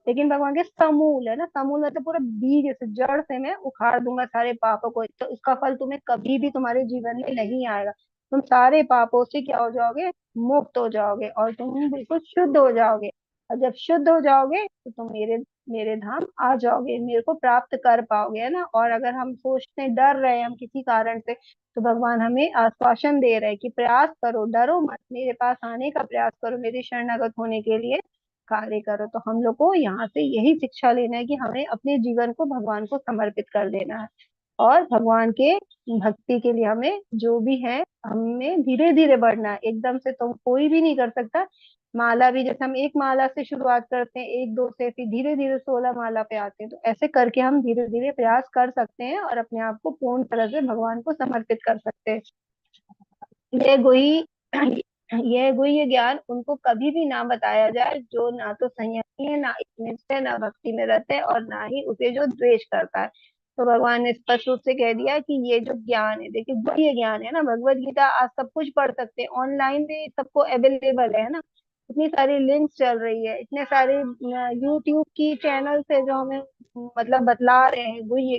लेकिन भगवान के समूल, है ना, समूल मतलब पूरा बीज से, जड़ से मैं उखाड़ दूंगा सारे पापों को, तो इसका फल तुम्हें कभी भी तुम्हारे जीवन में नहीं आएगा। तुम सारे पापों से क्या हो जाओगे, मुक्त हो जाओगे, और तुम बिल्कुल शुद्ध हो जाओगे। और जब शुद्ध हो जाओगे तो तुम मेरे मेरे धाम आ जाओगे, मेरे को प्राप्त कर पाओगे, है ना। और अगर हम सोचते हैं, डर रहे हैं हम किसी कारण से, तो भगवान हमें आश्वासन दे रहे हैं कि प्रयास करो, डरो मत, मेरे पास आने का प्रयास करो, मेरे शरणागत होने के लिए कार्य करो। तो हम लोग को यहाँ से यही शिक्षा लेना है कि हमें अपने जीवन को भगवान को समर्पित कर देना है, और भगवान के भक्ति के लिए हमें जो भी है, हमें धीरे धीरे बढ़ना है, एकदम से तो कोई भी नहीं कर सकता। माला भी जैसे हम एक माला से शुरुआत करते हैं, एक दो से, फिर धीरे धीरे 16 माला पे आते हैं, तो ऐसे करके हम धीरे धीरे प्रयास कर सकते हैं और अपने आप को पूर्ण तरह से भगवान को समर्पित कर सकते हैं। यह गुही यह गुह्य ज्ञान उनको कभी भी ना बताया जाए जो ना तो संयमी है, ना इसमें से, ना भक्ति में रहते हैं, और ना ही उसे जो द्वेष करता है। तो भगवान ने स्पष्ट रूप से कह दिया कि ये जो ज्ञान है, देखिए गुह्य ज्ञान है ना, भगवत गीता आज सब कुछ पढ़ सकते हैं, ऑनलाइन भी सबको अवेलेबल है ना। इतनी सारी लिंक्स चल रही है, इतने सारे यूट्यूब की चैनल है जो हमें मतलब बतला रहे हैं गुह्य,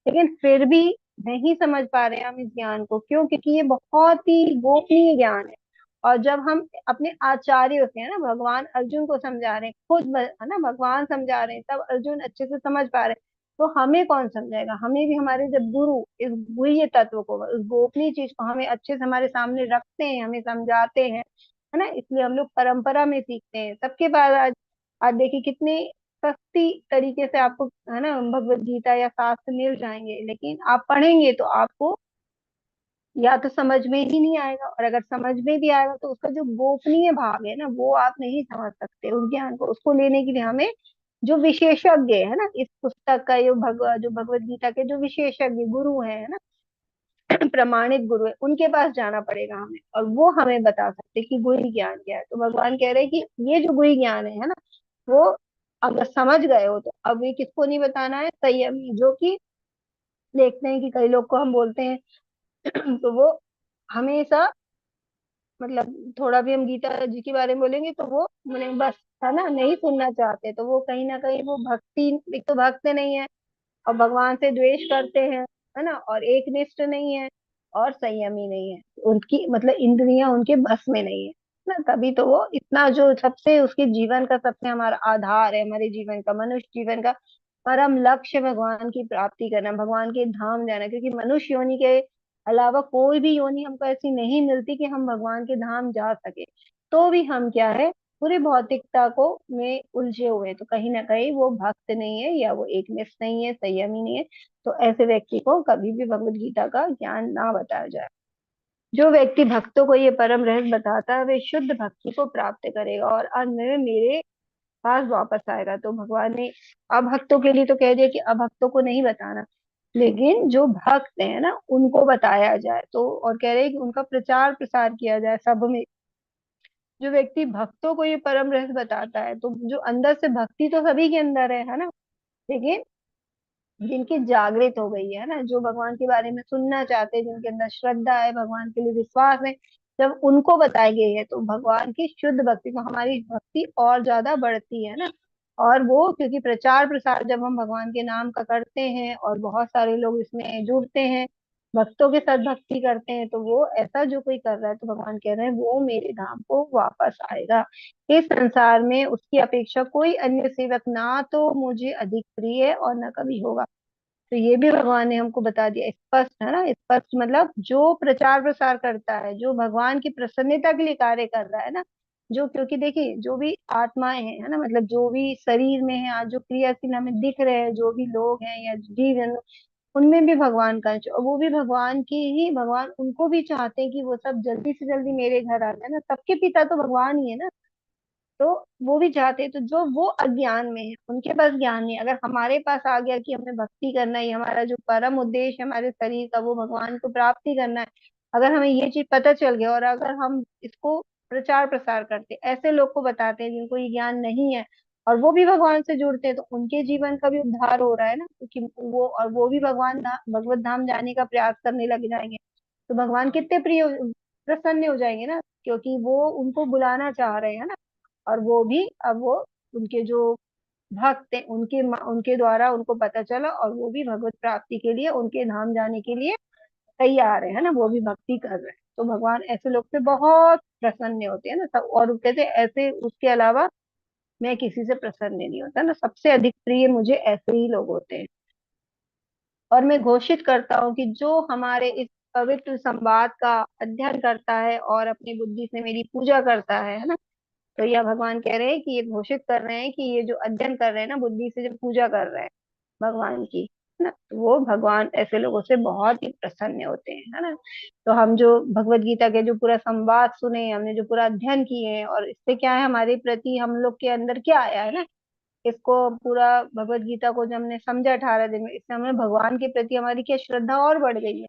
लेकिन फिर भी नहीं समझ पा रहे हैं हम इस ज्ञान को। क्यों? क्योंकि ये बहुत ही गोपनीय ज्ञान है। और जब हम अपने आचार्यों से, है ना, भगवान अर्जुन को समझा रहे हैं, खुद है ना, भगवान समझा रहे हैं, तब अर्जुन अच्छे से समझ पा रहे हैं, तो हमें कौन समझाएगा? हमें भी हमारे जब गुरु इस गुह्य तत्व को, इस गोपनीय चीज को हमें अच्छे से हमारे सामने रखते हैं, हमें समझाते हैं, है ना, इसलिए हम लोग परंपरा में सीखते हैं। सबके पास आज आज देखिए कितने सस्ती तरीके से आपको, है ना, भगवत गीता या शास्त्र मिल जाएंगे, लेकिन आप पढ़ेंगे तो आपको या तो समझ में ही नहीं आएगा, और अगर समझ में भी आएगा तो उसका जो गोपनीय भाग है ना, वो आप नहीं समझ सकते उस ज्ञान को। उसको लेने के लिए हमें जो विशेषज्ञ है ना, इस पुस्तक का, जो भगवत गीता के जो विशेषज्ञ गुरु है ना, प्रमाणित गुरु है, उनके पास जाना पड़ेगा हमें, और वो हमें बता सकते हैं कि गुह्य ज्ञान क्या है। तो भगवान कह रहे हैं कि ये जो गुह्य ज्ञान है ना, वो अगर समझ गए हो तो अब ये किसको नहीं बताना है? संयमी, जो कि देखते हैं कि कई लोग को हम बोलते हैं तो वो हमेशा, मतलब थोड़ा भी हम गीता जी के बारे में बोलेंगे तो वो बोलेंगे बस, है ना, नहीं सुनना चाहते, तो वो कहीं ना कहीं वो भक्ति, एक तो भक्त नहीं है, और भगवान से द्वेष करते हैं, है ना, और एक निष्ठ नहीं है, और संयमी नहीं है, उनकी मतलब इंद्रियां उनके बस में नहीं है ना। तभी तो वो इतना, जो सबसे उसके जीवन का सबसे हमारा आधार है, हमारे जीवन का, मनुष्य जीवन का परम लक्ष्य भगवान की प्राप्ति करना, भगवान के धाम जाना, क्योंकि मनुष्य योनि के अलावा कोई भी योनि हमको ऐसी नहीं मिलती कि हम भगवान के धाम जा सके। तो भी हम क्या है, पूरी भौतिकता को में उलझे हुए, तो कहीं ना कहीं वो भक्त नहीं है, या वो एकनिष्ठ नहीं है, संयमी नहीं है। तो ऐसे व्यक्ति को कभी भी भगवत गीता का ज्ञान ना बताया जाए। जो व्यक्ति भक्तों को ये परम रहस्य बताता है, वे शुद्ध भक्ति को प्राप्त करेगा और अंत में मेरे पास वापस आएगा। तो भगवान ने अभक्तों के लिए तो कह दिया कि अभक्तों को नहीं बताना, लेकिन जो भक्त है ना, उनको बताया जाए। तो और कह रहे हैं कि उनका प्रचार प्रसार किया जाए सब में। जो व्यक्ति भक्तों को ये परम रहस्य बताता है, तो जो अंदर से भक्ति तो सभी के अंदर है ना, लेकिन जिनकी जागृत हो गई है ना, जो भगवान के बारे में सुनना चाहते हैं, जिनके अंदर श्रद्धा है, भगवान के लिए विश्वास है, जब उनको बताई गई है, तो भगवान की शुद्ध भक्ति, तो हमारी भक्ति और ज्यादा बढ़ती है ना। और वो क्योंकि प्रचार प्रसार जब हम भगवान के नाम का करते हैं और बहुत सारे लोग इसमें जुड़ते हैं, भक्तों के साथ भक्ति करते हैं, तो वो ऐसा जो कोई कर रहा है, तो भगवान कह रहे हैं वो मेरे धाम को वापस आएगा। इस संसार में उसकी अपेक्षा कोई अन्य सेवक ना तो मुझे अधिक प्रिय है और न कभी होगा। तो ये भी भगवान ने हमको बता दिया, स्पष्ट है ना। स्पष्ट मतलब जो प्रचार प्रसार करता है, जो भगवान की प्रसन्नता के लिए कार्य कर रहा है ना, जो, क्योंकि देखिए जो भी आत्माएं हैं, है ना, मतलब जो भी शरीर में है आज जो क्रियाशील हमें दिख रहे हैं, जो भी लोग हैं या जीव जंतु, उनमें भी भगवान का अंश, और वो भी भगवान की ही, भगवान उनको भी चाहते हैं कि वो सब जल्दी से जल्दी मेरे घर आ जाए ना। सबके पिता तो भगवान ही है ना। तो वो भी चाहते हैं, तो जो वो अज्ञान में है, उनके पास ज्ञान नहीं है। अगर हमारे पास आ गया कि हमें भक्ति करना है, हमारा जो परम उद्देश्य है हमारे शरीर का वो भगवान को प्राप्ति करना है, अगर हमें ये चीज पता चल गया और अगर हम इसको प्रचार प्रसार करते, ऐसे लोग को बताते हैं जिनको ये ज्ञान नहीं है, और वो भी भगवान से जुड़ते हैं, तो उनके जीवन का भी उद्धार हो रहा है ना, क्योंकि वो भी भगवान धाम, भगवत धाम जाने का प्रयास करने लग जाएंगे। तो भगवान कितने प्रसन्न हो जाएंगे ना, क्योंकि वो उनको बुलाना चाह रहे हैं ना। और वो भी अब वो उनके जो भक्त हैं उनके द्वारा उनको पता चला, और वो भी भगवत प्राप्ति के लिए, उनके धाम जाने के लिए तैयार है ना, वो भी भक्ति कर रहे हैं। तो भगवान ऐसे लोग से बहुत प्रसन्न होते हैं ना सब, और वो कहते हैं ऐसे उसके अलावा मैं किसी से प्रसन्न नहीं होता ना, सबसे अधिक प्रिय मुझे ऐसे ही लोग होते हैं। और मैं घोषित करता हूँ कि जो हमारे इस पवित्र संवाद का अध्ययन करता है और अपनी बुद्धि से मेरी पूजा करता है ना, तो यह भगवान कह रहे हैं कि ये घोषित कर रहे हैं कि ये जो अध्ययन कर रहे हैं ना, बुद्धि से जो पूजा कर रहे हैं भगवान की, है ना, तो वो भगवान ऐसे लोगों से बहुत ही प्रसन्न होते हैं, है ना। तो हम जो भगवत गीता के जो पूरा संवाद सुने, हमने जो पूरा अध्ययन किए हैं, और इससे क्या है हमारे प्रति, हम लोग के अंदर क्या आया है ना, इसको पूरा भगवत गीता को जब हमने समझा 18 दिन में, इससे हमें भगवान के प्रति हमारी क्या श्रद्धा और बढ़ गई है,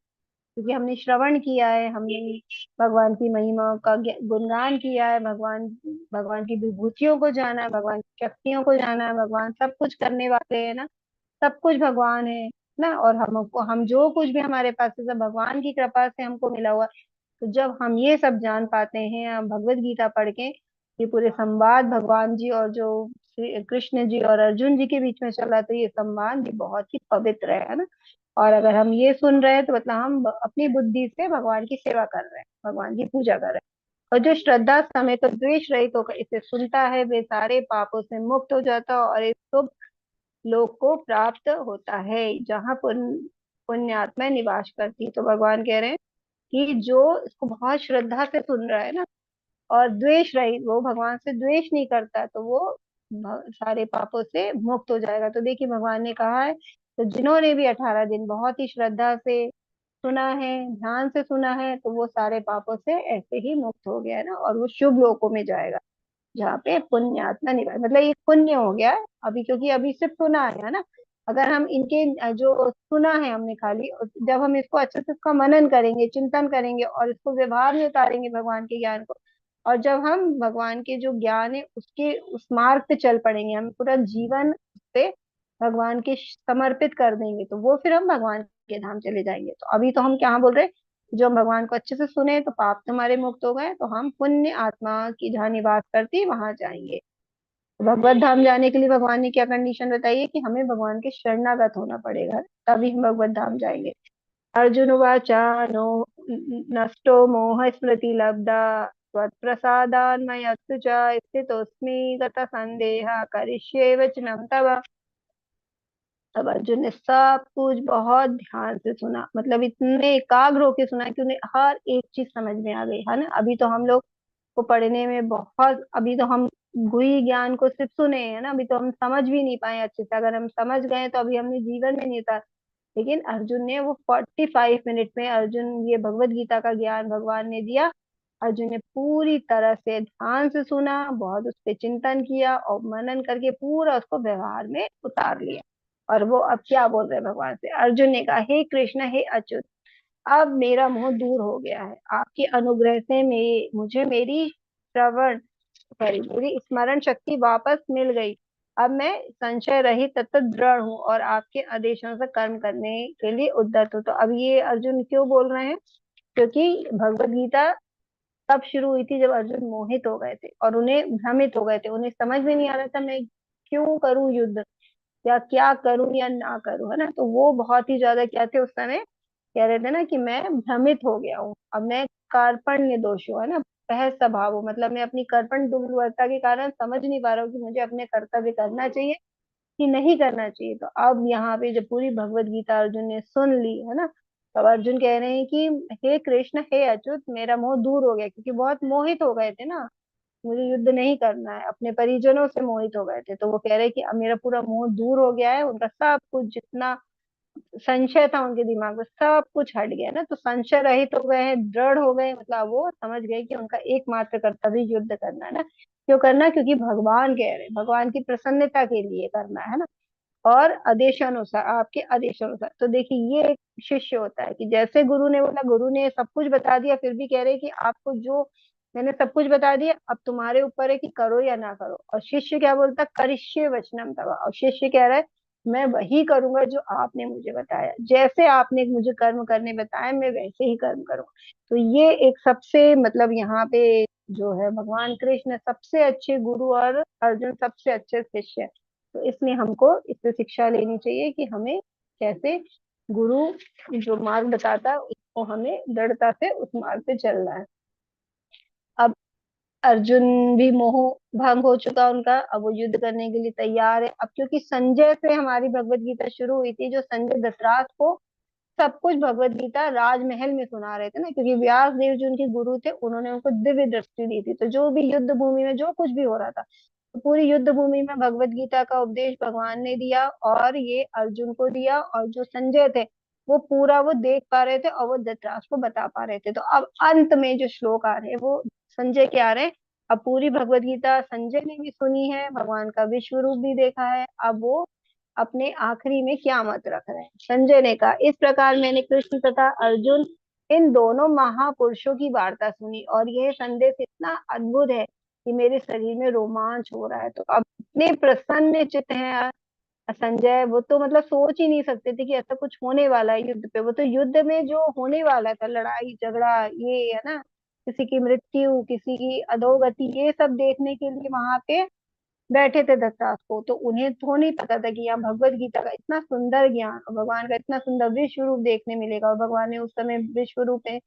क्योंकि हमने श्रवण किया है, हमने भगवान की महिमा का गुणगान किया है, भगवान भगवान की विभूतियों को जाना है, भगवान की शक्तियों को जाना है, भगवान सब कुछ करने वाले हैं ना, सब कुछ भगवान है ना। और हमको, हम जो कुछ भी हमारे पास है सब भगवान की कृपा से हमको मिला हुआ है। तो जब हम ये सब जान पाते हैं, हम भगवत गीता पढ़ के, ये पूरे संवाद भगवान जी और जो श्री कृष्ण जी और अर्जुन जी के बीच में चला, तो ये संवाद भी बहुत ही पवित्र है ना। और अगर हम ये सुन रहे हैं तो मतलब हम अपनी बुद्धि से भगवान की सेवा कर रहे हैं, भगवान की पूजा कर रहे हैं। और जो श्रद्धा समेत तो द्वेष रहित होकर इसे सुनता है, वे सारे पापों से मुक्त हो जाता है और एक शुभ लोक को प्राप्त होता है, जहाँ पुण्यात्मा निवास करती है। तो भगवान कह रहे हैं कि जो इसको बहुत श्रद्धा से सुन रहा है ना, और द्वेष रहित, वो भगवान से द्वेष नहीं करता, तो वो सारे पापों से मुक्त हो जाएगा। तो देखिए भगवान ने कहा है, तो जिन्होंने भी 18 दिन बहुत ही श्रद्धा से सुना है, ध्यान से सुना है, तो वो सारे पापों से ऐसे ही मुक्त हो गया है ना, और वो शुभ लोकों में जाएगा, जहाँ पे पुण्यात्मा निवास, मतलब ये पुण्य हो गया है अभी, क्योंकि अभी सिर्फ सुना है ना। अगर हम इनके जो सुना है हमने खाली, जब हम इसको अच्छे से इसका मनन करेंगे, चिंतन करेंगे और इसको व्यवहार में उतारेंगे भगवान के ज्ञान को, और जब हम भगवान के जो ज्ञान है उसके उस मार्ग पे चल पड़ेंगे, हम पूरा जीवन उस पे भगवान के समर्पित कर देंगे, तो वो फिर हम भगवान के धाम चले जाएंगे। तो अभी तो हम क्या बोल रहे हैं, जो हम भगवान को अच्छे से सुने तो पाप तुम्हारे मुक्त हो गए, तो हम पुण्य आत्मा की जहाँ निवास करती वहां जाएंगे। तो भगवत धाम जाने के लिए भगवान ने क्या कंडीशन बताई है कि हमें भगवान के शरणागत होना पड़ेगा, तभी हम भगवत धाम जाएंगे। अर्जुन उवाचा नो नष्टो मोह स्मृति लब्धा त्वत्प्रसादान्मयस्तु च स्थितोऽस्मि गतः संदेहः करिष्ये वचनं तव। तब अर्जुन ने सब कुछ बहुत ध्यान से सुना, मतलब इतने एकाग्र होके सुना कि उन्हें हर एक चीज समझ में आ गई, है ना। अभी तो हम लोग को पढ़ने में बहुत, अभी तो हम गुई ज्ञान को सिर्फ सुने हैं ना, अभी तो हम समझ भी नहीं पाए अच्छे से। अगर हम समझ गए तो अभी हमने जीवन में नहीं उतार। लेकिन अर्जुन ने वो 45 मिनट में अर्जुन ये भगवत गीता का ज्ञान भगवान ने दिया। अर्जुन ने पूरी तरह से ध्यान से सुना, बहुत उस पर चिंतन किया और मनन करके पूरा उसको व्यवहार में उतार लिया। और वो अब क्या बोल रहे हैं भगवान से, अर्जुन ने कहा हे कृष्ण हे अच्युत, अब मेरा मोह दूर हो गया है, आपके अनुग्रह से मुझे मेरी श्रवण सॉरी मेरी स्मरण शक्ति वापस मिल गई। अब मैं संशय रहित तथा दृढ़ हूँ और आपके आदेशों से कर्म करने के लिए उद्यत हूँ। तो अब ये अर्जुन क्यों बोल रहे हैं, क्योंकि भगवत गीता तब शुरू हुई थी जब अर्जुन मोहित हो गए थे और उन्हें भ्रमित हो गए थे, उन्हें समझ में नहीं आ रहा था मैं क्यों करूं युद्ध, या क्या करूं या ना करूं, है ना। तो वो बहुत ही ज्यादा क्या थे उस समय, कह रहे थे ना कि मैं भ्रमित हो गया हूँ, अब मैं कार्पण्य दोष हूँ, है ना, सहज स्वभाव हूँ, मतलब मैं अपनी कर्पण दुर्बलता के कारण समझ नहीं पा रहा हूँ कि मुझे अपने कर्तव्य करना चाहिए कि नहीं करना चाहिए। तो अब यहाँ पे जब पूरी भगवत गीता अर्जुन ने सुन ली, है ना, तब अर्जुन कह रहे हैं कि हे कृष्ण, हे अच्युत, मेरा मोह दूर हो गया, क्योंकि बहुत मोहित हो गए थे ना, मुझे युद्ध नहीं करना है, अपने परिजनों से मोहित हो गए थे। तो वो कह रहे हैं कि अब मेरा पूरा मोह दूर हो गया है, उनका सब कुछ जितना संशय था उनके दिमाग में सब कुछ हट गया ना, तो संशय रहित हो गए हैं, दृढ़ हो गए, मतलब वो समझ गए कि उनका एकमात्र कर्तव्य युद्ध करना है ना। क्यों करना? क्योंकि भगवान कह रहे हैं, भगवान की प्रसन्नता के लिए करना है ना, और आदेशानुसार, आपके आदेशानुसार। तो देखिए ये एक शिष्य होता है कि जैसे गुरु ने बोला, गुरु ने सब कुछ बता दिया, फिर भी कह रहे हैं कि आपको जो मैंने सब कुछ बता दिया, अब तुम्हारे ऊपर है कि करो या ना करो। और शिष्य क्या बोलता? करिष्ये वचनम तव। और शिष्य कह रहा है मैं वही करूंगा जो आपने मुझे बताया, जैसे आपने मुझे कर्म करने बताए मैं वैसे ही कर्म करूंगा। तो ये एक सबसे, मतलब यहाँ पे जो है भगवान कृष्ण सबसे अच्छे गुरु और अर्जुन सबसे अच्छे शिष्य। तो इसलिए हमको इससे शिक्षा लेनी चाहिए कि हमें कैसे गुरु जो मार्ग बताता है उसको हमें दृढ़ता से उस मार्ग पे चलना है। अब अर्जुन भी मोह भंग हो चुका उनका, अब वो युद्ध करने के लिए तैयार है। अब क्योंकि संजय से हमारी भगवत गीता शुरू हुई थी, जो संजय धृतराष्ट्र को सब कुछ भगवत गीता राजमहल में सुना रहे थे ना, क्योंकि व्यास देव जो उनके गुरु थे उन्होंने उनको दिव्य दृष्टि दी थी। तो जो भी युद्ध भूमि में जो कुछ भी हो रहा था, तो पूरी युद्ध भूमि में भगवत गीता का उपदेश भगवान ने दिया, और ये अर्जुन को दिया, और जो संजय थे वो पूरा वो देख पा रहे थे और वो धृतराष्ट्र को बता पा रहे थे। तो अब अंत में जो श्लोक आ रहे हैं वो संजय के आ रहे हैं। अब पूरी भगवत गीता संजय ने भी सुनी है, भगवान का विश्व रूप भी देखा है, अब वो अपने आखिरी में क्या मत रख रहे हैं। संजय ने कहा, इस प्रकार मैंने कृष्ण तथा अर्जुन इन दोनों महापुरुषों की वार्ता सुनी, और यह संदेश इतना अद्भुत है कि मेरे शरीर में रोमांच हो रहा है। तो अब इतने प्रसन्न चित्त हैं संजय, वो तो मतलब सोच ही नहीं सकते थे कि ऐसा कुछ होने वाला है युद्ध पे। वो तो युद्ध में जो होने वाला था, लड़ाई झगड़ा ये है ना, किसी की मृत्यु, किसी की अधोगति, ये सब देखने के लिए वहां पे बैठे थे दत्तास को। तो उन्हें तो नहीं पता था कि यहाँ भगवत गीता का इतना सुंदर ज्ञान और भगवान का इतना सुंदर विश्व रूप देखने मिलेगा। और भगवान ने उस समय विश्व रूप में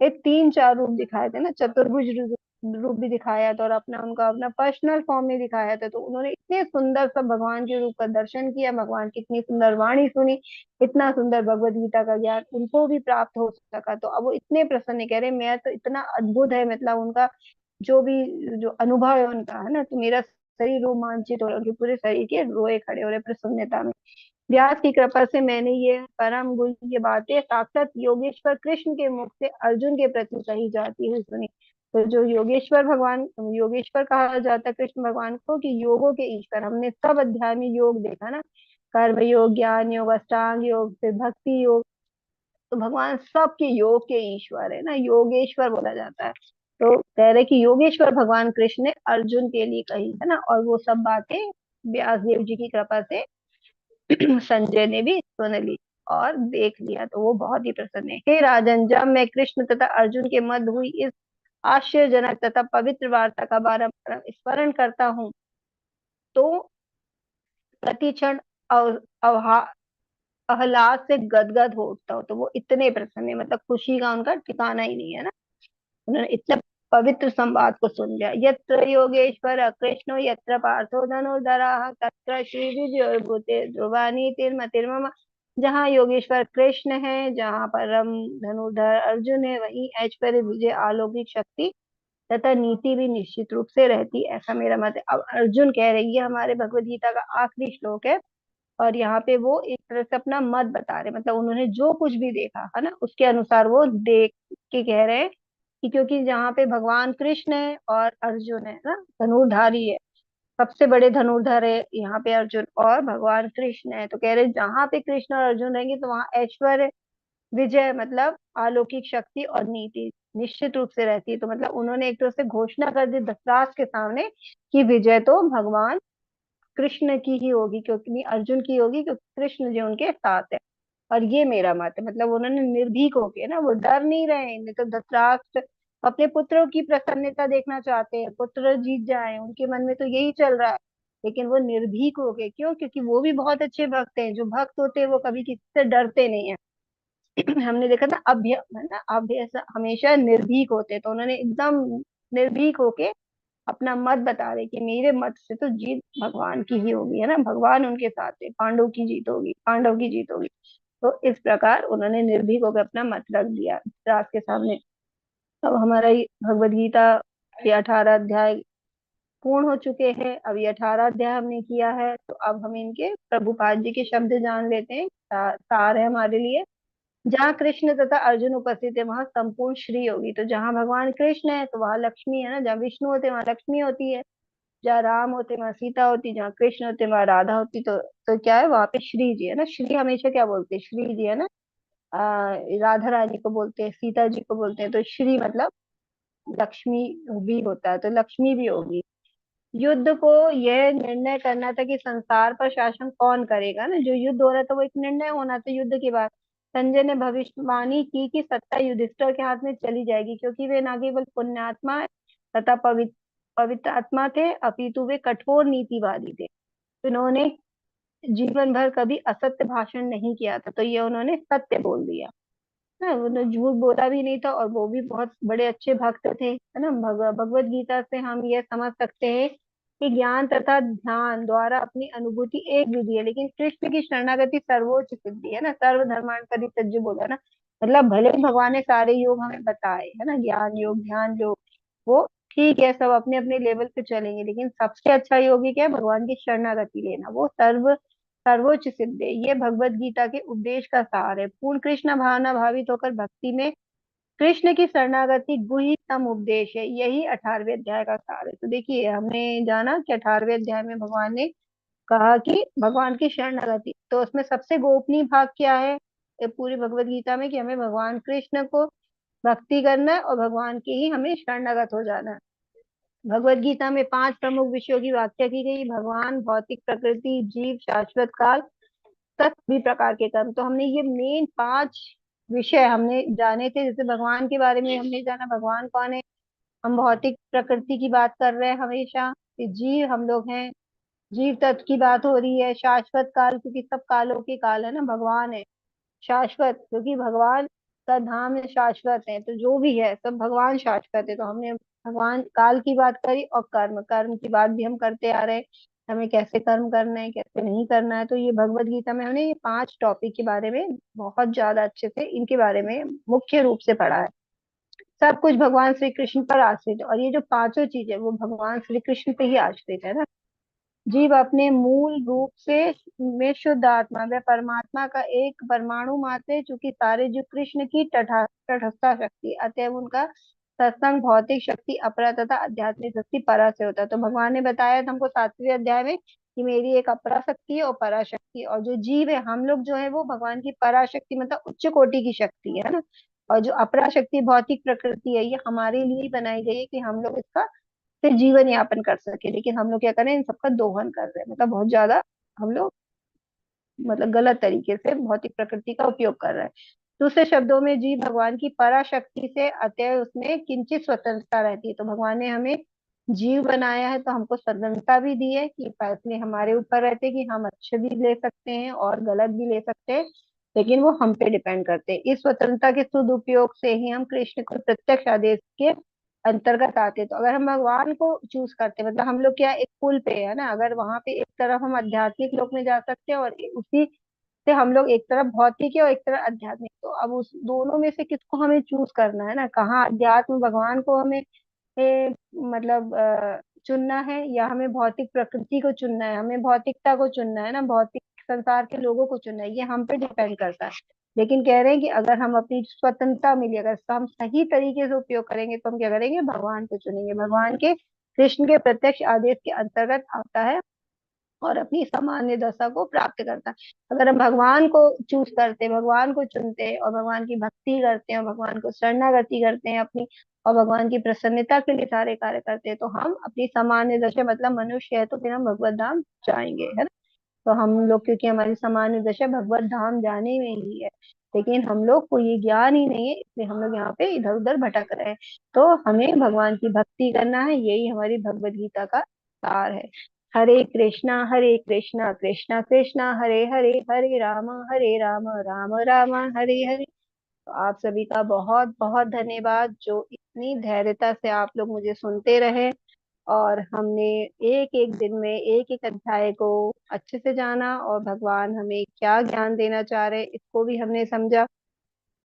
ये तीन चार रूप दिखाए थे ना, चतुर्भुज रूप भी दिखाया था, और अपना उनका अपना पर्सनल फॉर्म में दिखाया था। तो उन्होंने इतने सुंदर सब भगवान के रूप का दर्शन किया, भगवान की इतनी सुंदर वाणी सुनी, इतना सुंदर भगवत गीता का ज्ञान उनको भी प्राप्त हो सका। तो अब वो इतने प्रसन्न कह रहे मैं तो, इतना अद्भुत है मतलब उनका जो भी जो अनुभव है उनका, है ना, तो मेरा शरीर रोमांचित हो रहा है, उनके पूरे शरीर के रोए खड़े हो रहे प्रसन्नता में। व्यास की कृपा से मैंने ये परम गुण ये बातें साक्षात योगेश्वर कृष्ण के मुख से अर्जुन के प्रति कही जाती हुई सुनी। तो जो योगेश्वर भगवान, योगेश्वर कहा जाता है कृष्ण भगवान को कि योगों के ईश्वर, हमने सब अध्याय में योग देखा ना, कर्म योग, ज्ञान योग, अष्टांग योग, फिर भक्ति योग। तो भगवान सबके योग के ईश्वर है ना, योगेश्वर बोला जाता है। तो कह रहे कि योगेश्वर भगवान कृष्ण ने अर्जुन के लिए कही है ना, और वो सब बातें व्यास देव जी की कृपा से संजय ने भी सुन ली और देख लिया। तो वो बहुत ही प्रसन्न है। हे राजन, जब मैं कृष्ण तथा अर्जुन के मध्य हुई इस आश्चर्यजनक तथा पवित्र वार्ता का बारंबार स्मरण करता हूँ, तो प्रति क्षण अव- अवहा आह्लाद से गदगद हो उठता हूँ। तो वो इतने प्रसन्न है, मतलब खुशी का उनका ठिकाना ही नहीं है ना। उन्होंने इतने पवित्र संवाद को सुन लिया। यत्र योगेश्वर कृष्णो यत्र पार्थो धनुर्धराः तत्र श्री विजयोर्भूते ध्रुवानी तिर्मतिर्मम। जहाँ योगेश्वर कृष्ण है, जहाँ परम धनुर्धर अर्जुन है, वहीं ऐश्वर्य विजय अलौकिक शक्ति तथा नीति भी निश्चित रूप से रहती, ऐसा मेरा मत है। अब अर्जुन कह रही है, हमारे भगवत गीता का आखिरी श्लोक है, और यहाँ पे वो एक तरह से अपना मत बता रहे, मतलब उन्होंने जो कुछ भी देखा है ना उसके अनुसार वो देख के कह रहे हैं कि क्योंकि जहाँ पे भगवान कृष्ण है और अर्जुन है ना, धनुर्धारी है, सबसे बड़े धनुर्धर है यहाँ पे अर्जुन, और भगवान कृष्ण है। तो कह रहे जहाँ पे कृष्ण और अर्जुन रहेंगे तो वहाँ ऐश्वर्य विजय, मतलब अलौकिक शक्ति और नीति निश्चित रूप से रहती है। तो मतलब उन्होंने एक तरह से घोषणा कर दी धृतराष्ट्र के सामने कि विजय तो भगवान कृष्ण की ही होगी, क्योंकि नहीं अर्जुन की होगी, क्योंकि कृष्ण जी उनके साथ है। और ये मेरा मत है, मतलब उन्होंने निर्भीक होके ना, वो डर नहीं रहे। नहीं तो धृतराष्ट्र अपने पुत्रों की प्रसन्नता देखना चाहते हैं, पुत्र जीत जाए, उनके मन में तो यही चल रहा है। लेकिन वो निर्भीक हो गए, क्यों? क्योंकि वो भी बहुत अच्छे भक्त हैं। जो भक्त होते हैं वो कभी किसी से डरते नहीं है। हमने देखा था अभ्य है ना, अभ्य हमेशा निर्भीक होते, तो उन्होंने एकदम निर्भीक होके अपना मत बता रहे कि मेरे मत से तो जीत भगवान की ही होगी, है ना, भगवान उनके साथ है, पांडव की जीत होगी, पांडव की जीत होगी। तो इस प्रकार उन्होंने निर्भीक होकर अपना मत रख दिया धृतराष्ट्र के सामने। अब हमारा ये भगवद गीता के 18 अध्याय पूर्ण हो चुके हैं। अब ये 18 अध्याय हमने किया है, तो अब हम इनके प्रभुपाद जी के शब्द जान लेते हैं। सार है हमारे लिए। जहाँ कृष्ण तथा अर्जुन उपस्थित है वहां संपूर्ण श्री होगी। तो जहाँ भगवान कृष्ण है तो वहां लक्ष्मी है ना, जहाँ विष्णु होते हैं वहां लक्ष्मी होती है, जहाँ राम होते वहां सीता होती, जहाँ कृष्ण होते वहां राधा होती। तो क्या है, वहां पे श्री जी है ना। श्री हमेशा क्या बोलते हैं, श्री जी है ना। राधा रानी को बोलते हैं, सीता जी को बोलते हैं, तो श्री मतलब लक्ष्मी भी होता है, तो लक्ष्मी भी होगी। युद्ध को यह निर्णय करना था कि संसार पर शासन कौन करेगा ना, जो युद्ध हो रहा था वो एक निर्णय होना था युद्ध के बाद। संजय ने भविष्यवाणी की कि सत्ता युधिष्ठिर के हाथ में चली जाएगी, क्योंकि वे न केवल पुण्यात्मा तथा पवित्र आत्मा थे, अपितु वे कठोर नीतिवादी थे। इन्होंने जीवन भर कभी असत्य भाषण नहीं किया था, तो ये उन्होंने सत्य बोल दिया ना, उन्होंने झूठ बोला भी नहीं था, और वो भी बहुत बड़े अच्छे भक्त थे, है ना। भगवत गीता से हम ये समझ सकते हैं कि ज्ञान तथा ध्यान द्वारा अपनी अनुभूति एक विधि है, लेकिन कृष्ण की शरणागति सर्वोच्च सिद्धि है ना। सर्वधर्मान परित्यज्य बोला ना, मतलब भले ही भगवान ने सारे योग हमें बताए, है ना, ज्ञान योग ध्यान योग, वो ठीक है, सब अपने अपने लेवल पे चलेंगे, लेकिन सबसे अच्छा योग ही क्या है, भगवान की शरणागति लेना, वो सर्वोच्च सिद्ध है। ये भगवत गीता के उपदेश का सार है। पूर्ण कृष्ण भावना भावित होकर भक्ति में कृष्ण की शरणागति गुह्यतम उपदेश है, यही 18वें अध्याय का सार है। तो देखिए हमने जाना कि 18वें अध्याय में भगवान ने कहा कि भगवान की शरणागति, तो उसमें सबसे गोपनीय भाग क्या है ये पूरी भगवत गीता में, कि हमें भगवान कृष्ण को भक्ति करना है और भगवान के ही हमें शरणागत हो जाना है। भगवत गीता में 5 प्रमुख विषयों की व्याख्या की गई, भगवान, भौतिक प्रकृति, जीव, शाश्वत काल, सभी प्रकार के कर्म। तो हमने ये मेन 5 विषय हमने जाने थे। जैसे भगवान के बारे में हमने जाना, भगवान कौन है, हम भौतिक प्रकृति की बात कर रहे हैं हमेशा, कि जीव हम लोग हैं, जीव तत्व की बात हो रही है। शाश्वत काल, क्योंकि सब कालों के काल है ना, भगवान है। शाश्वत क्योंकि भगवान का धाम है, शाश्वत है, तो जो भी है सब भगवान शाश्वत है। तो हमने भगवान काल की बात करी, और कर्म कर्म की बात भी हम करते आ रहे हैं, हमें कैसे कर्म करना है कैसे नहीं करना है। तो ये भगवत गीता में हमने ये 5 टॉपिक के बारे में बहुत ज्यादा अच्छे से इनके बारे में मुख्य रूप से पढ़ा है। सब कुछ भगवान श्री कृष्ण पर आश्रित है, और ये जो पांचों चीज है वो भगवान श्री कृष्ण पे ही आश्रित है ना। जीव अपने मूल रूप से में शुद्ध आत्मा व परमात्मा का एक परमाणु मात्र है, चूंकि सारे जीव कृष्ण की तटस्था शक्ति, अतएव उनका सत्संग भौतिक शक्ति अपरा तथा आध्यात्मिक शक्ति परा से होता है। तो भगवान ने बताया था हमको 7वें अध्याय में कि मेरी एक अपरा शक्ति है और परा शक्ति है, और जो जीव है हम लोग जो है वो भगवान की परा शक्ति मतलब उच्च कोटि की शक्ति है ना। और जो अपरा शक्ति भौतिक प्रकृति है, ये हमारे लिए ही बनाई गई है कि हम लोग इसका से जीवन यापन कर सके, लेकिन हम लोग क्या कर रहे हैं, इन सबका दोहन कर रहे हैं, मतलब बहुत ज्यादा हम लोग मतलब गलत तरीके से भौतिक प्रकृति का उपयोग कर रहे हैं। दूसरे शब्दों में जीव भगवान की पराशक्ति से अतः उसमें किंचित स्वतंत्रता रहती है। तो भगवान ने हमें जीव बनाया है, तो हमको स्वतंत्रता भी दी है कि फैसले हमारे ऊपर रहते हैं कि हम अच्छे भी ले सकते हैं और गलत भी ले सकते हैं, लेकिन वो हम पे डिपेंड करते हैं। इस स्वतंत्रता के सदुपयोग से ही हम कृष्ण को प्रत्यक्ष आदेश के अंतर्गत आते हैं। तो अगर हम भगवान को चूज करते हैं, मतलब हम लोग क्या एक पुल पे है ना, अगर वहां पे एक तरफ हम आध्यात्मिक लोक में जा सकते हैं और उसी से हम लोग एक तरफ भौतिक है और एक तरफ आध्यात्मिक, तो अब उस दोनों में से किसको हमें चूज करना है ना, कहाँ अध्यात्म भगवान को हमें मतलब चुनना है, या हमें भौतिक प्रकृति को चुनना है, हमें भौतिकता को चुनना है ना, भौतिक संसार के लोगों को चुनना है, ये हम पे डिपेंड करता है। लेकिन कह रहे हैं कि अगर हम अपनी स्वतंत्रता मिली, अगर हम सही तरीके से उपयोग करेंगे, तो हम क्या करेंगे, भगवान को चुनेंगे, भगवान के कृष्ण के प्रत्यक्ष आदेश के अंतर्गत आता है और अपनी सामान्य दशा को प्राप्त करता है। अगर हम भगवान को चूज करते, भगवान को चुनते और भगवान की भक्ति करते हैं और भगवान को शरणागति करते हैं अपनी, और भगवान की प्रसन्नता के लिए सारे कार्य करते हैं, तो हम अपनी सामान्य दशा मतलब मनुष्य है तो फिर हम भगवत धाम जाएंगे, है ना। तो हम लोग क्योंकि हमारी सामान्य दशा भगवत धाम जाने में ही है, लेकिन हम लोग को ये ज्ञान ही नहीं है, इसलिए हम लोग यहाँ पे इधर उधर भटक रहे हैं। तो हमें भगवान की भक्ति करना है, यही हमारी भगवत गीता का सार है। हरे कृष्णा कृष्णा कृष्णा हरे हरे, हरे राम राम राम हरे हरे। तो आप सभी का बहुत बहुत धन्यवाद, जो इतनी धैर्यता से आप लोग मुझे सुनते रहे। और हमने एक एक दिन में एक एक अध्याय को अच्छे से जाना, और भगवान हमें क्या ज्ञान देना चाह रहे हैं इसको भी हमने समझा।